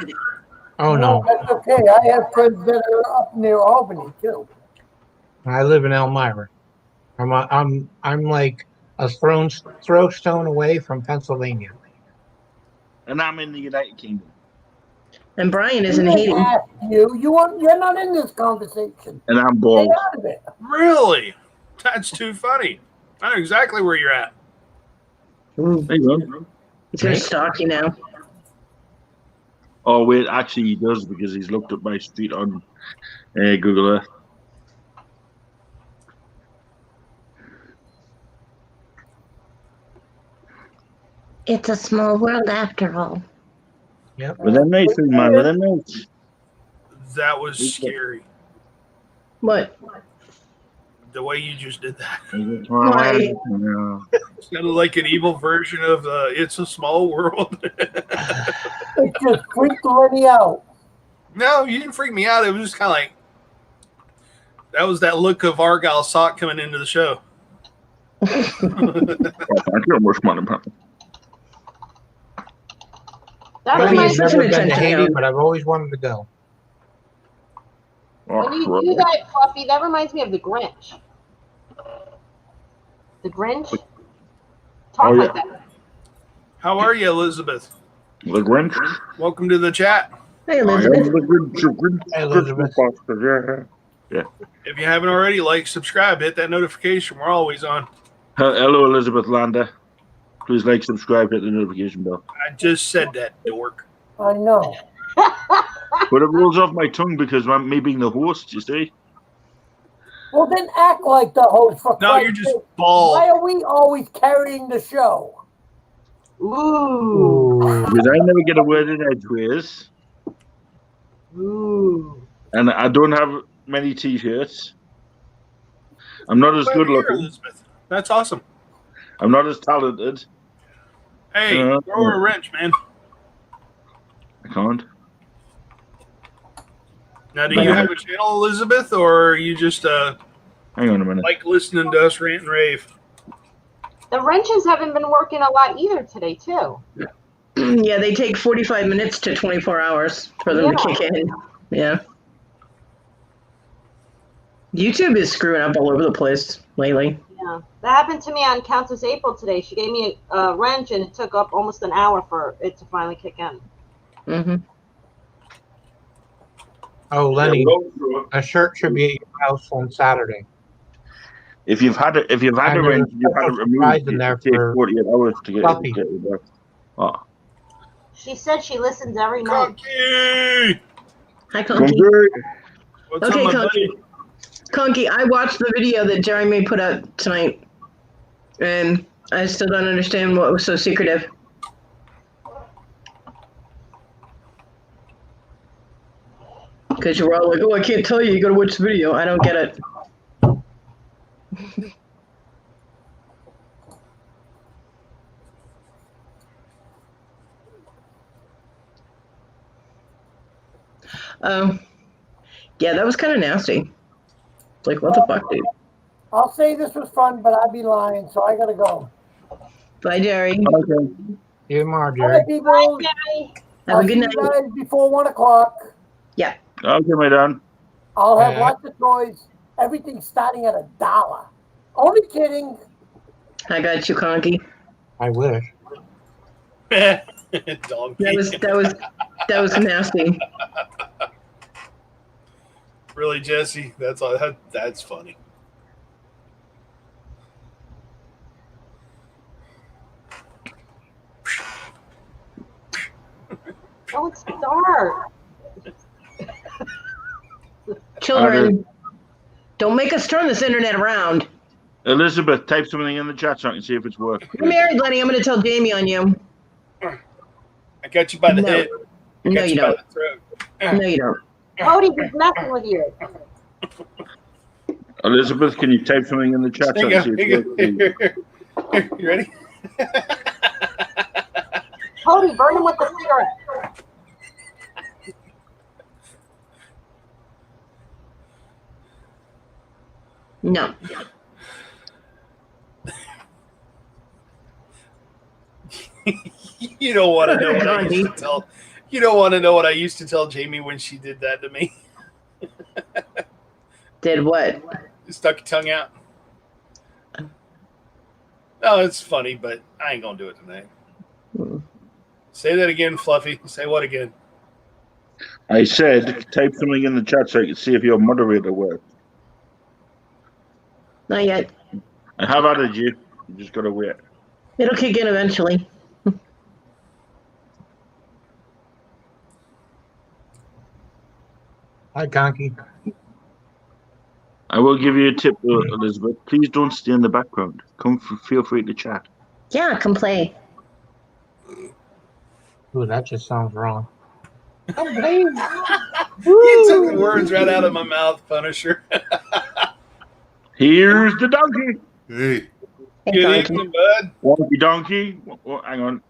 Oh, no. That's okay. I have friends that are up near Albany, too. I live in Elmira. I'm like a throw stone away from Pennsylvania. And I'm in the United Kingdom. And Brian is in I Haiti. asked you're not in this conversation. And I'm Stay bald. out of it. Really? That's too funny. I know exactly where you're at. Ooh, Hang on. he's going to stalk you now. Oh, wait, actually he does because he's looked up my street on Google Earth. It's a small world after all. Yep. With them nights, man, with them nights. That was scary. What? The way you just did that. Why? Sounded like an evil version of It's a Small World. It just freaked Lenny out. No, you didn't freak me out. It was just kind of like, That was that look of Argyle sock coming into the show. I can't work money. That Really? reminds I've me, never been to Haiti, attention. but I've always wanted to go. when you do that, Fluffy, that reminds me of the Grinch. The Grinch? Talk Oh, yeah. like that. How are you, Elizabeth? The Grinch. Welcome to the chat. Hey, I am Elizabeth. the Grinch. Hey, Elizabeth. Yeah. If you haven't already, like, subscribe, hit that notification. We're always on. Hello, Elizabeth Lander. Please like, subscribe, hit the notification bell. I just said that, dork. I know. But it rolls off my tongue because I'm me being the host, you see? Well, then act like the host for No, Christ's you're just sake. bald. Why are we always carrying the show? Ooh. Because I never get a word in edgeways. Ooh. And I don't have many t-shirts. I'm not as Over good here, looking. Elizabeth. That's awesome. I'm not as talented. Hey, throw her a wrench, man. I can't. Now, do you have a channel, Elizabeth, or are you just Hang on a minute. like listening to us rant and rave? The wrenches haven't been working a lot either today, too. Yeah, they take 45 minutes to 24 hours for them to Yeah. kick in. Yeah. YouTube is screwing up all over the place lately. Yeah. That happened to me on Countess April today. She gave me a wrench, and it took up almost an hour for it to finally kick in. Hmm. Oh, Lenny, a shirt should be at your house on Saturday. If you've had it, And you've had there's it a removed, surprise it in there takes for 48 hours to get Fluffy. it back. Oh. She said she listens every night. Conky! Hi, Come Conky. through. What's Okay, up, my Conky. buddy? Conky, I watched the video that Jeremy put out tonight, and I still don't understand what was so secretive. Because you were all like, oh, I can't tell you, you gotta watch the video. I don't get it. Yeah, that was kind of nasty. Like, what the fuck, dude? I'll say this was fun, but I'd be lying, so I gotta go. Bye, Jerry. Okay. See you tomorrow, Bye, Jerry. people. Bye. Have I'll a good see night. you guys before 1 o'clock. Okay, my Dan. I'll have Yeah. lots of toys. Everything's starting at $1. Only kidding. I got you, Conky. I wish. Donkey. That was nasty. Really, Jesse? That's all. That's funny. Oh, it's dark. Children, don't make us turn this internet around. Elizabeth, type something in the chat so I can see if it's working. You're married, Lenny. I'm going to tell Jamie on you. I got you by the No. head. I No, got you by don't. the throat. No, you don't. Cody, he's messing with you. Elizabeth, can you type something in the chat so I Here can see you if go. it's working? Here, you ready? Cody, burn him with the cigarette. No. You don't want to know what I used to tell. You don't want to know what I used to tell Jamie when she did that to me. Did what? Stuck your tongue out. No, it's funny, but I ain't gonna do it tonight. Hmm. Say that again, Fluffy. Say what again? I said type something in the chat so I can see if your moderator works. Not yet. I have added you. You just gotta wait. It'll kick in eventually. Hi, Conky. I will give you a tip, Elizabeth. Please don't stay in the background. Feel free to chat. Yeah, come play. Ooh, that just sounds wrong. You took the words right out of my mouth, Punisher. Here's the donkey. Hey, Hey, Good Conky. evening, bud. Wonky donkey. Oh, hang on.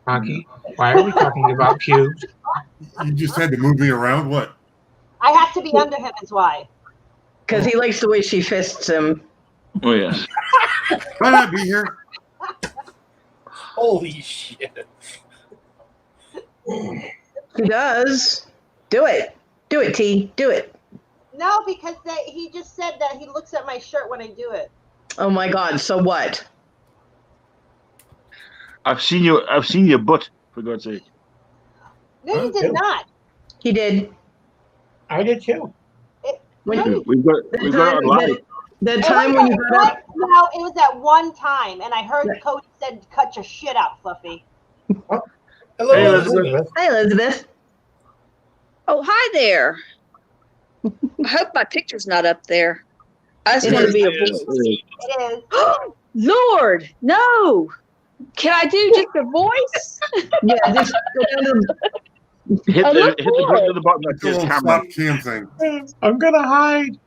Conky, why are we talking about cubes? you just had to move me around. What? I have to be under him, is why. Because he likes the way she fists him. Oh yes. Might not be here. Holy shit. He does. Do it. Do it, T. Do it. No, because he just said that he looks at my shirt when I do it. Oh my God. So what? I've seen your butt, for God's sake. No, you did not. He did. I did too. When, We've got it on live. the time when you got up. No, it was at one time, and I heard Cody said, "Cut your shit out, Fluffy." Hello, Hey, Elizabeth. Hi, Elizabeth. Oh, hi there. I hope my picture's not up there. I just It want to is. be a It is. voice. It is. Lord, no. Can I do just a voice? Yeah, just go down to Hit I the look button at the bottom that It's a says little camera. stop cam thing. I'm gonna hide.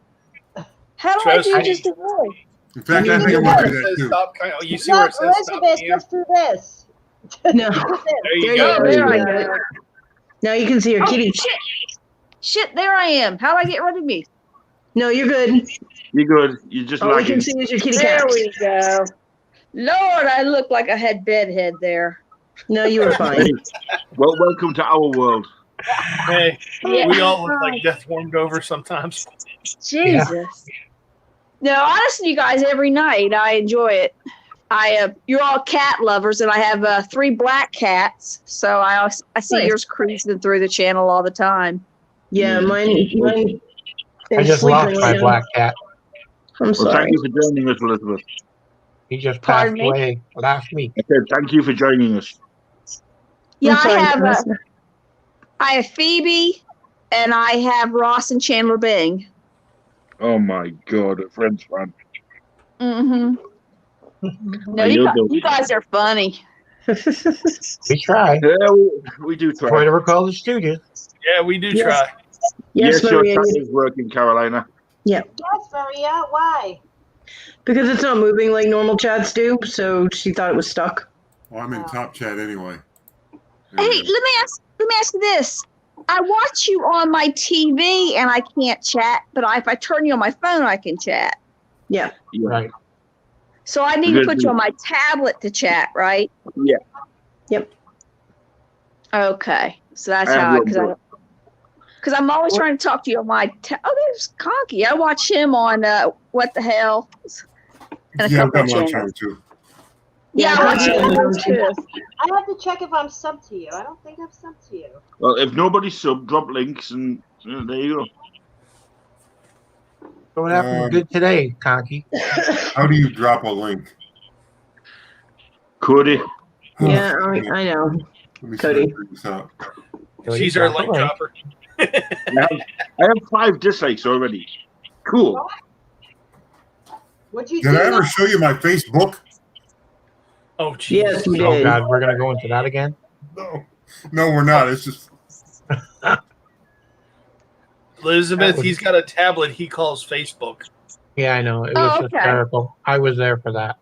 How do Trust I me. do just a voice? In fact, I think I'm gonna do that too. Stop, you see where Look, it says stop Elizabeth, cam? just do this. No. There you There go. Oh, there I you go. Now you can see your Oh, kitty. shit, there I am. How do I get rid of me? No, you're good. You're good. You just All we like can it. see is your kitty There cat. we go. Lord, I look like I had bedhead there. No, you were fine. Well, welcome to our world. Hey, Yeah. we all look like Death Warmed Over sometimes. Jesus. No, I listen to you guys every night. I enjoy it. You're all cat lovers, and I have 3 black cats, so I see Nice. yours cruising through the channel all the time. Yeah, mine I is just sleeping lost my right now. black cat. I'm Well, sorry. thank you for joining us, Elizabeth. He just passed Pardon me? away last week. I said thank you for joining us. Yeah, I'm sorry, I have Phoebe, and I have Ross and Chandler Bing. Oh my God, a Friends fan. Mm-hmm. No, Are you you guys are funny. We try. Yeah, we do Try try. to recall the studios. Yeah, we do Yes. try. Yes, your Maria. chat is working, Carolina. Yes, Maria. Why? Because it's not moving like normal chats do, so she thought it was stuck. Well, I'm in top chat anyway. Hey, let me ask you this. I watch you on my TV and I can't chat, but if I turn you on my phone, I can chat. Yeah. Right. So I need to put you on my tablet to chat, right? Yeah. Yep. Okay. So that's I have how, your because I'm always trying to talk to you on my, there's Conky. I watch him on What the Hell. And a Yeah, I've couple got my of channels. channel too. Yeah, Yeah, I watch Conky him has on his own too. I have to check if I'm subbed to you. I don't think I'm subbed to you. Well, if nobody's sub, drop links and there you go. So what happened good today, Conky? How do you drop a link? Cody. Yeah, I know. Let me Cody. figure this out. She's our link dropper. I have 5 dislikes already. Cool. What'd you Did do? I ever show you my Facebook? Oh, geez. Yes, you Oh did. God, we're gonna go into that again. No, we're not. It's just Elizabeth, he's got a tablet he calls Facebook. Yeah, I know. It was Oh, okay. hysterical. I was there for that.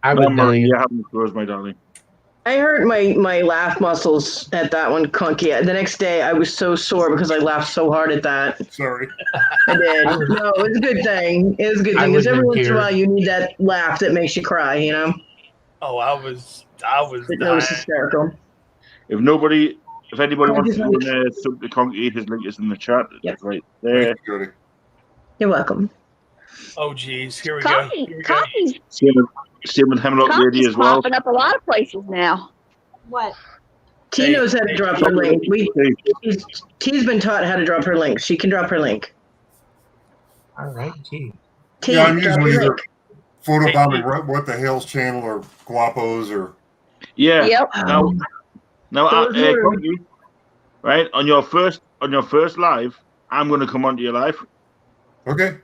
I was Don't worry, dying. you haven't closed, my darling. I hurt my laugh muscles at that one, Conky. The next day, I was so sore because I laughed so hard at that. sorry. I did. No, it was a good thing. It was a good I thing was because every in once in a tears. while you need that laugh that makes you cry. You know, Oh, I was that was dying. hysterical. If anybody wants to Conky's go in there, sub to Conky, his link is in the chat. Yep. It's right there. Thank you, Jody. You're welcome. Oh, geez. Here we go. Conky, Here we go. Same with Hemlock Lady Conky's as well. popping up a lot of places now. What? T knows how to drop her link. T's been taught how to drop her link. She can drop her link. All right, gee. T, Yeah, I'm drop usually your either link. Photobomb What the Hell's channel or Guapos or Yeah. Yep. Now, Those were- Conky, right on your first live, I'm going to come onto your live. okay.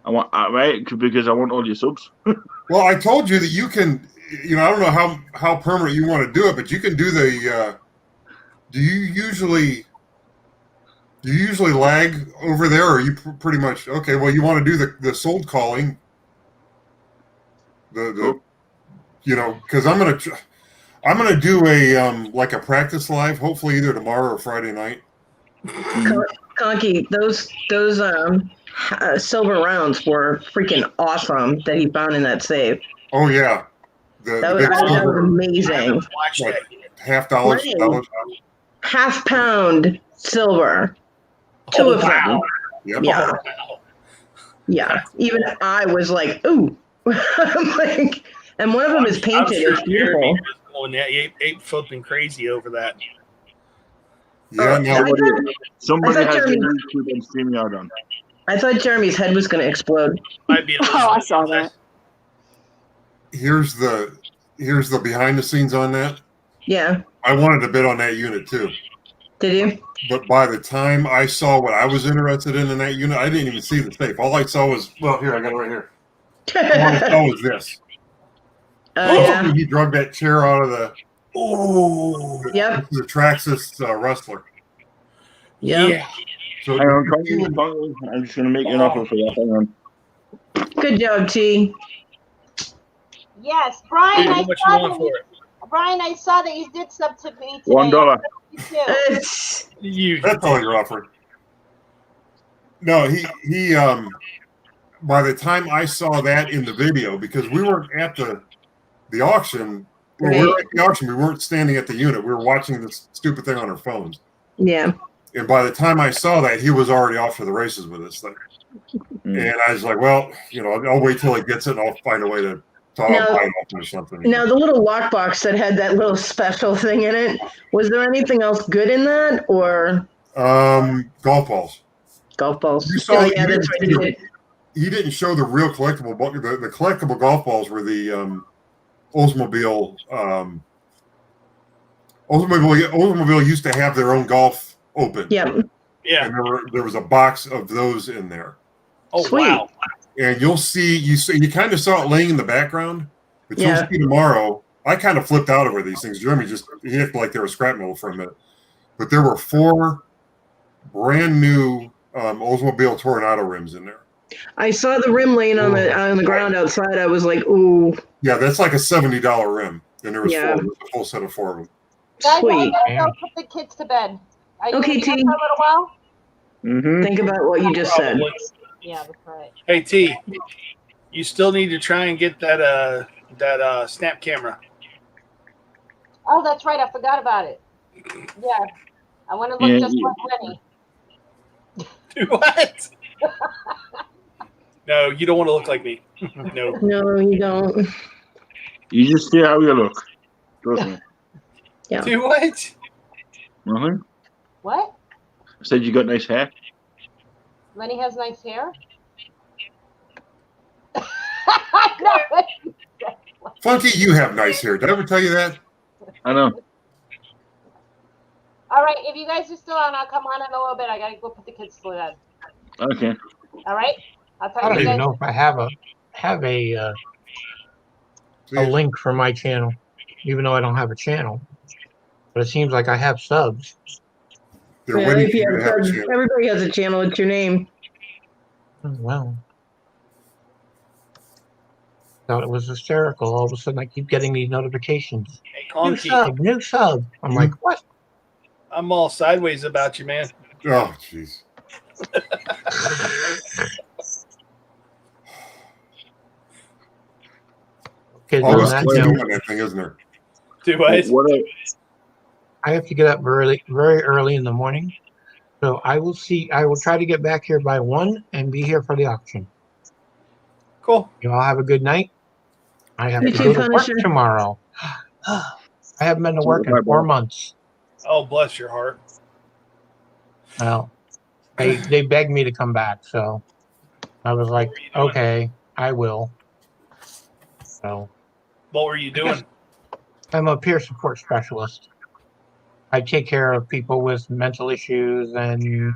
I want right because I want all your subs. Well, I told you that you can. I don't know how permanent you want to do it, but you can do the. Do you usually lag over there, or are you pretty much okay? Well, you want to do the sold calling. Because I'm gonna do a like a practice live, hopefully either tomorrow or Friday night. Conky, those silver rounds were freaking awesome that he found in that safe. Oh yeah, the That big was silver, amazing. like $half, Right. $1. £half silver. Two of them. Yep. Yeah. Yeah. Even I was like, ooh. I'm like, and one of them is painted. I'm sure It's beautiful. Jeremy was going ape flipping crazy over that. Yeah, no, Somebody I thought has Jeremy- YouTube and StreamYard on. I thought Jeremy's head was going to explode. Might be Oh, I saw that. here's the behind the scenes on that. Yeah. I wanted to bid on that unit too, Did you? but by the time I saw what I was interested in that unit, I didn't even see the safe. All I saw was, well, here I got it right here. All I saw was this. Yeah. He drug that chair out of the Yep. the Traxxas wrestler. Yep. Yeah. So Hang on, I'm just going to make you an offer for that. Hang on. Good job, T. Yes, Brian. How I much you saw want that. for it? Brian, I saw that you did sub to me today. $1. You too. You. That's all you're offering. No, he by the time I saw that in the video, because we weren't at the auction, well, we were at the auction, we weren't standing at the unit. We were watching this stupid thing on our phones. Yeah. And by the time I saw that, he was already off to the races with this thing. And I was like, well, I'll wait till he gets it and I'll find a way to buy it off him or something. Now, the little lockbox that had that little special thing in it, was there anything else good in that, or? Golf balls. Golf balls. You saw, Oh, yeah, that's right. He didn't show the real collectible ball. The collectible golf balls were the Oldsmobile. Oldsmobile used to have their own golf open. Yeah. Yeah. And there was a box of those in there. Oh, Sweet. wow. And you kind of saw it laying in the background, but Yeah. you'll see tomorrow. I kind of flipped out over these things. Jeremy he acted like they were scrap metal for a minute. But there were 4 brand new Oldsmobile Tornado rims in there. I saw the rim laying on the ground outside. I was like, ooh, Yeah, that's like a $70 rim. And there was Yeah. 4, a full set of 4 of them. Guys, sweet. I gotta go put the kids to bed. Are you Okay, gonna be up T. for a little while? Mm-hmm. Think about what you just said. Yeah, that's right. Hey T, you still need to try and get that snap camera. Oh, that's right. I forgot about it. Yeah, I want to look Yeah, just you- like Lenny. What? No, you don't want to look like me. No. No, you don't. You just see how you look. Trust me. Yeah. Do what? Nothing. What? I said you got nice hair. Lenny has nice hair. No. Funky, you have nice hair. Did I ever tell you that? I know. All right, if you guys are still on, I'll come on in a little bit. I gotta go put the kids to bed. Okay. All right. I'll talk I to don't you even guys. know if I have a link for my channel, even though I don't have a channel. But it seems like I have subs. They're Yeah, waiting if for you you to have have a subs, chance. everybody has a channel. It's your name. Oh, well. Thought it was hysterical. All of a sudden, I keep getting these notifications. Hey, New Conky, sub, new sub. I'm like, what? I'm all sideways about you, man. Oh, jeez. Kids All on this that kids note, doing that thing, isn't there? Do I? What a, I have to get up very early in the morning. So I will try to get back here by 1 and be here for the auction. Cool. You all have a good night. I have You to too, go to work Punisher. tomorrow. I haven't been to work in 4 months. Oh, bless your heart. Well, they begged me to come back, so I was like, okay, I will. So What were you doing? I'm a peer support specialist. I take care of people with mental issues and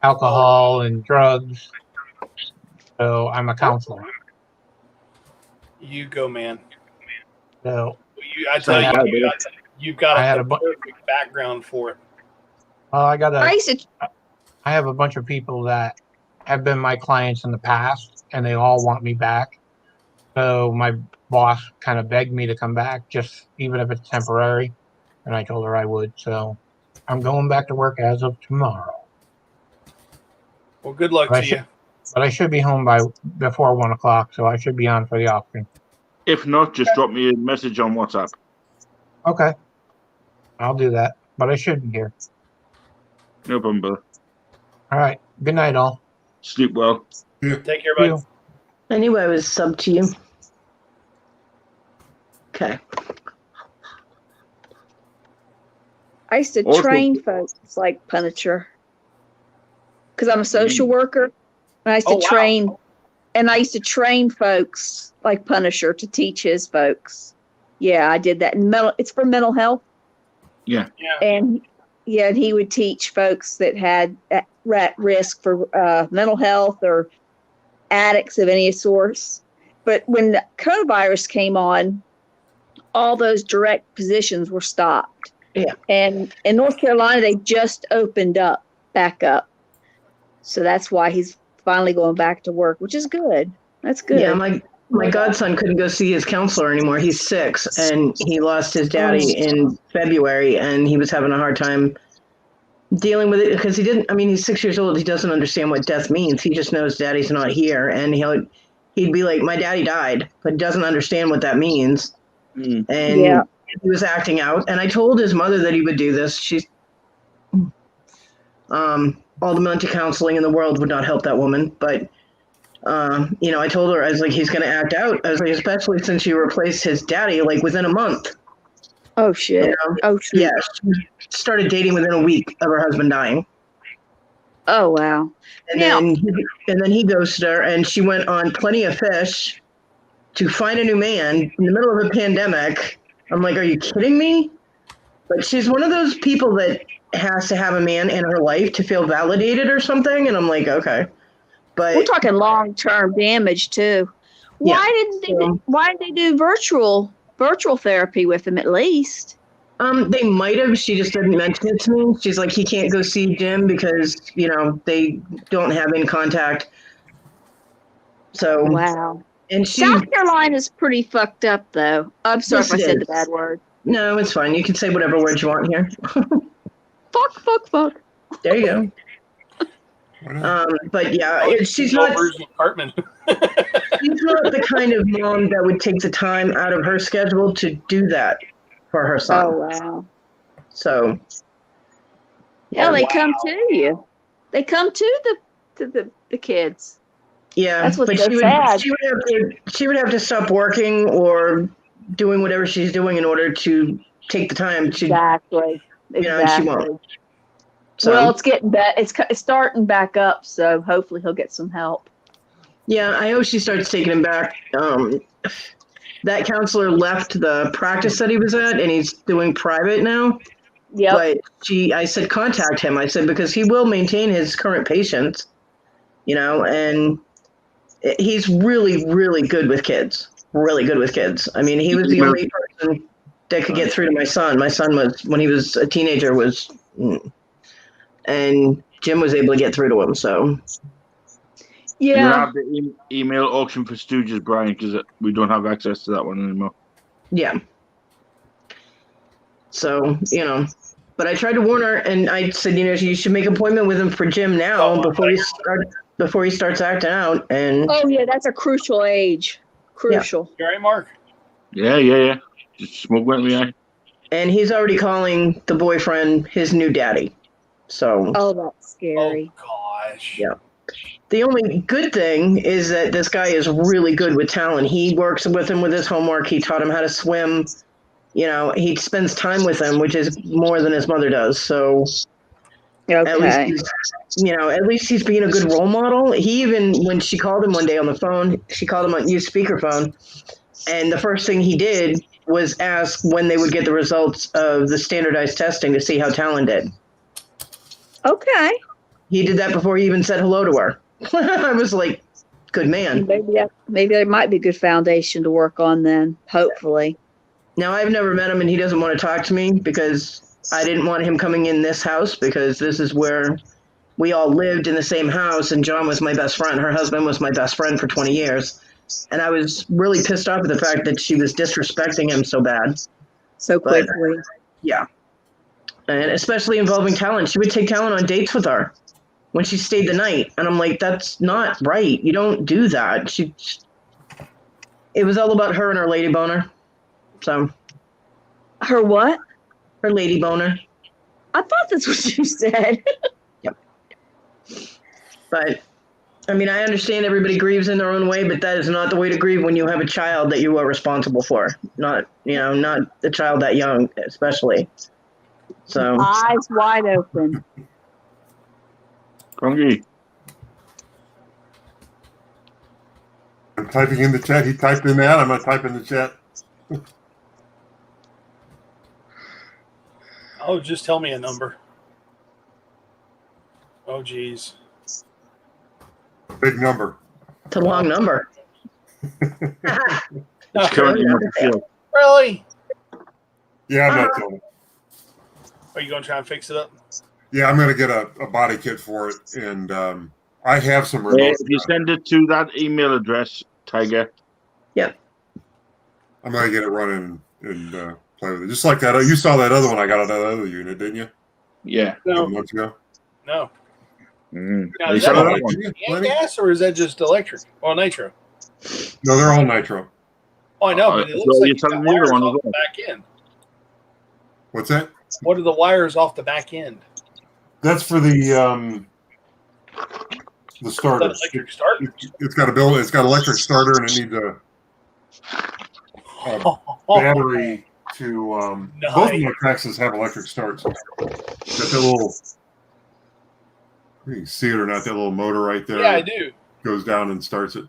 alcohol and drugs. So I'm a counselor. You go, man. So I tell you, you've got I had a a bu- perfect background for it. I have a bunch of people that have been my clients in the past, and they all want me back. So my boss kind of begged me to come back, just even if it's temporary, and I told her I would. So I'm going back to work as of tomorrow. Well, good luck But I to should- you. But I should be home before 1 o'clock, so I should be on for the auction. If not, just drop me a message on WhatsApp. Okay. I'll do that. But I should be here. No problem, brother. All right. Good night, all. Sleep well. Take care, See bud. you. Anyway, I was sub to you. Okay. I used to Also- train folks like Punisher because I'm a social worker, and I used to Oh, wow. train, and I used to train folks like Punisher to teach his folks. Yeah, I did that. And it's for mental health, Yeah. Yeah. and yeah, and he would teach folks that had at risk for mental health or addicts of any source. But when the coronavirus came on, all those direct positions were stopped. Yeah. And in North Carolina, they just opened back up. So that's why he's finally going back to work, which is good. That's good. Yeah, my godson couldn't go see his counselor anymore. He's 6, and he lost his daddy in February, and he was having a hard time dealing with it because he's 6 years old. He doesn't understand what death means. He just knows daddy's not here, and he'd be like, my daddy died, but doesn't understand what that means. Mm. And Yeah. he was acting out, and I told his mother that he would do this. She's all the mental counseling in the world would not help that woman, but I told her, I was like, he's going to act out. I was like, especially since you replaced his daddy like within a month. Oh shit. Oh shit. Yeah, she started dating within a week of her husband dying. Oh wow. And Now- then he ghosted her, and she went on Plenty of Fish to find a new man in the middle of a pandemic. I'm like, are you kidding me? But she's one of those people that has to have a man in her life to feel validated or something. And I'm like, okay. But We're talking long-term damage too. Yeah. Why didn't they do virtual therapy with him at least? they might have. She just didn't mention it to me. She's like, he can't go see Jim because, they don't have in contact. So, Wow. and she, South Carolina's pretty fucked up though. I'm sorry Yes, if I it said the is. bad word. no, it's fine. You can say whatever words you want here. Fuck. There you go. But yeah, she's not Over his apartment. she's not the kind of mom that would take the time out of her schedule to do that for her son. Oh wow. So Yeah, they come to you. They come to the kids. yeah, That's what's but so she would sad. she would have to stop working or doing whatever she's doing in order to take the time to Exactly. and she won't. So Well, it's getting it's starting back up, so hopefully he'll get some help. yeah, I hope she starts taking him back. That counselor left the practice that he was at, and he's doing private now. Yep. But I said, contact him. I said, because he will maintain his current patients, and he's really, really good with kids. Really good with kids. I mean, he was the only person that could get through to my son. My son was, when he was a teenager, and Jim was able to get through to him. So You Yeah. have the email auction for Stooges, Brian, because we don't have access to that one anymore. yeah. So, but I tried to warn her, and I said, you should make an appointment with him for Jim now before he starts acting out. And Oh yeah, that's a crucial age. Crucial. You all right, Mark? Yeah. Just smoke went in the eye. and he's already calling the boyfriend his new daddy. So Oh, that's scary. Oh gosh. Yeah. The only good thing is that this guy is really good with talent. He works with him with his homework. He taught him how to swim. He spends time with him, which is more than his mother does. So at least he's being a good role model. He even, when she called him one day on the phone, she called him on used speakerphone, and the first thing he did was ask when they would get the results of the standardized testing to see how Talon did. Okay. He did that before he even said hello to her. I was like, good man. Maybe there might be a good foundation to work on then. Hopefully. Now, I've never met him, and he doesn't want to talk to me because I didn't want him coming in this house, because this is where we all lived in the same house, and John was my best friend. Her husband was my best friend for 20 years. And I was really pissed off at the fact that she was disrespecting him so bad. So But- quickly. Yeah. And especially involving Talon. She would take Talon on dates with her. when she stayed the night. And I'm like, that's not right. You don't do that. It was all about her and her lady boner. So. Her what? Her lady boner. I thought that's what you said. Yep. But, I mean, I understand everybody grieves in their own way, but that is not the way to grieve when you have a child that you are responsible for. Not the child that young, especially. So. Eyes wide open. Conky. I'm typing in the chat. He typed in that. I'm going to type in the chat. Oh, just tell me a number. Oh, geez. Big number. It's a long number. It's currently not the field. Really? Yeah, I'm not telling you. Are you going to try and fix it up? Yeah, I'm going to get a body kit for it, and I have some If remotes. you send it to that email address, Tiger. Yep. I'm going to get it running and play with it. Just like that. You saw that other one I got on that other unit, didn't you? Yeah. No. A month ago. No. Mm. Now, You is saw that that one? and gas or is that just electric? Or nitro? No, they're all nitro. Oh, I know, but it So looks you're like you got telling me the wires one off as the well? back end. What's that? What are the wires off the back end? That's for the starter. Is that electric start? It's got a build. It's got electric starter, and it needs a battery to. Both of my Traxxas have electric starts. Got that little. You can see it or not? That little motor right there. Yeah, I do. Goes down and starts it.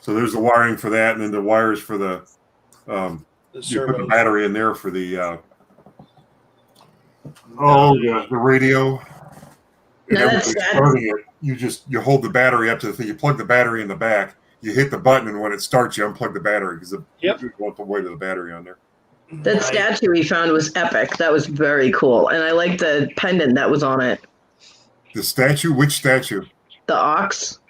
So there's the wiring for that, and then the wires for the. The You put the servos. battery in there for the. The radio. And No, then that's when you're sad. starting it, you hold the battery up to the thing. You plug the battery in the back. You hit the button, and when it starts, you unplug the battery because you want the weight of the battery on there. That statue we found was epic. That was very cool. And I like the pendant that was on it. The statue? Which statue? The ox.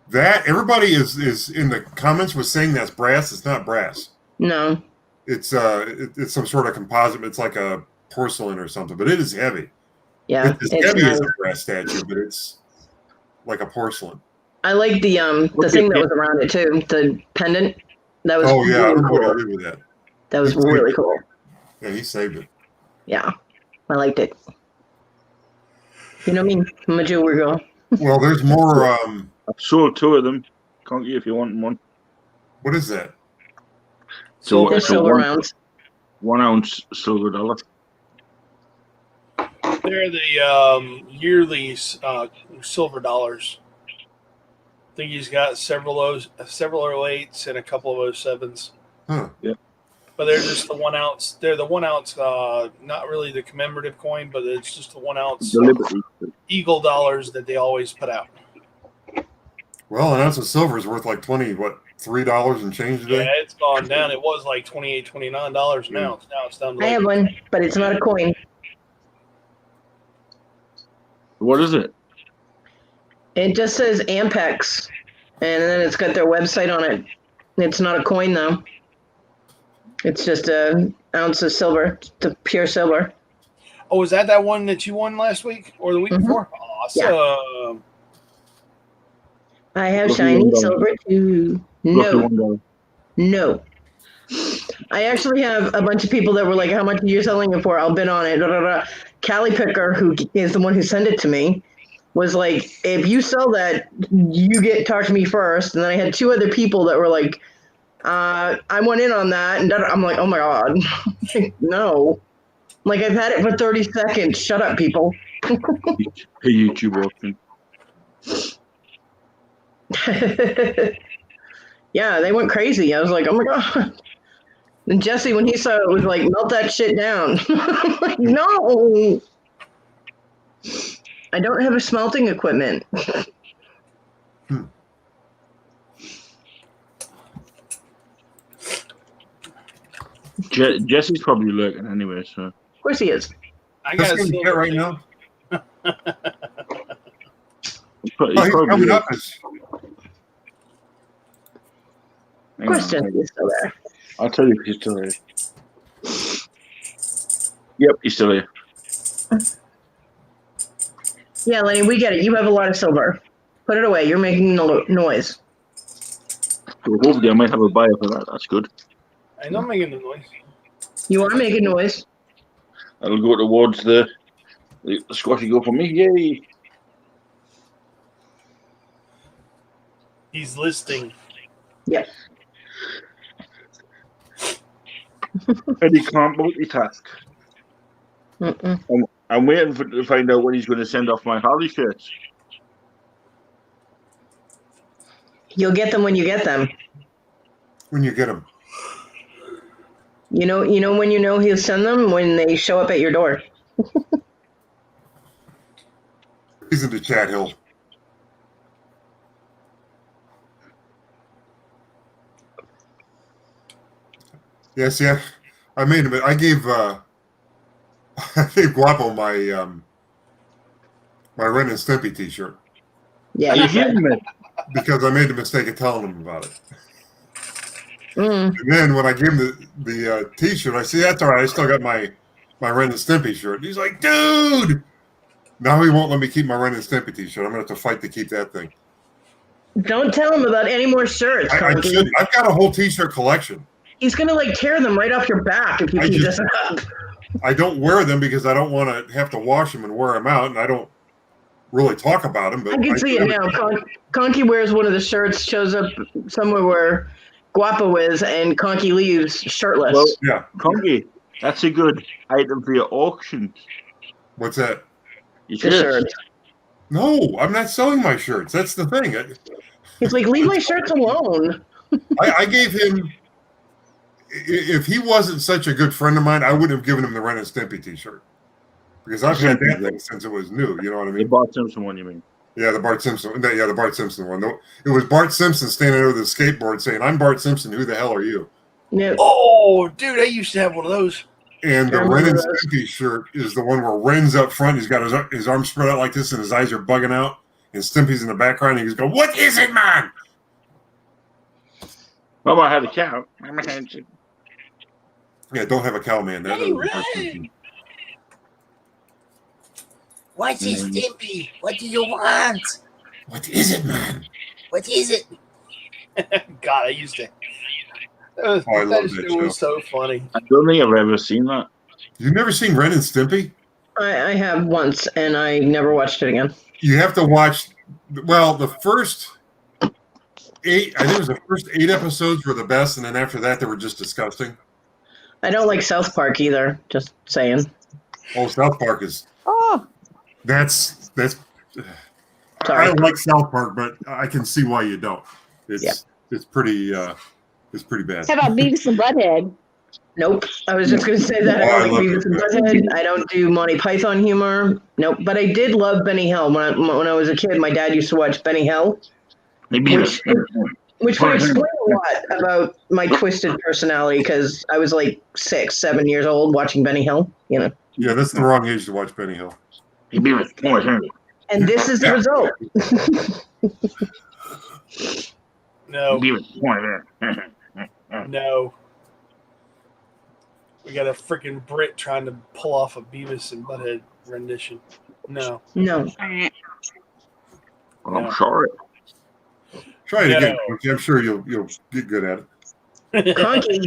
That everybody is in the comments was saying that's brass. It's not brass. No. It's it's some sort of composite. It's like a porcelain or something, but it is heavy. Yeah. It's as heavy as a brass statue, but it's like a porcelain. I like the thing that was around it too. The pendant. That was Oh yeah, really everybody cool. agreed with that. That was really cool. Yeah, he saved it. Yeah. I liked it. You know me, I'm a jewelry girl. Well, there's more. I've sold 2 of them. Conky, if you want one. What is that? So They're it's a silver 1 rounds. 1 ounce silver dollar. They're the yearly silver dollars. I think he's got several 08s and a couple of 07s. Huh. Yep. But they're just the 1 ounce. They're the 1 ounce, not really the commemorative coin, but it's just the 1 ounce The Liberty. Eagle dollars that they always put out. Well, an ounce of silver is worth like $3 and change Yeah, today. it's gone down. It was like $28, $29 an ounce. Now it's down to I have one, but it's not a coin. What is it? It just says Ampex, and then it's got their website on it. It's not a coin though. It's just an ounce of silver, the pure silver. Oh, is that one that you won last week or the week Mhm. before? Awesome. I have Roughly shiny $1. silver too. Roughly No, $1. no. I actually have a bunch of people that were like, "How much are you selling it for?" I'll bid on it. Da, da, da. Callie Picker, who is the one who sent it to me, was like, "If you sell that, you talk to me first." And then I had 2 other people that were like, "I went in on that," and I'm like, "Oh my god, no!" Like I've had it for 30 seconds. Shut up, people. Hey, YouTube option. Yeah, they went crazy. I was like, "Oh my god!" And Jesse, when he saw it, was like, "Melt that shit down." I'm like, no. I don't have a smelting equipment. Jesse's probably lurking anyway, so. Of course he is. I That's got going to get right now. He's Oh, he's probably coming up. Of course Jesse's still there. I'll tell you if he's still here. Yep, he's still here. Yeah, Lenny, we get it. You have a lot of silver. Put it away. You're making noise. So hopefully I might have a buyer for that. That's good. I know I'm making the noise. You are making noise. That'll go towards the squashy go for me. Yay! He's listing. Yep. And he can't multitask. Mm-mm. I'm waiting to find out when he's going to send off my Harley shirts. You'll get them when you get them. When you get them. You know when you know he'll send them when they show up at your door. He's in the chat, Hill. Yes, yeah. I made him. I gave Guapo my my Ren and Stimpy T-shirt. Yeah. Are you hearing me? Because I made the mistake of telling him about it. Mm. And then when I gave him the T-shirt, I said, "That's all right. I still got my Ren and Stimpy shirt." And he's like, "Dude!" Now he won't let me keep my Ren and Stimpy T-shirt. I'm gonna have to fight to keep that thing. Don't tell him about any more shirts, I Conky. should. I've got a whole T-shirt collection. He's gonna tear them right off your back if you keep this up. I don't wear them because I don't want to have to wash them and wear them out, and I don't really talk about them. But I can see it now. Conky wears one of the shirts, shows up somewhere where Guapo is, and Conky leaves shirtless. Well, yeah, Conky, that's a good item for your auction. What's that? Your The shirts. shirts. No, I'm not selling my shirts. That's the thing. He's like, leave my shirts alone. I gave him. If he wasn't such a good friend of mine, I wouldn't have given him the Ren and Stimpy T-shirt because I've had that thing since it was new. You know what I The mean? Bart Simpson one, you mean? Yeah, the Bart Simpson. Yeah, the Bart Simpson one. It was Bart Simpson standing there with his skateboard saying, "I'm Bart Simpson. Who the hell are you?" No. Oh, dude, I used to have one of those. And the Ren and Stimpy shirt is the one where Ren's up front. He's got his arms spread out like this, and his eyes are bugging out. And Stimpy's in the background. And he's going, "What is it, man?" Well, I had a cow. Yeah, don't have a cow, man. That Hey, doesn't work. Ren! What's it, Stimpy? What do you want? What is it, man? What is it? God, I used to. That Oh, I love that shit show. was so funny. I don't think I've ever seen that. You've never seen Ren and Stimpy? I have once, and I never watched it again. You have to watch. Well, the first 8, I think it was the first 8 episodes were the best, and then after that, they were just disgusting. I don't like South Park either. Just saying. Oh, South Park is. Oh, That's. Sorry. I like South Park, but I can see why you don't. It's Yeah. it's pretty bad. how about Beavis and Butthead? Nope. I was just going to say that. Oh, I I don't like love Beavis and it. Butthead. I don't do Monty Python humor. Nope. But I did love Benny Hill. When I was a kid, my dad used to watch Benny Hill, Maybe which would explain a lot about my twisted personality because I was like 6, 7 years old watching Benny Hill, you know. Yeah, that's the wrong age to watch Benny Hill. And this is the result. No. No. We got a freaking Brit trying to pull off a Beavis and Butthead rendition. No. No. I'm sorry. Try it No. again. Okay, I'm sure you'll get good at it. Conky.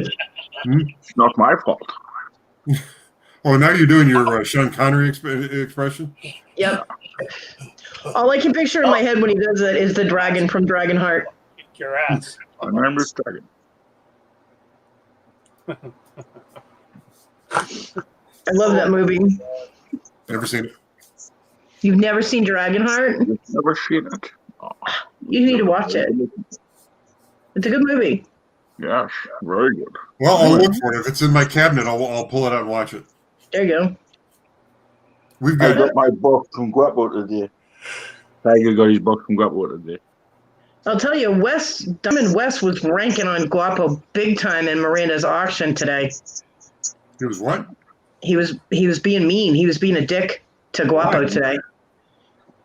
It's not my fault. Oh, now you're doing your Sean Connery expression? Yep. All I can picture in my head when he does that is the dragon from Dragonheart. Kick your ass. I remember Dragon. I love that movie. Never seen it. You've never seen Dragonheart? Never seen it. You need to watch it. It's a good movie. Yes, very good. Well, I'll look for it. If it's in my cabinet, I'll pull it out and watch it. There you go. We've I got got my book from Guapo today. Tiger got his book from Guapo today. I'll tell you, Diamond West was ranking on Guapo big time in Miranda's auction today. It was what? He was being mean. He was being a dick to Guapo today.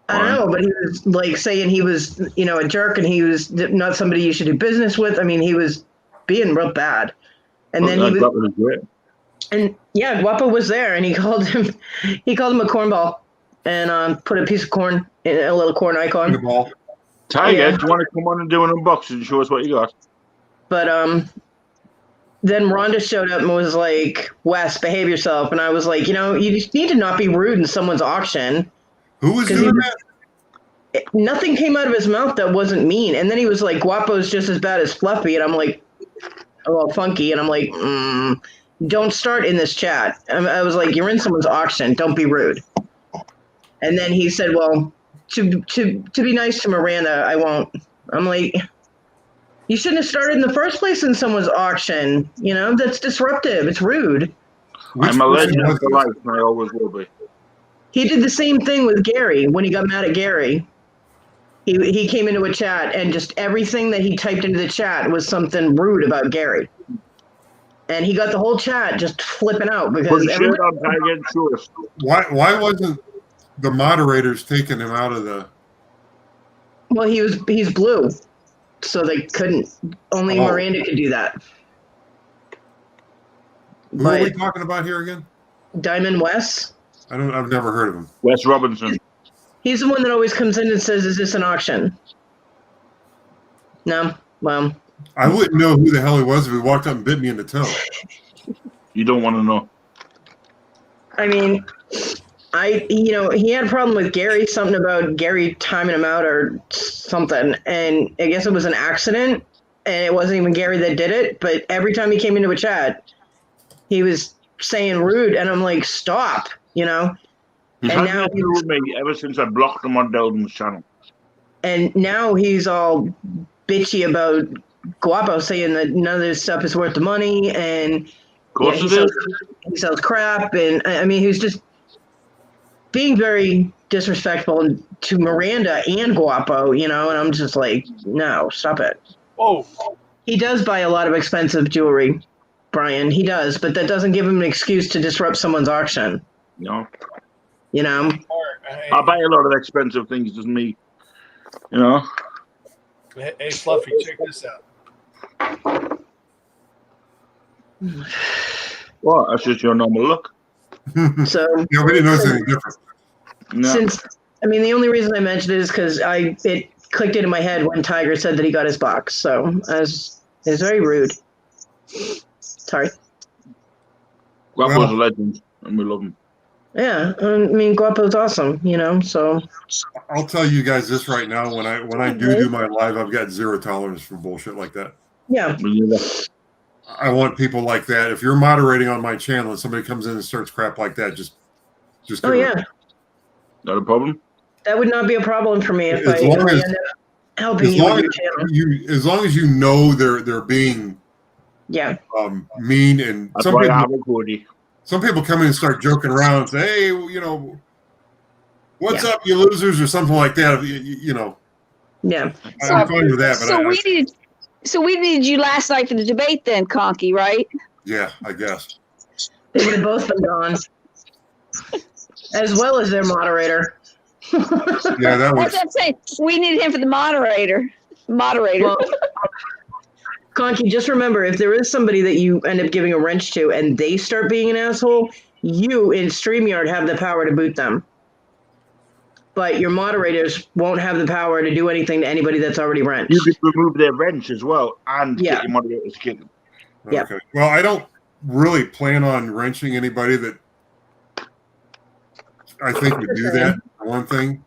I don't know, but he was like saying he was, a jerk and he was not somebody you should do business with. I mean, he was being real bad. And then he was, and yeah, Guapo was there and he called him a cornball. and put a piece of corn, a little corn In the icon. ball. Tiger, Yeah. do you want to come on and do an unboxing and show us what you got? But then Rhonda showed up and was like, "Wes, behave yourself." And I was like, you just need to not be rude in someone's auction. Who was 'Cause doing he- that? Nothing came out of his mouth that wasn't mean. And then he was like, "Guapo's just as bad as Fluffy," and I'm like, "Oh, well, Funky," and I'm like, "Don't start in this chat." I was like, "You're in someone's auction. Don't be rude." And then he said, "Well, to be nice to Miranda, I won't." I'm like, "You shouldn't have started in the first place in someone's auction. That's disruptive. It's rude." Which I'm a person legend was for this? life, and I always will be. He did the same thing with Gary when he got mad at Gary. He came into a chat and just everything that he typed into the chat was something rude about Gary. And he got the whole chat just flipping out Put because a shirt everybody, on, Tiger, and show us. Why wasn't the moderators taking him out of the? well, he's blue. So they couldn't, only Oh. Miranda could do that. Who are we But talking about here again? Diamond West, I've never heard of him. Wes Robinson. he's the one that always comes in and says, "Is this an auction?" No? Well, I wouldn't know who the hell he was if he walked up and bit me in the toe. You don't want to know. I mean, he had a problem with Gary, something about Gary timing him out or something. And I guess it was an accident and it wasn't even Gary that did it. But every time he came into a chat, he was saying rude. And I'm like, stop, He's and had now, nothing to do with me ever since I blocked him on Delden's channel. and now he's all bitchy about Guapo saying that none of this stuff is worth the money. And Of course he it is. sells crap. And I mean, he was just being very disrespectful to Miranda and Guapo, and I'm just like, no, stop it. Whoa. He does buy a lot of expensive jewelry, Brian. He does, but that doesn't give him an excuse to disrupt someone's auction. No. You know? All right. I buy a lot of expensive things, doesn't me? Hey, Fluffy, check this out. Well, that's just your normal look. So Yeah, we didn't notice anything different. No. the only reason I mentioned it is because it clicked into my head when Tiger said that he got his box. So it was very rude. Sorry. Guapo's a legend, and we love him. Yeah, I mean Guapo's awesome, So I'll tell you guys this right now. When I do my live, I've got zero tolerance for bullshit like that. yeah, I want people like that. If you're moderating on my channel and somebody comes in and starts crap like that, just get oh rid yeah, of it. Not a problem. that would not be a problem for me if As I long as- end up helping As you long with as your channel. as long as you know they're being Yeah, mean, and That's why I have a Cody. some people come in and start joking around and say, hey, what's up, you losers, or something like that. yeah. I'm fine with that, but we needed you last night for the debate then, Conky, right? yeah, I guess. They would have both been gone, as well as their moderator. Yeah, that That's was. what I'm saying. We needed him for the moderator. Well, Conky, just remember, if there is somebody that you end up giving a wrench to and they start being an asshole, you in StreamYard have the power to boot them. But your moderators won't have the power to do anything to anybody that's already wrenched. You could remove their wrench as well and Yeah. get your moderators to kick them. Yeah. Okay. Well, I don't really plan on wrenching anybody that I think would do that, for one thing.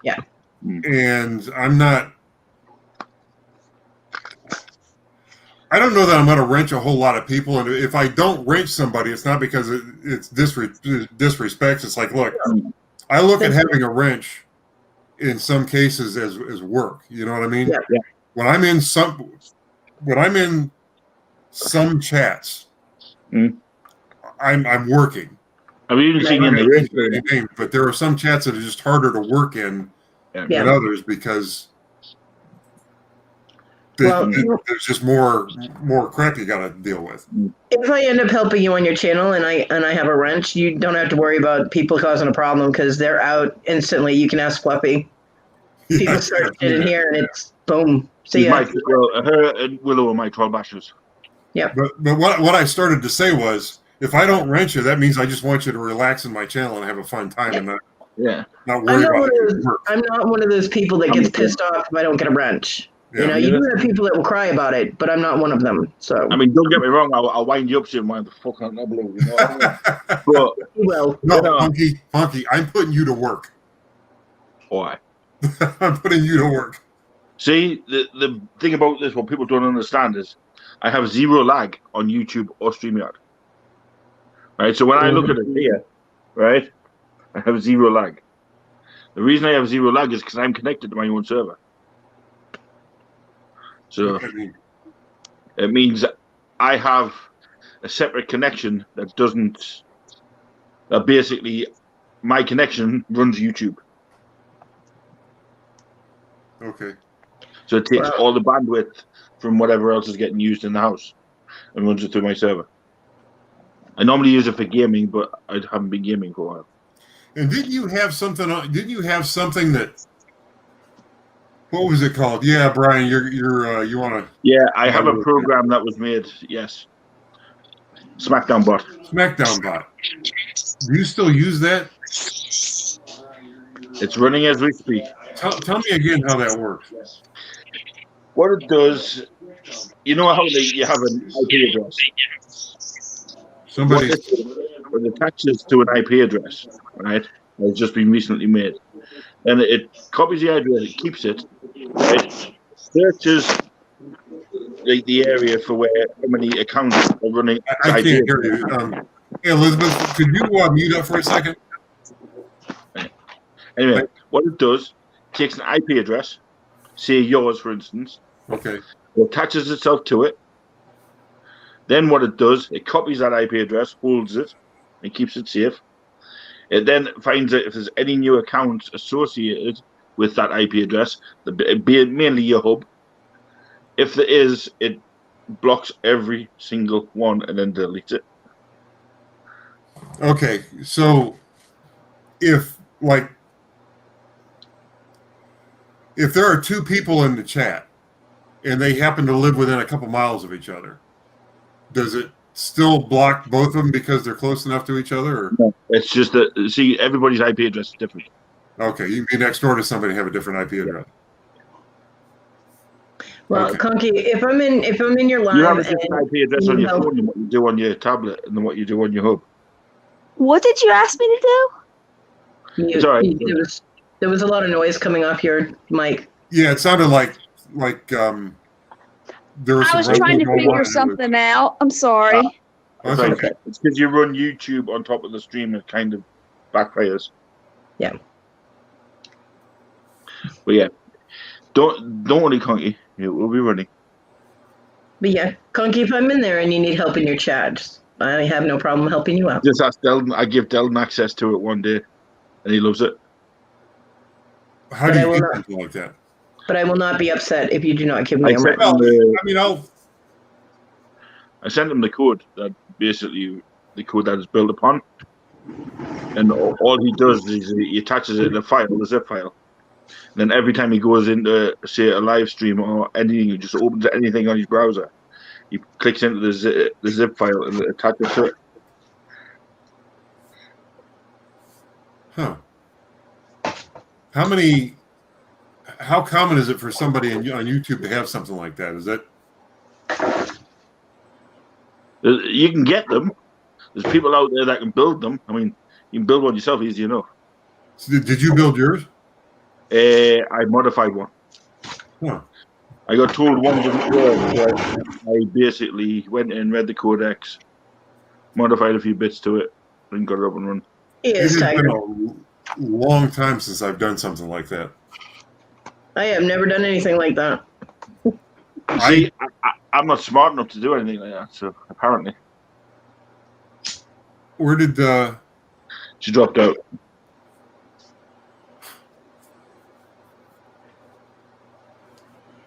Yeah. And I'm not. I don't know that I'm going to wrench a whole lot of people. And if I don't wrench somebody, it's not because it's disrespect. It's like, look, I look at having a wrench in some cases as work. You know what I mean? Yeah. Yeah. When I'm in some chats, I'm working. I've even seen in the name, but there are some chats that are just harder to work in than others because there's just more crap you got to deal with. If I end up helping you on your channel and I have a wrench, you don't have to worry about people causing a problem because they're out instantly. You can ask Fluffy. People start shit in here and it's boom. See ya. Her and Willow are my 12 bashes. Yeah. But what I started to say was, if I don't wrench you, that means I just want you to relax in my channel and have a fun time and Yeah. Not I'm worried not, about one it. of those, I'm not one of those people that gets pissed off if I don't get a wrench. Yeah. You know, you do have people that will cry about it, but I'm not one of them. So I mean, don't get me wrong. I'll wind you up saying, "Why the fuck aren't I blue?" You know what I mean? But you will. No, you know, Funky, I'm putting you to work. why? I'm putting you to work. See, the thing about this, what people don't understand is, I have zero lag on YouTube or StreamYard. Right. So when I look at it here, right, I have zero lag. The reason I have zero lag is because I'm connected to my own server. So it means I have a separate connection that doesn't. That basically, my connection runs YouTube. Okay. So it takes all the bandwidth from whatever else is getting used in the house and runs it through my server. I normally use it for gaming, but I haven't been gaming for a while. And didn't you have something that? What was it called? Yeah, Brian, you want to? Yeah, I have a program that was made. Yes, SmackDown Bot. SmackDown Bot. Do you still use that? It's running as we speak. Tell me again how that works. What it does, you know how you have an IP address. Somebody it attaches to an IP address, right? It's just been recently made, and it copies the address, it keeps it, right? Searches the area for how many accounts are running. I can't hear you. Hey, Elizabeth, could you mute up for a second? Anyway, what it does, it takes an IP address, say yours, for instance. Okay. It attaches itself to it. Then what it does, it copies that IP address, holds it, and keeps it safe. It then finds out if there's any new accounts associated with that IP address, mainly your hub. If there is, it blocks every single one and then deletes it. Okay, so if there are two people in the chat and they happen to live within a couple miles of each other, does it still block both of them because they're close enough to each other? Or? No, it's just that, see, everybody's IP address is different. Okay, you can be next door to somebody and have a different IP address. Well, Okay. Conky, if I'm in your live, You have a different IP address on your help- phone than what you do on your tablet and than what you do on your hub. What did you ask me to do? It's all right. There was a lot of noise coming off your mic. Yeah, it sounded like there was. I was trying to figure something out. I'm sorry. That's It's okay. It's because you run YouTube on top of the stream, it kind of backfires. Yeah. But yeah, don't worry, Conky. We'll be running. But yeah, Conky, if I'm in there and you need help in your chat, I have no problem helping you out. Just ask Delton. I give Delton access to it one day, and he loves it. How But do I you will do not- something like that? But I will not be upset if you do not give me I a sent rent. Well, him I mean, I sent him the code that basically the code that is built upon, and all he does is he attaches it in a file, the zip file. And then every time he goes into, say, a live stream or anything, he just opens anything on his browser. He clicks into the zip file and attaches to it. huh? How common is it for somebody on YouTube to have something like that? Is that You can get them. There's people out there that can build them. I mean, you can build one yourself easy enough. did you build yours? I modified one. Huh. I got told one didn't work, so I basically went in, read the codex, modified a few bits to it, and got it up and running. It Yes, has Tiger. been a long time since I've done something like that. I have never done anything like that. See, I'm not smart enough to do anything like that, so apparently. Where did She dropped out.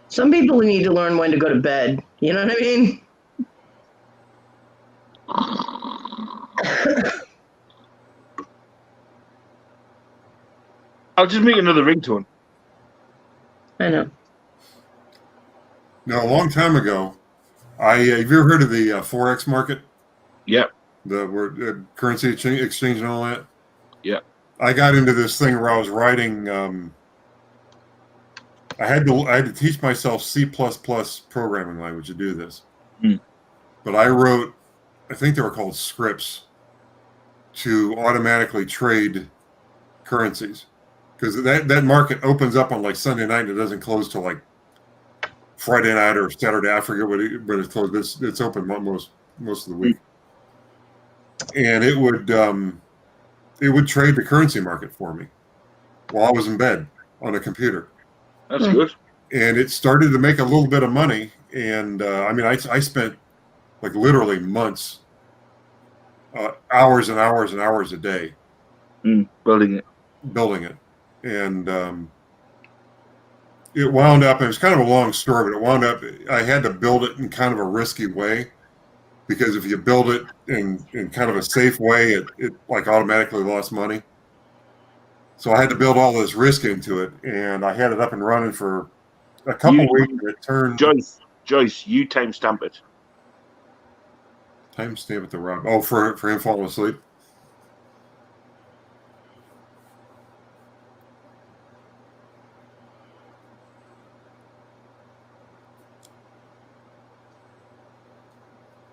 Some people need to learn when to go to bed. You know what I mean? I'll just make another ringtone. I know. now a long time ago? Have you ever heard of the Forex market? Yeah. The currency exchange and all that. Yeah. I got into this thing where I was writing. I had to teach myself C++ programming language to do this. But I wrote, I think they were called scripts, to automatically trade currencies, because that market opens up on like Sunday night and it doesn't close till like Friday night or Saturday. I forget when it's closed. It's open most of the week, and it would trade the currency market for me while I was in bed on a computer. That's good. And it started to make a little bit of money, and I mean, I spent like literally months, hours and hours and hours a day building it. And it wound up, and it was kind of a long story, but it wound up, I had to build it in kind of a risky way, because if you build it in kind of a safe way, it like automatically lost money. So I had to build all this risk into it, and I had it up and running for a couple weeks. It turned. Joyce, you timestamp it. Timestamp at the rock. Oh, for him falling asleep.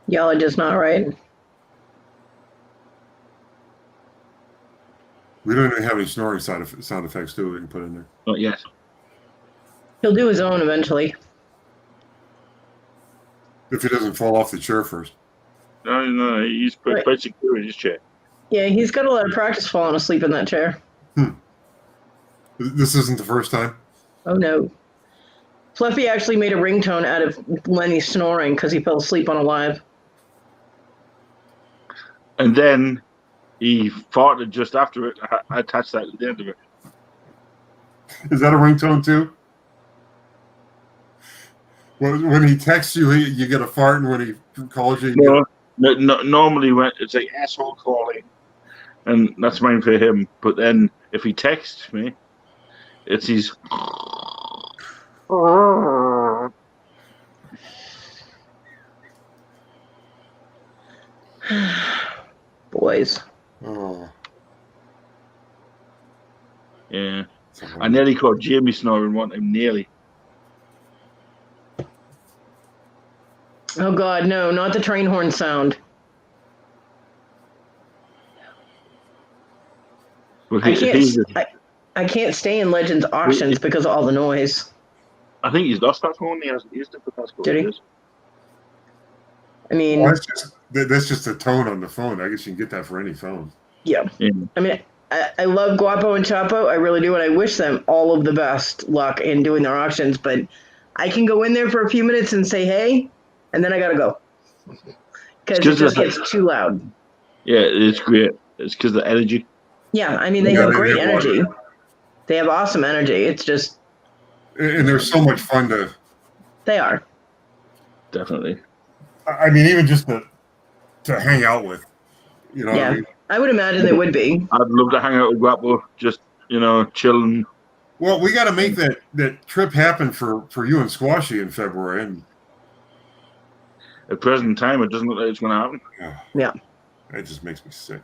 Y'all are just not right. We don't even have any snoring sound effects, do we? We can put in there. Not yet. He'll do his own eventually. If he doesn't fall off the chair first. No, he's quite secure in his chair. Yeah, he's got a lot of practice falling asleep in that chair. This isn't the first time? Oh, no. Fluffy actually made a ringtone out of Lenny snoring because he fell asleep on a live. And then he farted just after it. I attached that to the end of it. Is that a ringtone too? When he texts you, you get a fart, and when he calls you, no, normally when it's like asshole calling, and that's mine for him. But then if he texts me, it's his. Boys. Oh. Yeah. I nearly caught Jamie snoring one time, nearly. Oh, God, no, not the train horn sound. Well, I can't stay in Legends auctions because of all the noise. I think he's lost that phone. He hasn't used it for the past couple of years. I mean, well, that's just a tone on the phone. I guess you can get that for any phone. Yeah. I mean, I love Guapo and Chapo. I really do, and I wish them all of the best luck in doing their auctions. But I can go in there for a few minutes and say, hey, and then I got to go. Because it just gets too loud. Yeah, it's great. It's because of the energy. Yeah, I mean, they have great energy. They have awesome energy. It's just... And they're so much fun to... They are. Definitely. I mean, even just to hang out with. You know yeah, what I mean? I would imagine they would be. I'd love to hang out with Guapo, just, chilling. Well, we got to make that trip happen for you and Squashy in February. And at present time, it doesn't look like it's going to happen. Yeah. It just makes me sick.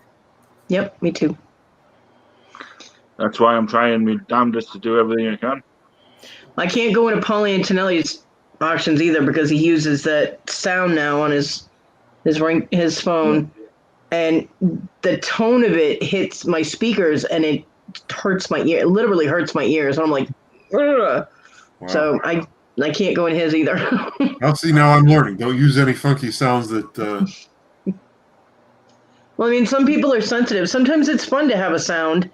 Yep, me too. That's why I'm trying my damnedest to do everything I can. I can't go into Paulie Antonelli's auctions either because he uses that sound now on his phone, and the tone of it hits my speakers and it hurts my ear. It literally hurts my ears. And I'm like, ugh. Wow. So I can't go in his either. I'll see. Now I'm learning. Don't use any funky sounds that. Well, I mean, some people are sensitive. Sometimes it's fun to have a sound,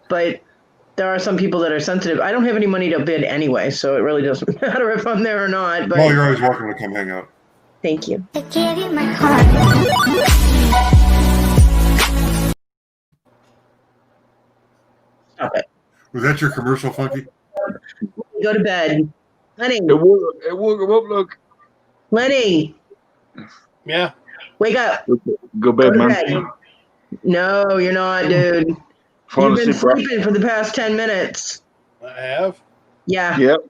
but there are some people that are sensitive. I don't have any money to bid anyway, so it really doesn't matter if I'm there or not. But well, you're always welcome to come hang out. Thank you. I gave you my heart. Stop it. Was that your commercial, Funky? Go to bed. Lenny. It woke him up, look. Lenny. Yeah. Wake up. Go bed, man. Bed. No, you're not, dude. You've been sleeping for the past 10 minutes. I have? Yeah. Yep.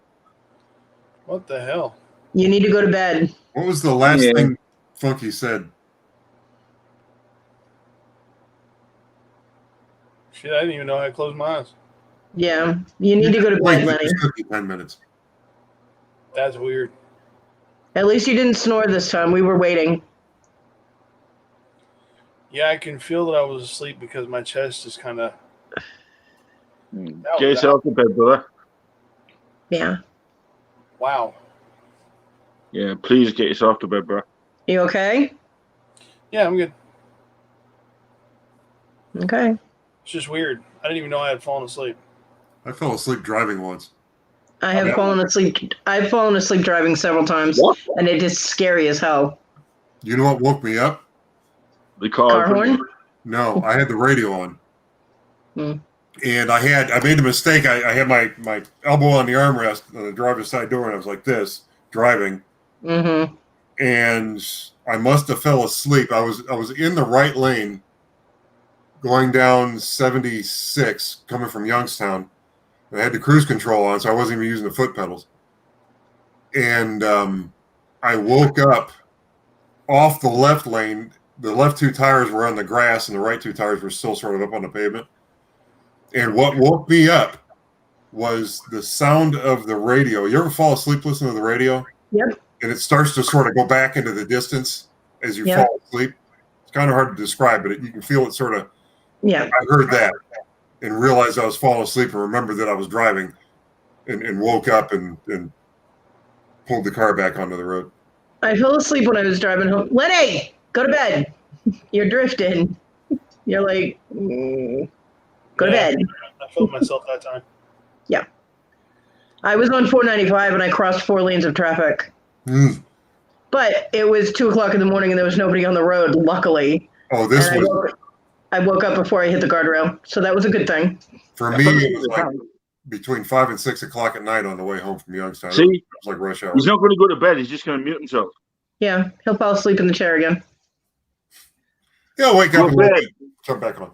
What the hell? You need to go to bed. What was the last thing Funky said? Shit, I didn't even know how to close my eyes. Yeah, you need to go to bed, Lenny. It took you 10 minutes. That's weird. At least you didn't snore this time. We were waiting. Yeah, I can feel that I was asleep because my chest is kind of. Get yourself to bed, brother. Yeah. Wow. Yeah, please get yourself to bed, bro. You okay? Yeah, I'm good. Okay. It's just weird. I didn't even know I had fallen asleep. I fell asleep driving once. I have fallen asleep. I've fallen asleep driving several times, and it is scary as hell. You know what woke me up? The Car horn? No, I had the radio on. Hmm. And I made a mistake. I had my elbow on the armrest on the driver's side door, and I was like this, driving. Mm-hmm. And I must have fell asleep. I was in the right lane going down 76 coming from Youngstown. I had the cruise control on, so I wasn't even using the foot pedals. And I woke up off the left lane. The left two tires were on the grass, and the right two tires were still sort of up on the pavement. And what woke me up was the sound of the radio. You ever fall asleep listening to the radio? Yep. And it starts to sort of go back into the distance as you fall asleep. It's kind of hard to describe, but you can feel it sort of. Yeah. I heard that and realized I was falling asleep and remembered that I was driving and woke up and pulled the car back onto the road. I fell asleep when I was driving home. Lenny, go to bed. You're drifting. You're like, go to bed. I felt myself that time. Yeah. I was on 495 and I crossed 4 lanes of traffic. Mm. But it was 2:00 in the morning and there was nobody on the road, luckily. Oh, this and was. I woke up before I hit the guardrail, so that was a good thing. For me, it was like between 5 and 6 o'clock at night on the way home from Youngstown. See? It was like rush hour. He's not going to go to bed. He's just going to mute himself. Yeah, he'll fall asleep in the chair again. Yeah, wake up Go and bed. jump back on.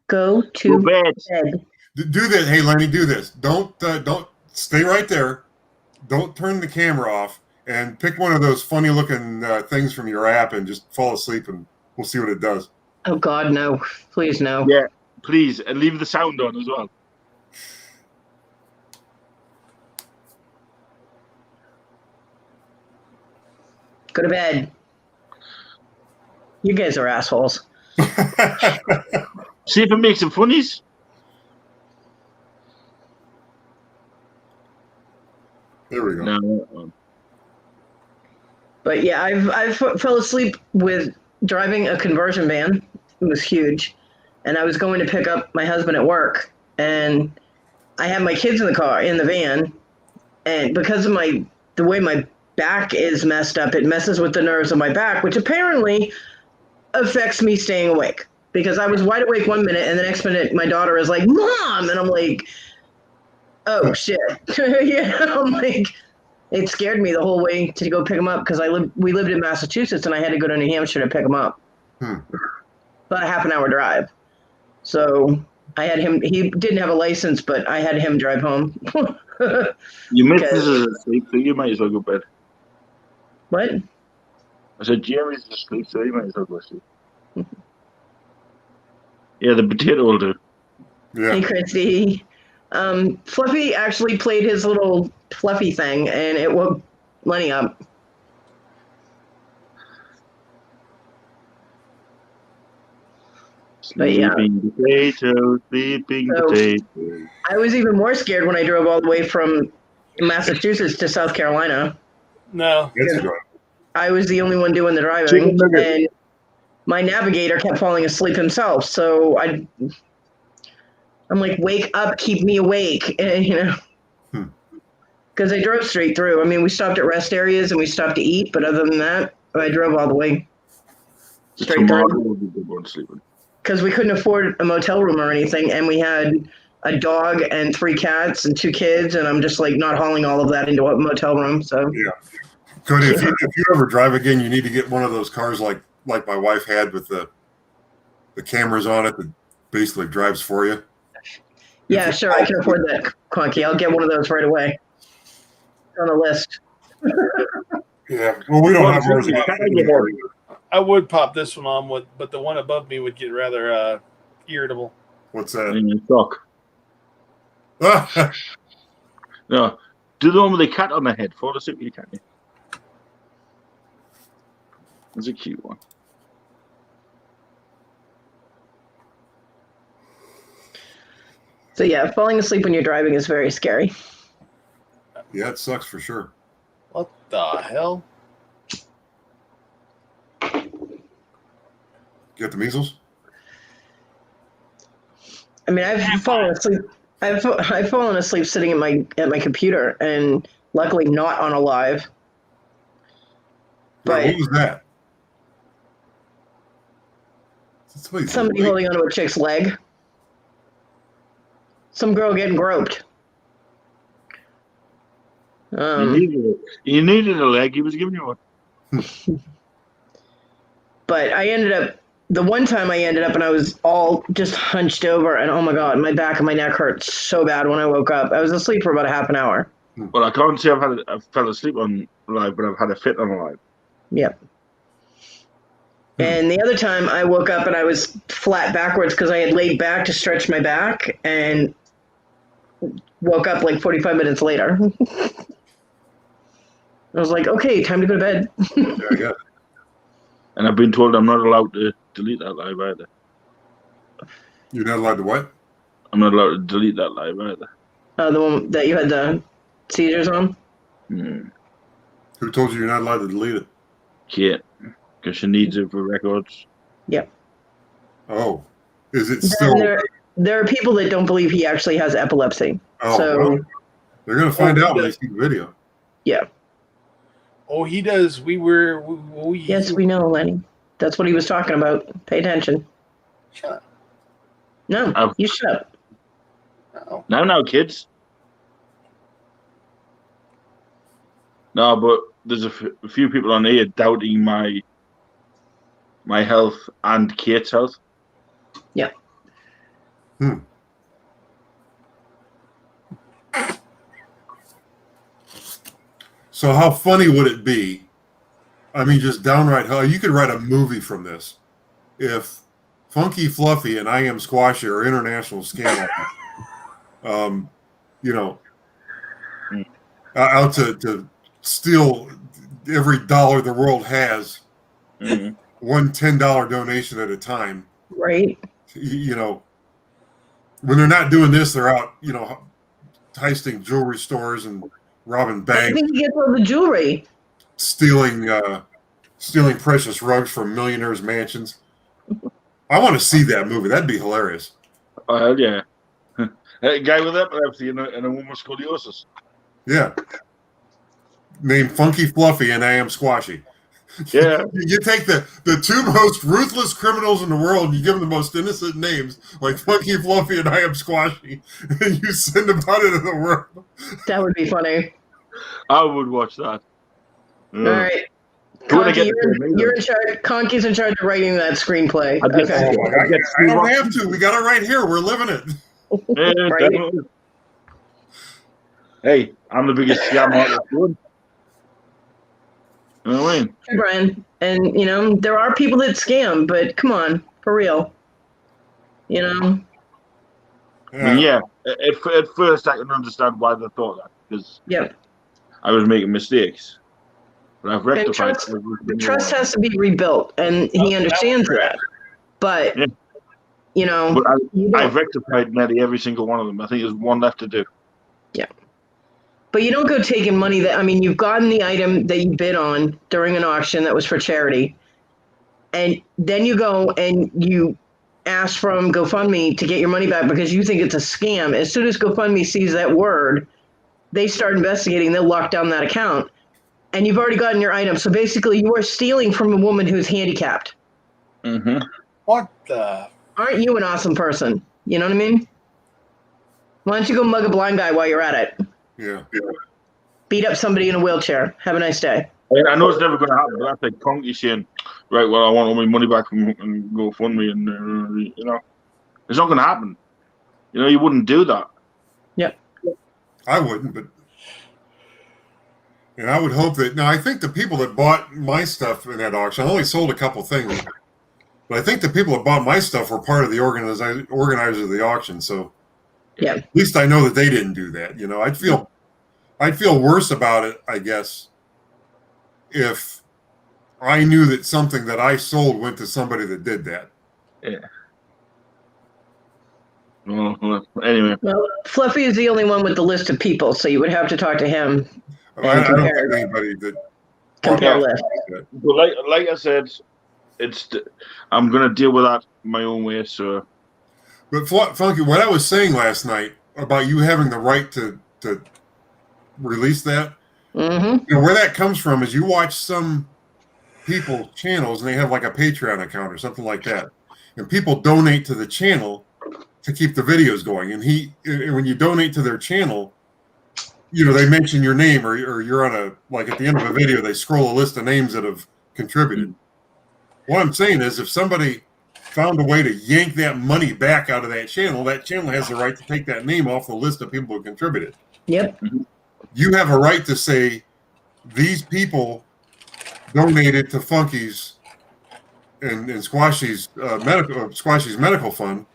Go to bed. Do this. Hey, Lenny, do this. Don't stay right there. Don't turn the camera off and pick one of those funny looking things from your app and just fall asleep and we'll see what it does. Oh, God, no. Please, no. Yeah, please. And leave the sound on as well. Go to bed. You guys are assholes. See if it makes some funnies. There we go. No. But yeah, I fell asleep with driving a conversion van. It was huge. And I was going to pick up my husband at work. And I had my kids in the van. And because of the way my back is messed up, it messes with the nerves of my back, which apparently affects me staying awake. Because I was wide awake 1 minute and the next minute my daughter is like, Mom! And I'm like, oh, shit. Yeah, I'm like, it scared me the whole way to go pick him up because we lived in Massachusetts and I had to go to New Hampshire to pick him up. About a half an hour drive. So I had him, he didn't have a license, but I had him drive home. You missed this as asleep, so you might as well go to bed. What? I said Jeremy's asleep, so you might as well go to sleep. Yeah, the potato will do. Yeah. Hey, Christy. Fluffy actually played his little Fluffy thing, and it woke Lenny up. But yeah. Sleeping potato, sleeping potato. I was even more scared when I drove all the way from Massachusetts to South Carolina. No. I was the only one doing the driving, and my navigator kept falling asleep himself. So I'm like, wake up, keep me awake, and, you know, because I drove straight through. I mean, we stopped at rest areas and we stopped to eat, but other than that, I drove all the way straight through. Because we couldn't afford a motel room or anything, and we had a dog and 3 cats and 2 kids, and I'm just like not hauling all of that into a motel room. So yeah, Cody, if you ever drive again, you need to get one of those cars like my wife had with the cameras on it that basically drives for you. Yeah, sure, I can afford that, Clunky. I'll get one of those right away. It's on the list. Yeah, well, we don't have ours I would pop this one on, but the one above me would get rather irritable. What's that? In your sock. No. Do the one with the cat on the head. Fall asleep with your cat. That's a cute one. So yeah, falling asleep when you're driving is very scary. Yeah, it sucks for sure. What the hell? Get the measles? I mean, I've fallen asleep. I've fallen asleep sitting at my computer, and luckily not on a live. But But what was that? somebody holding onto a chick's leg. Some girl getting groped. You needed a leg. He was giving you one. But I ended up, the one time I ended up and I was all just hunched over, and oh my God, my back and my neck hurt so bad when I woke up. I was asleep for about a half an hour. Well, I can't say I've fell asleep on live, but I've had a fit on a live. Yep. And the other time I woke up and I was flat backwards because I had laid back to stretch my back and woke up like 45 minutes later. I was like, okay, time to go to bed. Yeah. And I've been told I'm not allowed to delete that live either. You're not allowed to what? I'm not allowed to delete that live either. The one that you had the seizures on? Who told you you're not allowed to delete it? Kate, because she needs it for records. Yep. Oh, is it still? There are people that don't believe he actually has epilepsy. Oh, so well, they're going to find out when they see the video. Yeah. Oh, he does. Yes, we know, Lenny. That's what he was talking about. Pay attention. Shut up. No, you shut up. No. No, kids. No, but there's a few people on here doubting my health and Kate's health. Yeah. So how funny would it be? I mean, just downright hell. You could write a movie from this. If Funky Fluffy and I Am Squashy are international scam artists, out to steal every dollar the world has, one $10 donation at a time. Right. When they're not doing this, they're out, heisting jewelry stores and robbing banks. I think he gets all the jewelry. Stealing precious rugs from millionaires' mansions. I want to see that movie. That'd be hilarious. Oh, hell yeah. A guy with epilepsy and a woman with scoliosis. Yeah. Named Funky Fluffy and I Am Squashy. Yeah. You take the two most ruthless criminals in the world and you give them the most innocent names, like Funky Fluffy and I Am Squashy, and you send them out into the world. That would be funny. I would watch that. All right. Conky, you're in charge. Conky's in charge of writing that screenplay. Okay. I don't have to. We got it right here. We're living it. Yeah, right? Hey, I'm the biggest scam artist. You know what I mean? Hey, Brian. And, there are people that scam, but come on, for real. Yeah. I mean, at first I can understand why they thought that, because I was making mistakes. But I've rectified. The trust has to be rebuilt, and he understands that. But, But I've rectified nearly every single one of them. I think there's one left to do. Yeah. But you don't go taking money you've gotten the item that you bid on during an auction that was for charity. And then you go and you ask from GoFundMe to get your money back because you think it's a scam. As soon as GoFundMe sees that word, they start investigating. They'll lock down that account. And you've already gotten your item. So basically, you are stealing from a woman who's handicapped. Mm-hmm. What the? Aren't you an awesome person? You know what I mean? Why don't you go mug a blind guy while you're at it? Yeah. Beat up somebody in a wheelchair. Have a nice day. I know it's never going to happen, but that's like Conky saying, right, well, I want all my money back and GoFundMe, and, it's not going to happen. You wouldn't do that. Yep. I wouldn't, but I would hope that. Now, I think the people that bought my stuff in that auction, I only sold a couple things, But I think the people that bought my stuff were part of the organizer of the auction. So Yeah. at least I know that they didn't do that. You know, I'd feel worse about it, I guess, if I knew that something that I sold went to somebody that did that. Yeah. Well, anyway. Well, Fluffy is the only one with the list of people, so you would have to talk to him. I don't have anybody that Compare bought list. that. But like I said, I'm gonna deal with that my own way. So, But Funky, what I was saying last night about you having the right to release that, Mm-hmm. you know, where that comes from is you watch some people's channels and they have like a Patreon account or something like that, and people donate to the channel to keep the videos going. And when you donate to their channel, you know, they mention your name or you're on a, like at the end of a video, they scroll a list of names that have contributed. What I'm saying is if somebody found a way to yank that money back out of that channel has the right to take that name off the list of people who contributed. Yep. You have a right to say these people donated to Funky's and Squashy's medical fund,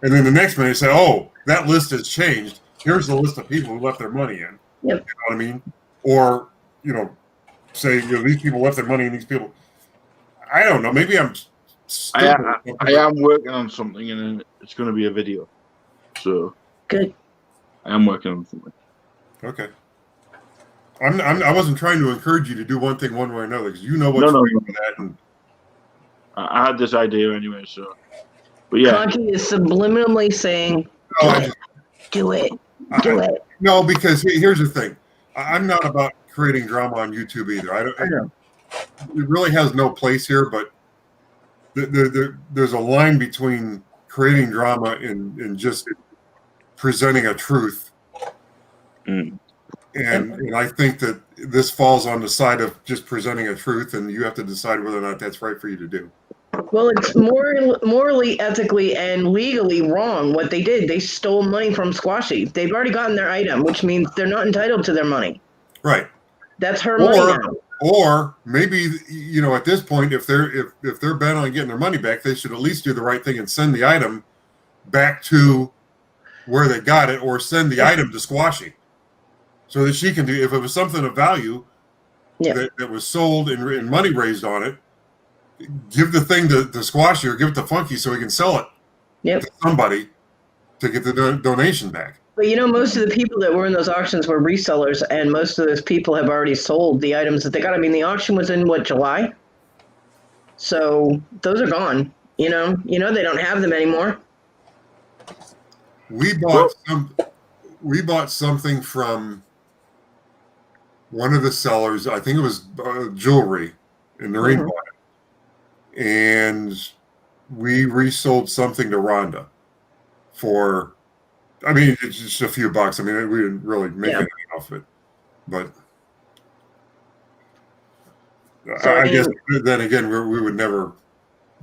and then the next minute say, "Oh, that list has changed. Here's the list of people who left their money in." Yep. You know what I mean? Or say these people left their money in these people. I don't know. Maybe I'm. I am working on something, and it's going to be a video. So good. I am working on something. Okay. I wasn't trying to encourage you to do one thing one way or another because you know what's No. right with that. And I had this idea anyway. So, but yeah, Conky is subliminally saying, do it. No, because here's the thing. I'm not about creating drama on YouTube either. I know. It really has no place here, but there's a line between creating drama and just presenting a truth. And I think that this falls on the side of just presenting a truth, and you have to decide whether or not that's right for you to do. Well, it's morally, ethically, and legally wrong what they did. They stole money from Squashy. They've already gotten their item, which means they're not entitled to their money. Right. That's her money now. Or maybe at this point, if they're bent on getting their money back, they should at least do the right thing and send the item back to where they got it, or send the item to Squashy, so that she can do. If it was something of value that was sold and money raised on it, give the thing to Squashy or give it to Funky so he can sell it to somebody to get the donation back. But most of the people that were in those auctions were resellers, and most of those people have already sold the items that they got. I mean, the auction was in July, so those are gone. They don't have them anymore. We bought something from one of the sellers. I think it was jewelry, and Noreen bought it, and we resold something to Rhonda for. I mean, it's just a few bucks. I mean, we didn't really make anything off it, but so, I guess then again, we would never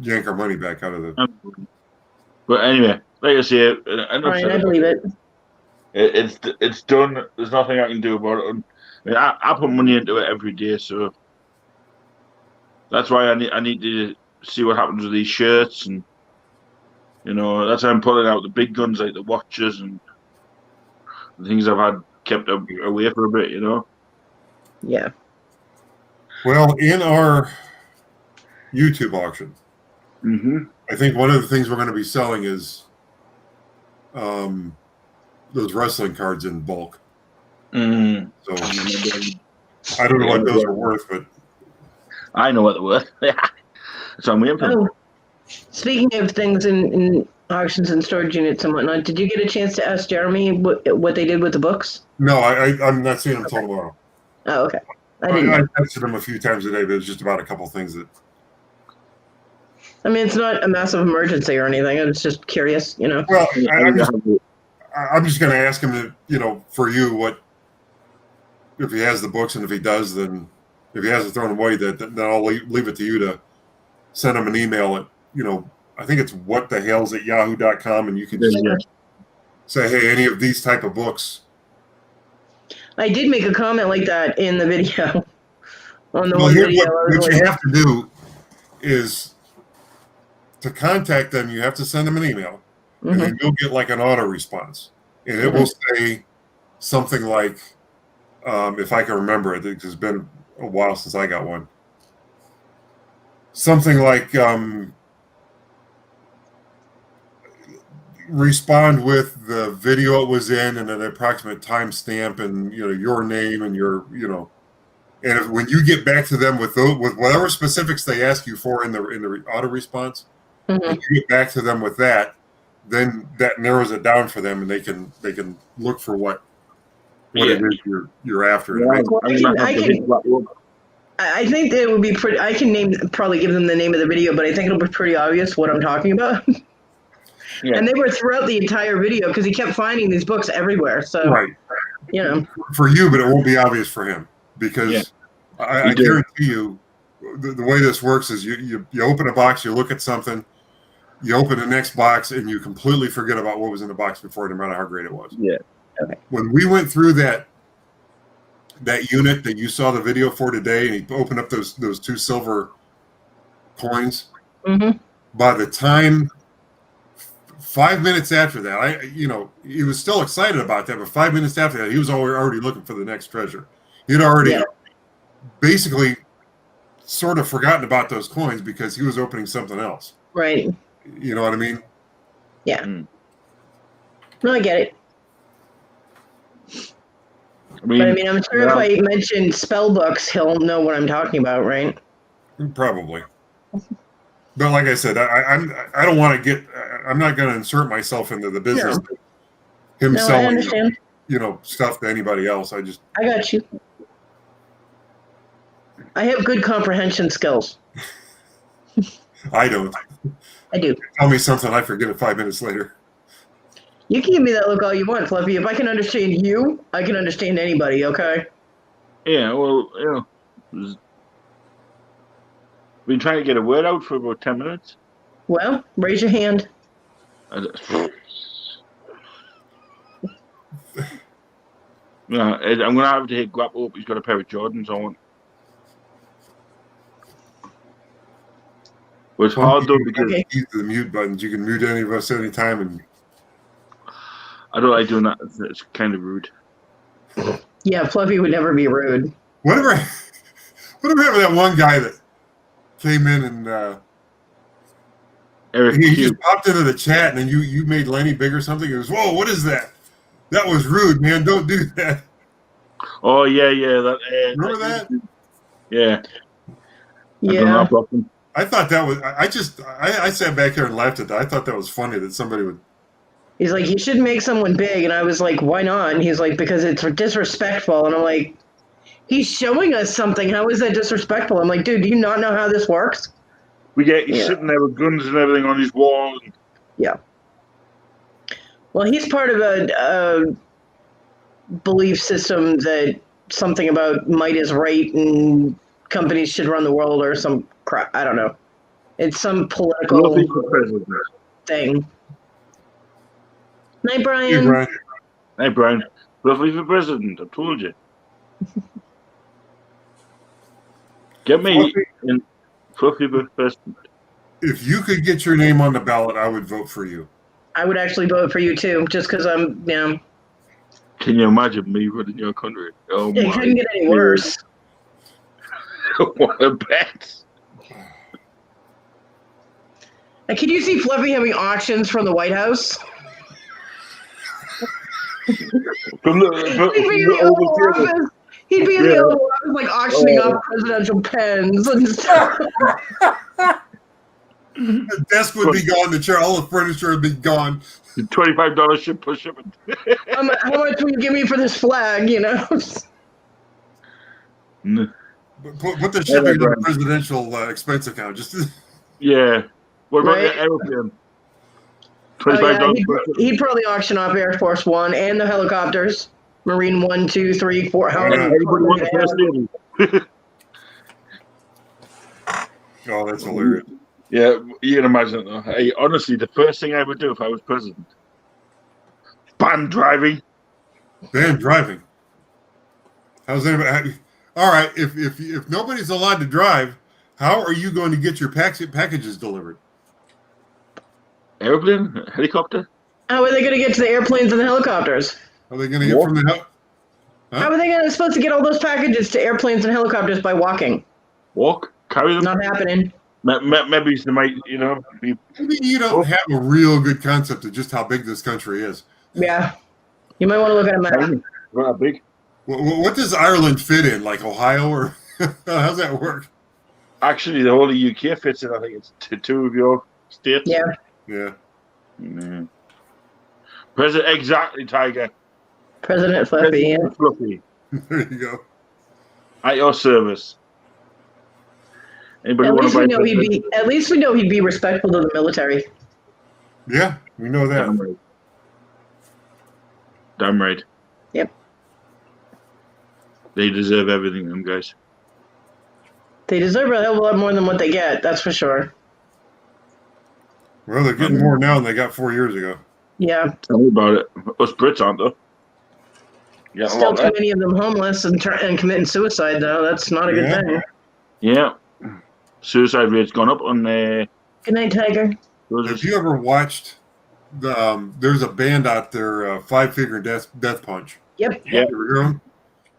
yank our money back out of the. But anyway, like I say, I believe it. It's done. There's nothing I can do about it. I mean, I put money into it every day, so that's why I need to see what happens with these shirts, and that's why I'm pulling out the big guns like the watches and the things I've had kept away for a bit. Yeah. Well, in our YouTube auction, I think one of the things we're going to be selling is those wrestling cards in bulk. So I don't know what those are worth, but I know what they're worth. So I'm waiting for them. Speaking of things in auctions and storage units and whatnot, did you get a chance to ask Jeremy what they did with the books? No, I'm not seeing him until tomorrow. Oh, okay. I texted him a few times a day, but it's just about a couple things that. I mean, it's not a massive emergency or anything. I was just curious, Well, I'm just going to ask him to, for you, what if he has the books, and if he does, then if he hasn't thrown them away, then I'll leave it to you to send him an email at, I think it's whatthehells@yahoo.com, and you can just say, hey, any of these type of books. I did make a comment like that in the video. On the Well, one video. What you have to do is to contact them, you have to send them an email, and Mhm. then you'll get like an auto response, and it will say something like, if I can remember it, it's been a while since I got one. Something like respond with the video it was in and an approximate timestamp and your name and and when you get back to them with whatever specifics they ask you for in the auto response, Mhm. when you get back to them with that, then that narrows it down for them and they can look for what it is you're after. Yeah, Well, I'm gonna have to hit that one. I think that it would be pretty. I can probably give them the name of the video, but I think it'll be pretty obvious what I'm talking about. Yeah. And they were throughout the entire video because he kept finding these books everywhere. So, Right. For you, but it won't be obvious for him because I guarantee you the way this works is you open a box, you look at something, you open the next box, and you completely forget about what was in the box before, no matter how great it was. Yeah. Okay. When we went through that unit that you saw the video for today, and he opened up those 2 silver coins, by the time 5 minutes after that, he was still excited about that, but 5 minutes after that, he was already looking for the next treasure. He'd already basically sort of forgotten about those coins because he was opening something else. Right. You know what I mean? Yeah. No, I get it. But I mean, I'm sure if I mention spell books, he'll know what I'm talking about, right? Probably. But like I said, I don't want to get. I'm not going to insert myself into the business. No. Of him No, I selling, understand. stuff to anybody else. I got you. I have good comprehension skills. I don't. I do. Tell me something, I forget it 5 minutes later. You can give me that look all you want, Fluffy. If I can understand you, I can understand anybody, okay? Yeah, well, been trying to get a word out for about 10 minutes. Well, raise your hand. Yeah, I'm going to have to hit grapple up. He's got a pair of Jordans on. Well, it's hard though because use the mute buttons. You can mute any of us anytime, and I don't like doing that. It's kind of rude. Yeah, Fluffy would never be rude. whatever happened to that one guy that came in and Eric he Q. just popped into the chat, and then you made Lenny big or something. He goes, "Whoa, what is that? That was rude, man. Don't do that." Oh yeah, that. Remember that? Yeah. Yeah. I thought that was. I sat back here and laughed at that. I thought that was funny that somebody would. He's like, you should make someone big. And I was like, why not? And he's like, because it's disrespectful. And I'm like, he's showing us something. How is that disrespectful? I'm like, dude, do you not know how this works? He's sitting there with guns and everything on his wall. Yeah. Well, he's part of a belief system that something about might is right and companies should run the world or some crap. I don't know. It's some political thing. Night, Brian. Hey, Brian. Fluffy for president. I told you. Get me in Fluffy for president. If you could get your name on the ballot, I would vote for you. I would actually vote for you too, just because I'm, Can you imagine me running your country? Oh it couldn't get any worse. What a bet. Like, can you see Fluffy having auctions from the White House? He'd be in the Oval Office. He'd be in the Oval Office, like auctioning off presidential pens and stuff. The desk would be gone. The chair, all the furniture would be gone. $25 ship plus shipping. How much will you give me for this flag? Put the shipping in the presidential expense account. Just yeah. What about the airplane? $25. He'd probably auction off Air Force One and the helicopters. Marine 1, 2, 3, 4. How many? Oh, that's hilarious. Yeah, you can imagine it though. Hey, honestly, the first thing I would do if I was president, ban driving. Ban driving. How's anybody? All right, if nobody's allowed to drive, how are you going to get your packages delivered? Airplane? Helicopter? How are they going to get to the airplanes and the helicopters? Are they going to get from the hell? How are they supposed to get all those packages to airplanes and helicopters by walking? Walk? Carry them? Not happening. Maybe they might, be... Maybe you don't have a real good concept of just how big this country is. Yeah. You might want to look at a map. Not that big. What does Ireland fit in? Like Ohio? Or how's that work? Actually, the whole of UK fits in. I think it's two of your states. Yeah. Yeah. Mm-hmm. President, exactly, Tiger. President Fluffy. President Fluffy. There you go. At your service. Anybody At want least to we buy know At least we know he'd be respectful to the military. Yeah, we know that. Damn right. Damn right. Yep. They deserve everything, them guys. They deserve a hell of a lot more than what they get, that's for sure. Well, they're getting more now than they got 4 years ago. Yeah. Tell me about it. Us Brits aren't, though. Yeah, Still too many of them homeless and committing suicide, though. That's not a good thing. Yeah. Suicide rate's gone up on Good night, Tiger. Have you ever watched there's a band out there, Five Finger Death Punch? Yep. Yeah.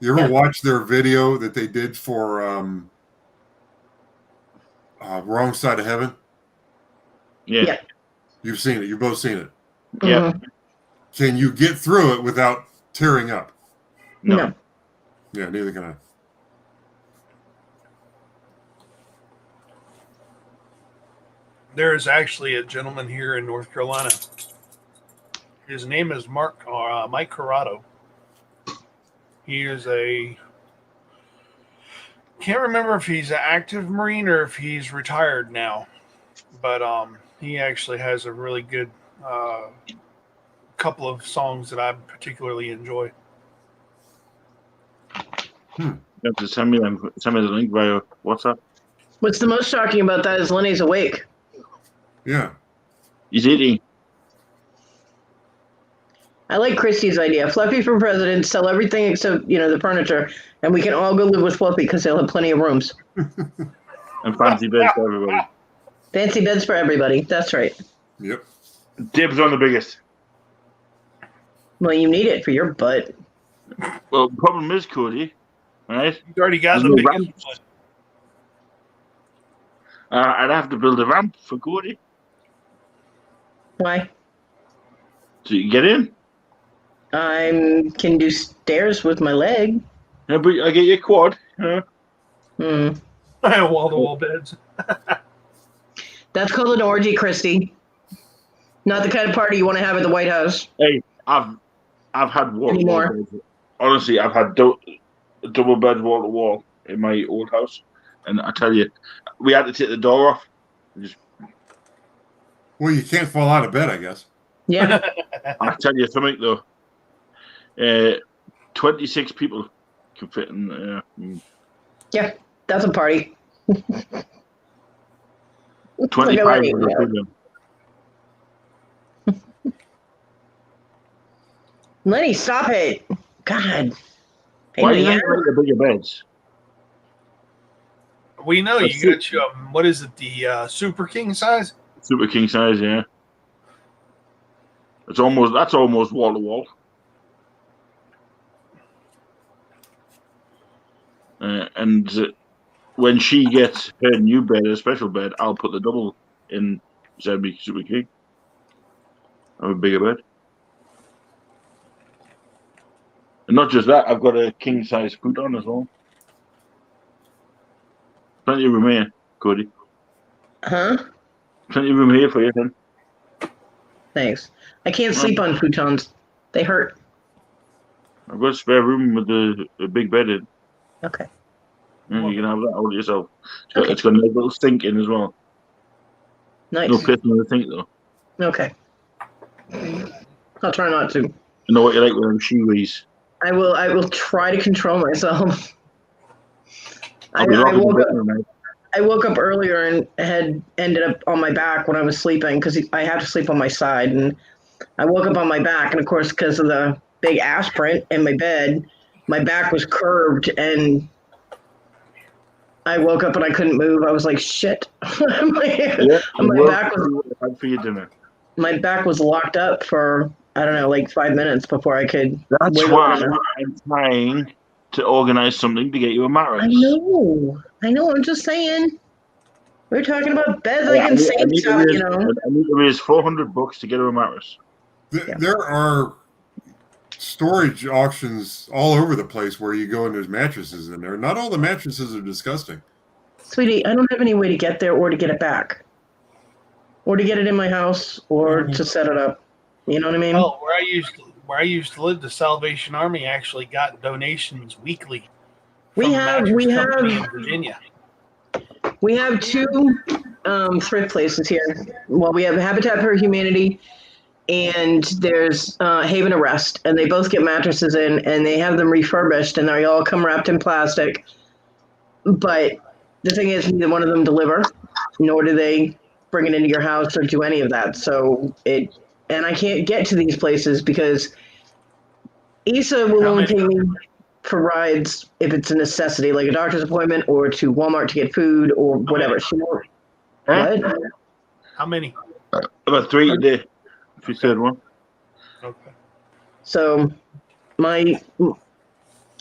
You ever watch their video that they did for Wrong Side of Heaven? Yeah. You've seen it. You've both seen it. Yeah. Can you get through it without tearing up? No. Yeah, neither can I. There is actually a gentleman here in North Carolina. His name is Mike Corrado. He is can't remember if he's an active Marine or if he's retired now, but he actually has a really good couple of songs that I particularly enjoy. You have to send me the link via WhatsApp. What's the most shocking about that is Lenny's awake. Yeah. He's eating. I like Christie's idea. Fluffy for president, sell everything except, the furniture, and we can all go live with Fluffy because they'll have plenty of rooms. And fancy beds for everybody. Fancy beds for everybody. That's right. Yep. Dibs on the biggest. Well, you need it for your butt. Well, the problem is, Cody, right? He's already got the biggest one. I'd have to build a ramp for Cody. Why? So you can get in. I can do stairs with my leg. Yeah, but I get your quad. I have wall-to-wall beds. That's called an orgy, Christy. Not the kind of party you want to have at the White House. Hey, I've had wall-to-wall beds. Honestly, I've had double bed wall-to-wall in my old house, and I tell you, we had to take the door off. Well, you can't fall out of bed, I guess. Yeah. I'll tell you something though. 26 people can fit in. Yeah, that's a party. 25. Lenny, stop it! God. Why do you think the bigger beds? We know you got you. What is it? The Super King size? Super king size, yeah. That's almost wall to wall. And when she gets her new bed, a special bed, I'll put the double in Super King. I have a bigger bed. And not just that, I've got a king size futon as well. Plenty of room here, Cody. Huh? Plenty of room here for you, then. Thanks. I can't sleep on futons. They hurt. I've got a spare room with a big bed in. Okay. Yeah, you can have that all to yourself. It's got a nice little sink in as well. Nice. No pissing in the sink, though. Okay. I'll try not to. You know what you like with them shiwis. I will try to control myself. I woke up earlier and had ended up on my back when I was sleeping because I had to sleep on my side. And I woke up on my back. And, of course, because of the big ass print in my bed, my back was curved. And I woke up and I couldn't move. I was like, shit. My back was... What for your dinner? my back was locked up for, I don't know, like 5 minutes before I could. That's wiggle why it out. I'm trying to organize something to get you a mattress. I know. I'm just saying. We're talking about beds like I insane need stuff, to you raise, know. I need to raise $400 to get her a mattress. There are storage auctions all over the place where you go and there's mattresses in there. Not all the mattresses are disgusting. Sweetie, I don't have any way to get there or to get it back. Or to get it in my house or to set it up. You know what I mean? Well, where I used to live, the Salvation Army actually got donations weekly. We from a have mattress company in Virginia. We have two thrift places here. Well, we have Habitat for Humanity and there's Haven of Rest, and they both get mattresses in, and they have them refurbished, and they all come wrapped in plastic. But the thing is, neither one of them deliver, nor do they bring it into your house or do any of that. So and I can't get to these places because Issa will only pay me for rides if it's a necessity, like a doctor's appointment or to Walmart to get food or whatever. She won't. What? How many? About 3 a day, if you said one. Okay. So my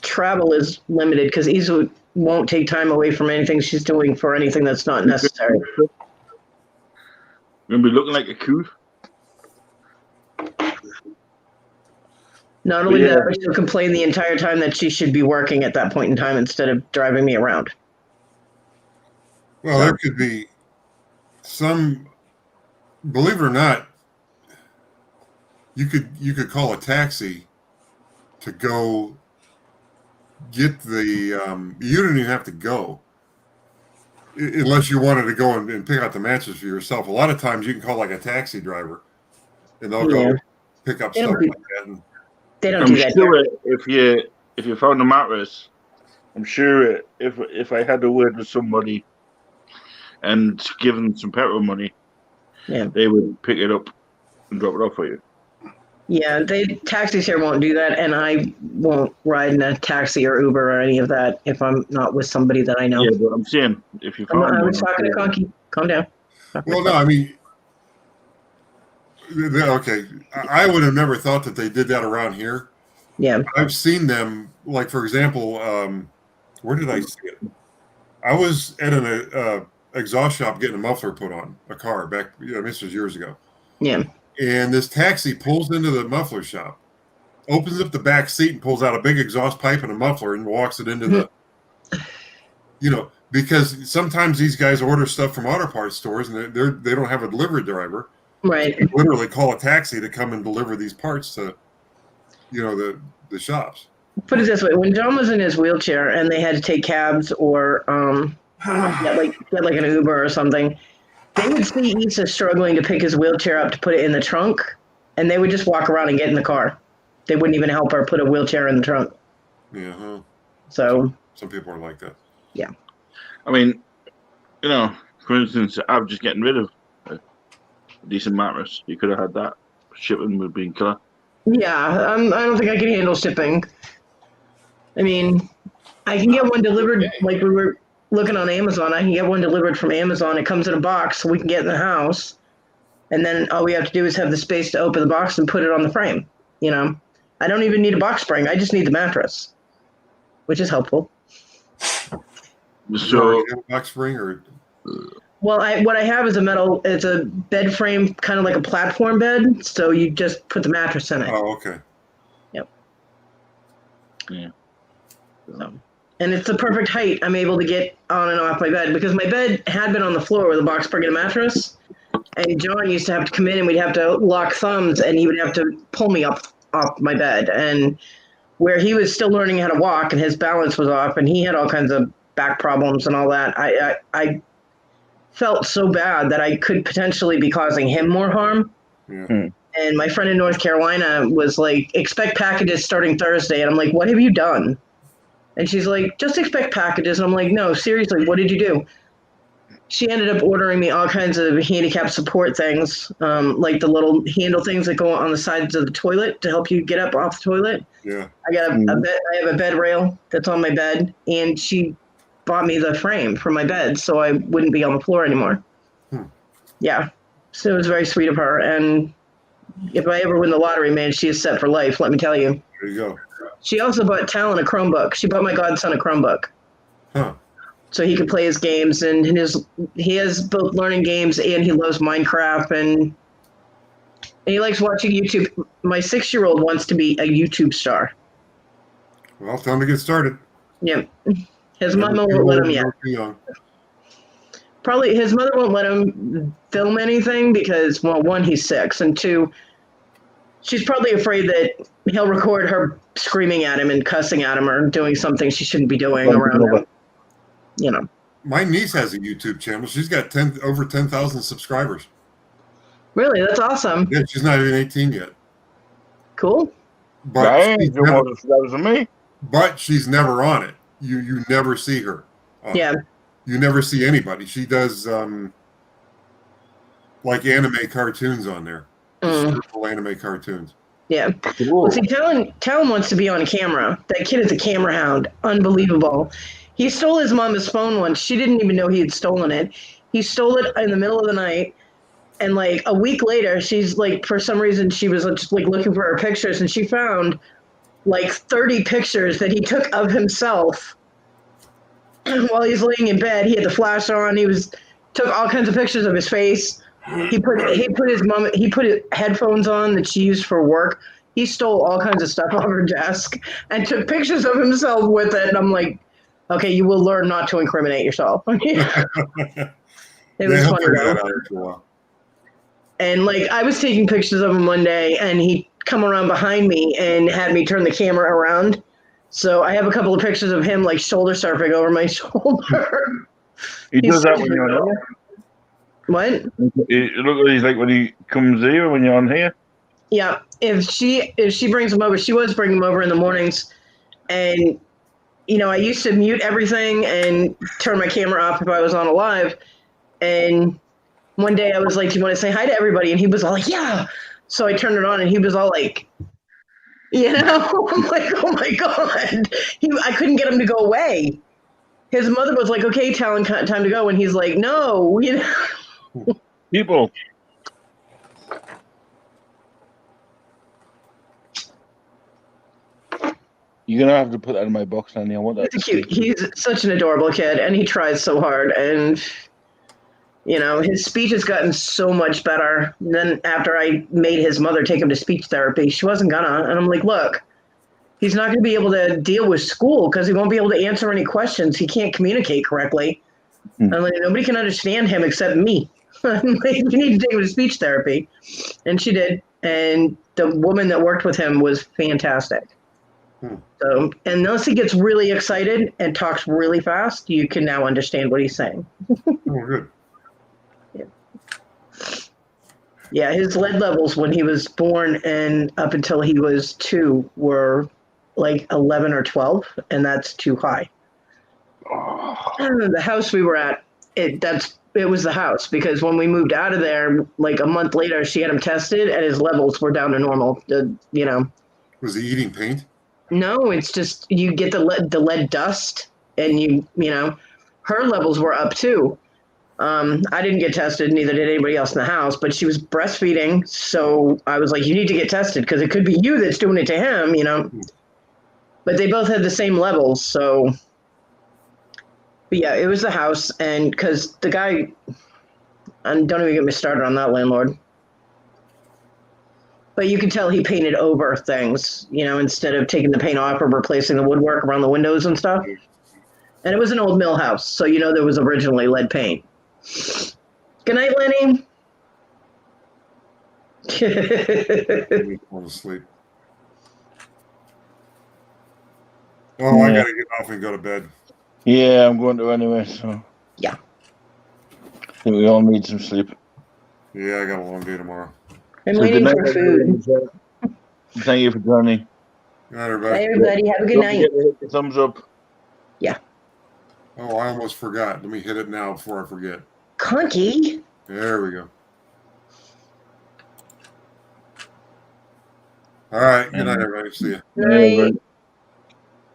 travel is limited because Issa won't take time away from anything she's doing for anything that's not necessary. You're going to be looking like a coup. Not only that, but she'll complain the entire time that she should be working at that point in time instead of driving me around. Well, there could be some, believe it or not, you could call a taxi to go get the, you don't even have to go unless you wanted to go and pick out the mattress for yourself. A lot of times you can call like a taxi driver and they'll go pick up stuff like that. And, they don't do that. Sure if you found a mattress, I'm sure if I had a word with somebody and give them some petrol money, they would pick it up and drop it off for you. Yeah, taxis here won't do that, and I won't ride in a taxi or Uber or any of that if I'm not with somebody that I know. Yeah, but I'm saying if you found I was talking to Conky. Calm down. Well, no, I mean, okay, I would have never thought that they did that around here. Yeah. I've seen them, like, for example, where did I see it? I was at an exhaust shop getting a muffler put on a car back, this was years ago. Yeah. And this taxi pulls into the muffler shop, opens up the back seat and pulls out a big exhaust pipe and a muffler and walks it into the, because sometimes these guys order stuff from auto parts stores and they don't have a delivery driver. Right. They literally call a taxi to come and deliver these parts to, the shops. Put it this way: when John was in his wheelchair and they had to take cabs or get like an Uber or something, they would see Issa struggling to pick his wheelchair up to put it in the trunk, and they would just walk around and get in the car. They wouldn't even help her put a wheelchair in the trunk. Yeah. Huh. So some people are like that. Yeah. I mean, for instance, I'm just getting rid of a decent mattress. You could have had that. Shipping would be killer. Yeah, I don't think I can handle shipping. I mean, I can get one delivered, like we were looking on Amazon. I can get one delivered from Amazon. It comes in a box, so we can get in the house. And then all we have to do is have the space to open the box and put it on the frame. I don't even need a box spring. I just need the mattress, which is helpful. So, box spring or... Well, what I have is it's a bed frame, kind of like a platform bed. So you just put the mattress in it. Oh, okay. Yep. Yeah. So, and it's the perfect height. I'm able to get on and off my bed because my bed had been on the floor with a box spring and a mattress. And John used to have to come in and we'd have to lock thumbs and he would have to pull me up off my bed. And where he was still learning how to walk and his balance was off and he had all kinds of back problems and all that, I felt so bad that I could potentially be causing him more harm. Yeah. And my friend in North Carolina was like, expect packages starting Thursday. And I'm like, what have you done? And she's like, just expect packages. And I'm like, no, seriously, what did you do? She ended up ordering me all kinds of handicap support things, like the little handle things that go on the sides of the toilet to help you get up off the toilet. Yeah. I got a bed. I have a bed rail that's on my bed, and she bought me the frame for my bed so I wouldn't be on the floor anymore. Yeah. So it was very sweet of her. And if I ever win the lottery, man, she is set for life, let me tell you. There you go. She also bought Talon a Chromebook. She bought my godson a Chromebook. Huh. So he could play his games, and he has both learning games and he loves Minecraft, and he likes watching YouTube. My 6-year-old wants to be a YouTube star. Well, time to get started. Yep. His mama won't let him yet. Probably his mother won't let him film anything because, well, 1, he's 6, and 2, she's probably afraid that he'll record her screaming at him and cussing at him or doing something she shouldn't be doing around him. You know. My niece has a YouTube channel. She's got over 10,000 subscribers. Really? That's awesome. Yeah, she's not even 18 yet. Cool. But me. But she's never on it. You never see her. Yeah. You never see anybody. She does like anime cartoons on there. Historical anime cartoons. Yeah. Well, see, Talon wants to be on camera. That kid is a camera hound. Unbelievable. He stole his mama's phone once. She didn't even know he had stolen it. He stole it in the middle of the night. And like a week later, she's like, for some reason, she was just like looking for her pictures, and she found like 30 pictures that he took of himself while he's laying in bed. He had the flash on. Took all kinds of pictures of his face. He put his headphones on that she used for work. He stole all kinds of stuff off her desk and took pictures of himself with it. And I'm like, okay, you will learn not to incriminate yourself. It was funny though. And like I was taking pictures of him one day, and he come around behind me and had me turn the camera around. So I have a couple of pictures of him like shoulder surfing over my shoulder. He does that when you're on here. What? He's like when he comes here when you're on here. Yeah, if she brings him over, she was bringing him over in the mornings, and you know I used to mute everything and turn my camera off if I was on a live, and one day I was like, "Do you want to say hi to everybody?" And he was all like, "Yeah." So I turned it on, and he was all like, you know, I'm like, "Oh my god!" I couldn't get him to go away. His mother was like, "Okay, Talon, time to go," and he's like, "No, you know." People. You're gonna have to put that in my box, Andy. I want that. He's such an adorable kid, and he tries so hard, and you know, his speech has gotten so much better. And then after I made his mother take him to speech therapy, she wasn't gonna. And I'm like, look, he's not going to be able to deal with school because he won't be able to answer any questions. He can't communicate correctly. I'm like, nobody can understand him except me. I'm like, you need to take him to speech therapy. And she did. And the woman that worked with him was fantastic. So, and unless he gets really excited and talks really fast, you can now understand what he's saying. Good. Yeah, his lead levels when he was born and up until he was 2 were like 11 or 12, and that's too high. The house we were at, it was the house, because when we moved out of there, like a month later, she had him tested, and his levels were down to normal. You know. Was he eating paint? No, it's just you get the lead dust, and you know, her levels were up too. I didn't get tested, neither did anybody else in the house, but she was breastfeeding, so I was like, you need to get tested because it could be you that's doing it to him, you know. But they both had the same levels, so. But yeah, it was the house, and because the guy, and don't even get me started on that landlord. But you could tell he painted over things, you know, instead of taking the paint off or replacing the woodwork around the windows and stuff. And it was an old mill house, so you know there was originally lead paint. Good night, Lenny. Want to sleep. Oh, I gotta get off and go to bed. Yeah, I'm going to anyway, so. Yeah. I think we all need some sleep. Yeah, I got a long day tomorrow. I'm waiting for food. Thank you for joining. Good night, everybody. Bye, everybody. Have a good night. Thumbs up. Yeah. Oh, I almost forgot. Let me hit it now before I forget. Conky. There we go. All right. Good night, everybody. See you. Night.